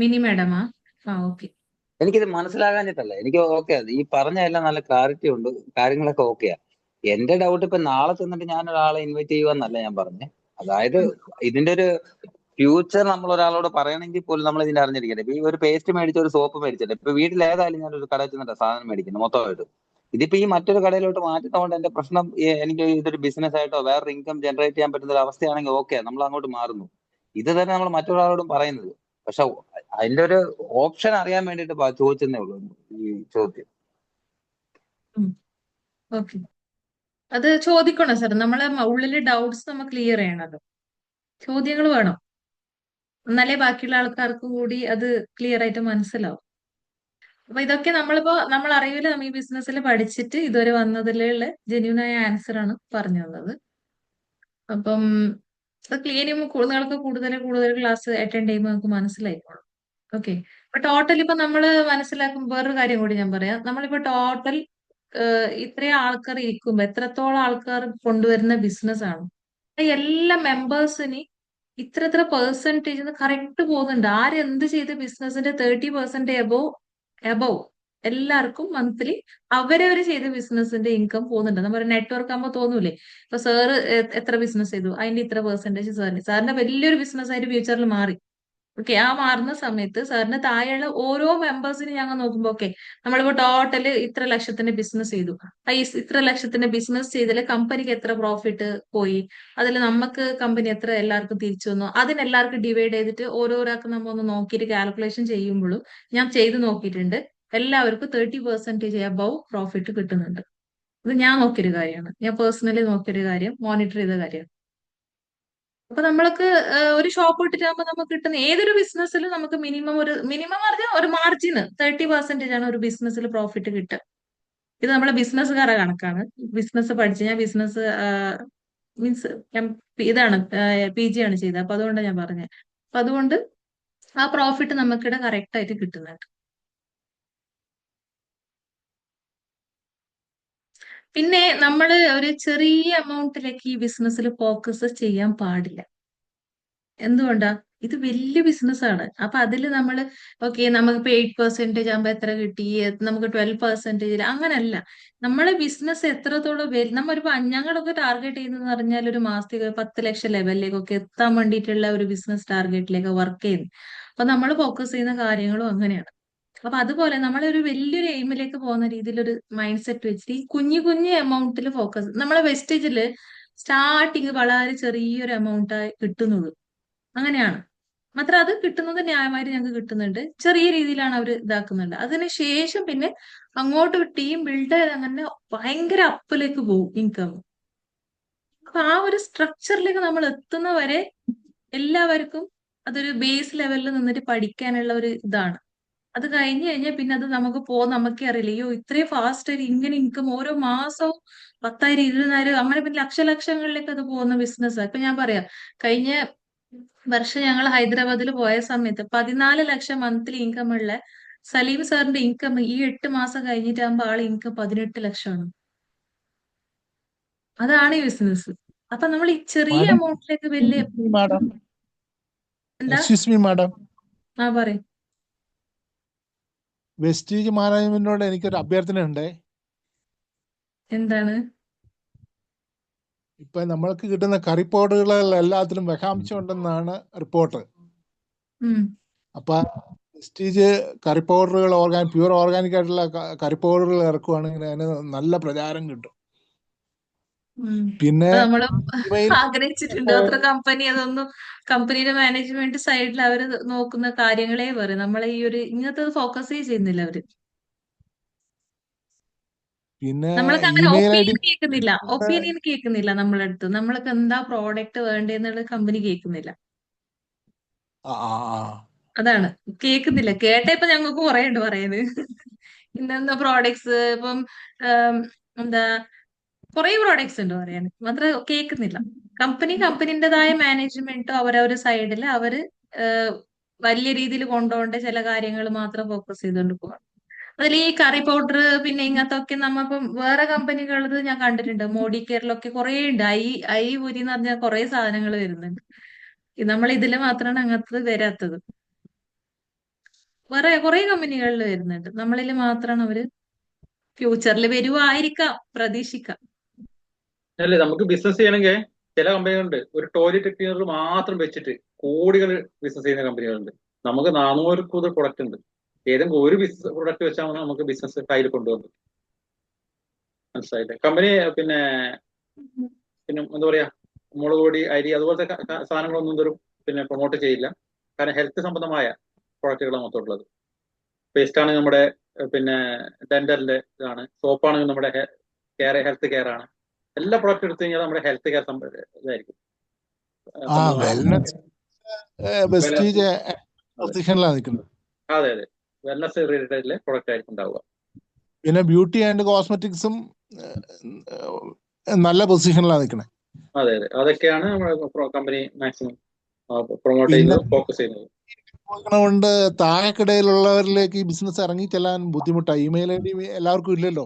[SPEAKER 5] മിനി മാഡമാ? ഓക്കെ.
[SPEAKER 8] എനിക്കിത് മനസ്സിലാകാഞ്ഞിട്ടല്ല, എനിക്ക് ഓക്കെ. ഈ പറഞ്ഞ എല്ലാം നല്ല ക്ലാരിറ്റി ഉണ്ട്, കാര്യങ്ങളൊക്കെ ഓക്കെയാ. എന്റെ ഡൗട്ട് ഇപ്പൊ നാളെ ചെന്നിട്ട് ഞാൻ ഒരാളെ ഇൻവൈറ്റ് ചെയ്യുവാന്നല്ല ഞാൻ പറഞ്ഞേ. അതായത് ഇതിന്റെ ഒരു ഫ്യൂച്ചർ നമ്മൾ ഒരാളോട് പറയണമെങ്കിൽ പോലും നമ്മൾ ഇതിന്റെ അറിഞ്ഞിരിക്കട്ടെ. ഇപ്പൊ ഈ ഒരു പേസ്റ്റ് മേടിച്ച ഒരു സോപ്പ് മേടിച്ചിട്ട് ഇപ്പൊ വീട്ടിൽ ഏതായാലും ഞാൻ ഒരു കടയിൽ ചെന്നിട്ട് സാധനം മേടിക്കുന്നത് മൊത്തമായിട്ട്. ഇതിപ്പോ ഈ മറ്റൊരു കടയിലോട്ട് മാറ്റുന്നതുകൊണ്ട് എന്റെ പ്രശ്നം എനിക്ക് ഇതൊരു ബിസിനസ് ആയിട്ടോ വേറൊരു ഇൻകം ജനറേറ്റ് ചെയ്യാൻ പറ്റുന്ന ഒരു അവസ്ഥയാണെങ്കിൽ ഓക്കെ, നമ്മൾ അങ്ങോട്ട് മാറുന്നു. ഇത് തന്നെ നമ്മൾ മറ്റൊരാളോടും പറയുന്നത്. പക്ഷെ അതിന്റെ ഒരു ഓപ്ഷൻ അറിയാൻ വേണ്ടിട്ട് ചോദിച്ചതേ ഉള്ളൂ ഈ ചോദ്യം.
[SPEAKER 5] ഓക്കെ, അത് ചോദിക്കണം സാർ. നമ്മളെ ഉള്ളിലെ ഡൗട്ട്സ് നമ്മൾ ക്ലിയർ ചെയ്യണത്. ചോദ്യങ്ങൾ വേണം, എന്നാലേ ബാക്കിയുള്ള ആൾക്കാർക്കും കൂടി അത് ക്ലിയർ ആയിട്ട് മനസ്സിലാവും. അപ്പൊ ഇതൊക്കെ നമ്മൾ അറിയില്ല. നമ്മൾ ഈ ബിസിനസ്സിൽ പഠിച്ചിട്ട് ഇതുവരെ വന്നതിലുള്ള ജെന്യൂനായ ആൻസർ ആണ് പറഞ്ഞു തന്നത്. അപ്പം അത് ക്ലിയർ ചെയ്യുമ്പോൾ നിങ്ങൾക്ക് കൂടുതൽ ക്ലാസ് അറ്റൻഡ് ചെയ്യുമ്പോൾ നമുക്ക് മനസ്സിലായിക്കോളും. ഓക്കെ. അപ്പൊ ടോട്ടൽ ഇപ്പൊ നമ്മൾ മനസ്സിലാക്കും. വേറൊരു കാര്യം കൂടി ഞാൻ പറയാം. നമ്മളിപ്പോ ടോട്ടൽ ഇത്രയും ആൾക്കാർ ഇരിക്കുമ്പോ എത്രത്തോളം ആൾക്കാർ കൊണ്ടുവരുന്ന ബിസിനസ് ആണ്. എല്ലാ മെമ്പേഴ്സിന് ഇത്ര പെർസെന്റേജ് കറക്റ്റ് പോകുന്നുണ്ട്. ആരെന്ത് ചെയ്ത ബിസിനസിന്റെ 30% എബവ് എല്ലാവർക്കും മന്ത്ലി അവരവർ ചെയ്ത ബിസിനസിന്റെ ഇൻകം പോകുന്നുണ്ട്. നമ്മുടെ നെറ്റ്വർക്ക് ആകുമ്പോൾ തോന്നൂലേ, ഇപ്പൊ സാറ് എത്ര ബിസിനസ് ചെയ്തു അതിന്റെ ഇത്ര പെർസെന്റേജ് സാറിന്റെ വലിയൊരു ബിസിനസ് ആയിട്ട് ഫ്യൂച്ചറിൽ മാറി. ഓക്കെ, ആ മാറുന്ന സമയത്ത് സാറിന് താഴെയുള്ള ഓരോ മെമ്പേഴ്സിന് ഞങ്ങൾ നോക്കുമ്പോൾ ഓക്കെ നമ്മളിപ്പോ ടോട്ടല് ഇത്ര ലക്ഷത്തിന്റെ ബിസിനസ് ചെയ്തു. ഇത്ര ലക്ഷത്തിന്റെ ബിസിനസ് ചെയ്തതിൽ കമ്പനിക്ക് എത്ര പ്രോഫിറ്റ് പോയി, അതിൽ നമുക്ക് കമ്പനി എത്ര എല്ലാവർക്കും തിരിച്ചു വന്നു, അതിനെല്ലാവർക്കും ഡിവൈഡ് ചെയ്തിട്ട് ഓരോരാൾക്ക് നമ്മൾ ഒന്ന് നോക്കിയിട്ട് കാൽക്കുലേഷൻ ചെയ്യുമ്പോഴും ഞാൻ ചെയ്ത് നോക്കിയിട്ടുണ്ട്. എല്ലാവർക്കും 30% എബവ് പ്രോഫിറ്റ് കിട്ടുന്നുണ്ട്. ഇത് ഞാൻ നോക്കിയൊരു കാര്യമാണ്, ഞാൻ പേഴ്സണലി നോക്കിയൊരു കാര്യം, മോണിറ്റർ ചെയ്ത കാര്യം. അപ്പൊ നമ്മൾക്ക് ഒരു ഷോപ്പ് ഇട്ടിട്ടാകുമ്പോൾ നമുക്ക് കിട്ടുന്ന ഏതൊരു ബിസിനസ്സിലും നമുക്ക് മിനിമം പറഞ്ഞാൽ ഒരു മാർജിന് 30% ആണ് ഒരു ബിസിനസ്സിൽ പ്രോഫിറ്റ് കിട്ടുക. ഇത് നമ്മളെ ബിസിനസ്സുകാരുടെ കണക്കാണ്. ബിസിനസ് പഠിച്ച് ഞാൻ ബിസിനസ് മീൻസ് ഇതാണ് PG ആണ് ചെയ്തത്. അപ്പൊ അതുകൊണ്ടാണ് ഞാൻ പറഞ്ഞത്. അപ്പൊ അതുകൊണ്ട് ആ പ്രോഫിറ്റ് നമുക്കിവിടെ കറക്റ്റ് ആയിട്ട് കിട്ടുന്നുണ്ട്. പിന്നെ നമ്മൾ ഒരു ചെറിയ എമൗണ്ടിലേക്ക് ഈ ബിസിനസ്സിൽ ഫോക്കസ് ചെയ്യാൻ പാടില്ല. എന്തുകൊണ്ടാ? ഇത് വലിയ ബിസിനസ്സാണ്. അപ്പൊ അതിൽ നമ്മൾ ഓക്കെ നമുക്കിപ്പോ 8% ആകുമ്പോ എത്ര കിട്ടി, നമുക്ക് 12% അങ്ങനല്ല. നമ്മളെ ബിസിനസ് എത്രത്തോളം ഞങ്ങളൊക്കെ ടാർഗറ്റ് ചെയ്യുന്നത് പറഞ്ഞാൽ ഒരു മാസത്തേക്ക് 10 ലക്ഷം ലെവലിലേക്കൊക്കെ എത്താൻ വേണ്ടിയിട്ടുള്ള ഒരു ബിസിനസ് ടാർഗറ്റിലേക്ക് വർക്ക് ചെയ്യുന്നു. അപ്പൊ നമ്മൾ ഫോക്കസ് ചെയ്യുന്ന കാര്യങ്ങളും അങ്ങനെയാണ്. അപ്പൊ അതുപോലെ നമ്മളൊരു വലിയൊരു എയിമിലേക്ക് പോകുന്ന രീതിയിലൊരു മൈൻഡ് സെറ്റ് വെച്ചിട്ട് ഈ കുഞ്ഞു കുഞ്ഞു എമൗണ്ടിൽ ഫോക്കസ്, നമ്മളെ വെസ്റ്റേജില് സ്റ്റാർട്ടിങ് വളരെ ചെറിയൊരു എമൗണ്ട് കിട്ടുന്നുള്ളൂ. അങ്ങനെയാണ്. മാത്രം അത് കിട്ടുന്നത് ന്യായമായിട്ട് ഞങ്ങൾക്ക് കിട്ടുന്നുണ്ട്. ചെറിയ രീതിയിലാണ് അവർ ഇതാക്കുന്നുണ്ട്. അതിനുശേഷം പിന്നെ അങ്ങോട്ട് ടീം ബിൽഡ് അങ്ങനെ ഭയങ്കര അപ്പിലേക്ക് പോകും ഇൻകം. അപ്പൊ ആ ഒരു സ്ട്രക്ചറിലേക്ക് നമ്മൾ എത്തുന്നവരെ എല്ലാവർക്കും അതൊരു ബേസ് ലെവലിൽ നിന്നിട്ട് പഠിക്കാനുള്ള ഒരു ഇതാണ്. അത് കഴിഞ്ഞു കഴിഞ്ഞാൽ പിന്നെ അത് നമുക്കേ അറിയില്ല. അയ്യോ ഇത്രയും ഫാസ്റ്റ് ആയിട്ട് ഇങ്ങനെ ഇൻകം ഓരോ മാസവും 10,000 20,000 അങ്ങനെ പിന്നെ ലക്ഷങ്ങളിലേക്ക് അത് പോകുന്ന ബിസിനസ്സാണ്. ഇപ്പൊ ഞാൻ പറയാം, കഴിഞ്ഞ വർഷം ഞങ്ങൾ ഹൈദരാബാദിൽ പോയ സമയത്ത് 14 ലക്ഷം മന്ത്ലി ഇൻകം ഉള്ള സലീം സാറിന്റെ ഇൻകം ഈ 8 മാസം കഴിഞ്ഞിട്ടാകുമ്പോൾ ആളെ ഇൻകം 18 ലക്ഷമാണ്. അതാണ് ഈ ബിസിനസ്. അപ്പൊ നമ്മൾ ഈ ചെറിയ
[SPEAKER 9] മാഡം
[SPEAKER 5] എമൗണ്ടിലേക്ക് വലിയ
[SPEAKER 9] മാഡം
[SPEAKER 5] എന്താ
[SPEAKER 9] എക്സ്ക്യൂസ് മീ മാഡം,
[SPEAKER 5] പറയും.
[SPEAKER 9] വെസ്റ്റീജ് മാനേജ്മെന്റിനോട് എനിക്കൊരു അഭ്യർത്ഥന ഉണ്ട്.
[SPEAKER 5] എന്താണ്?
[SPEAKER 9] ഇപ്പൊ നമ്മൾക്ക് കിട്ടുന്ന കറി പൗഡറുകളിൽ എല്ലാത്തിലും വിഷാംശം ഉണ്ടെന്നാണ് റിപ്പോർട്ട്. അപ്പൊ വെസ്റ്റീജ് കറി പൗഡറുകൾ പ്യൂർ ഓർഗാനിക് ആയിട്ടുള്ള കറി പൗഡറുകൾ ഇറക്കുവാണെങ്കിൽ അതിന് നല്ല പ്രചാരം കിട്ടും. പിന്നെ
[SPEAKER 5] നമ്മള് ആഗ്രഹിച്ചിട്ടുണ്ട്. അത്ര കമ്പനി അതൊന്നും കമ്പനിയുടെ മാനേജ്മെന്റ് സൈഡിൽ അവര് നോക്കുന്ന കാര്യങ്ങളെ പറയും. നമ്മളെ ഈ ഒരു ഇങ്ങനത്തെ ഫോക്കസേ ചെയ്യുന്നില്ല അവര്.
[SPEAKER 9] പിന്നെ
[SPEAKER 5] നമ്മൾക്ക് അങ്ങനെ
[SPEAKER 9] ഇമെയിൽ ഐ ഡി
[SPEAKER 5] ഒപ്പീനിയൻ കേൾക്കുന്നില്ല നമ്മളെ അടുത്ത്. നമ്മൾക്ക് എന്താ പ്രോഡക്റ്റ് വേണ്ടതെന്നുള്ള കമ്പനി കേൾക്കുന്നില്ല. അതാണ് കേൾക്കുന്നില്ല. കേട്ട ഇപ്പൊ ഞങ്ങൾക്ക് കുറെ ഉണ്ട് പറയുന്നത്. ഇന്നെന്താ പ്രോഡക്ട്സ് ഇപ്പം എന്താ കുറെ പ്രോഡക്ട്സ് ഉണ്ട് പറയാൻ, മാത്രം കേൾക്കുന്നില്ല. കമ്പനിൻ്റെതായ മാനേജ്മെന്റോ അവരവരുടെ സൈഡിൽ അവര് വലിയ രീതിയിൽ കൊണ്ടുപോകേണ്ട ചില കാര്യങ്ങൾ മാത്രം ഫോക്കസ് ചെയ്തുകൊണ്ട് പോകാം. അതിൽ ഈ കറി പൗഡർ പിന്നെ ഇങ്ങനത്തെ ഒക്കെ നമ്മളിപ്പം വേറെ കമ്പനികളത് ഞാൻ കണ്ടിട്ടുണ്ട്. മോഡി കെയറിലൊക്കെ കുറെ ഉണ്ട്. ഐ ഉരി എന്ന് പറഞ്ഞാൽ കുറെ സാധനങ്ങൾ വരുന്നുണ്ട്. നമ്മൾ ഇതിൽ മാത്രമാണ് അങ്ങനത്തത് വരാത്തത്. വേറെ കുറെ കമ്പനികളിൽ വരുന്നുണ്ട്. നമ്മളിൽ മാത്രമാണ് അവര് ഫ്യൂച്ചറിൽ വരുവായിരിക്കാം, പ്രതീക്ഷിക്കാം.
[SPEAKER 1] അല്ലേ, നമുക്ക് ബിസിനസ് ചെയ്യണമെങ്കിൽ ചില കമ്പനികളുണ്ട് ഒരു ടോയ്ലറ്റ് ക്ലീനർ മാത്രം വെച്ചിട്ട് കോടികൾ ബിസിനസ് ചെയ്യുന്ന കമ്പനികളുണ്ട്. നമുക്ക് 400 കൂടുതൽ പ്രൊഡക്റ്റ് ഉണ്ട്. ഏതെങ്കിലും ഒരു പ്രൊഡക്റ്റ് വെച്ചാൽ നമുക്ക് ബിസിനസ് കയ്യിൽ കൊണ്ടുവന്നു. മനസ്സിലായില്ലേ? കമ്പനി പിന്നെ എന്താ പറയാ, മുളക് പൊടി, അരി അതുപോലത്തെ സാധനങ്ങളൊന്നും ഇതൊരു പിന്നെ പ്രൊമോട്ട് ചെയ്യില്ല. കാരണം ഹെൽത്ത് സംബന്ധമായ പ്രൊഡക്റ്റുകളാണ് മൊത്തമുള്ളത്. പേസ്റ്റാണ് നമ്മുടെ പിന്നെ ഡെന്റലിന്റെ ഇതാണ്, സോപ്പാണെങ്കിൽ നമ്മുടെ ഹെൽത്ത് കെയർ ആണ്. എല്ലാ പ്രൊഡക്റ്റ് എടുത്തു കഴിഞ്ഞാൽ നമ്മുടെ ഹെൽത്ത് കെയർ ഇതായിരിക്കും. അതെ അതെ, വെൽനസ് റിലേറ്റഡ് പ്രൊഡക്റ്റ് ആയിരിക്കും ഉണ്ടാവുക.
[SPEAKER 9] പിന്നെ ബ്യൂട്ടി ആൻഡ് കോസ്മെറ്റിക്സും നല്ല പൊസിഷനിലാണ് നിൽക്കുന്നത്.
[SPEAKER 1] അതെ അതെ, അതൊക്കെയാണ് നമ്മുടെ കമ്പനി മാക്സിമം പ്രൊമോട്ട് ചെയ്യുന്നത്, ഫോക്കസ് ചെയ്യുന്നത്.
[SPEAKER 9] കൊണ്ട് താഴെക്കിടയിലുള്ളവരിലേക്ക് ഈ ബിസിനസ് ഇറങ്ങി ചെല്ലാൻ ബുദ്ധിമുട്ടാണ്. ഇമെയിൽ ഐ ഡി എല്ലാവർക്കും ഇല്ലല്ലോ.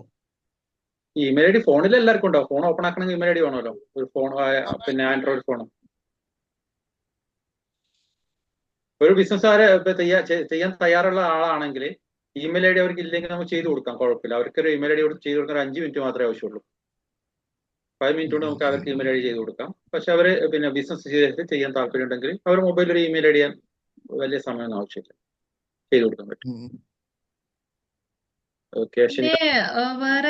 [SPEAKER 1] ഇമെയിൽ ഐ ഡി ഫോണിൽ എല്ലാവർക്കും ഉണ്ടാവും. ഫോൺ ഓപ്പൺ ആക്കണമെങ്കിൽ ഇമെയിൽ ഐ ഡി വേണമല്ലോ. ഒരു ഫോൺ പിന്നെ ആൻഡ്രോയിഡ് ഫോണും ഒരു ബിസിനസ്സുകാരെ ചെയ്യാൻ തയ്യാറുള്ള ആളാണെങ്കിൽ ഇമെയിൽ ഐ ഡി അവർക്ക് ഇല്ലെങ്കിൽ നമുക്ക് ചെയ്തു കൊടുക്കാം, കുഴപ്പമില്ല. അവർക്കൊരു ഇമെയിൽ ഐ ഡി ചെയ്ത് കൊടുക്കാൻ 5 മിനിറ്റ് മാത്രമേ ആവശ്യമുള്ളൂ. 5 മിനിറ്റ് കൊണ്ട് നമുക്ക് അവർക്ക് ഇമെയിൽ ഐ ഡി ചെയ്ത് കൊടുക്കാം. പക്ഷെ അവര് പിന്നെ ബിസിനസ് ചെയ്യാൻ താല്പര്യം ഉണ്ടെങ്കിൽ അവർ മൊബൈലിൽ ഒരു ഇമെയിൽ ഐ ഡി ചെയ്യാൻ വലിയ സമയമൊന്നും ആവശ്യമില്ല, ചെയ്തു കൊടുക്കാൻ പറ്റും. ഓക്കെ.
[SPEAKER 5] വേറെ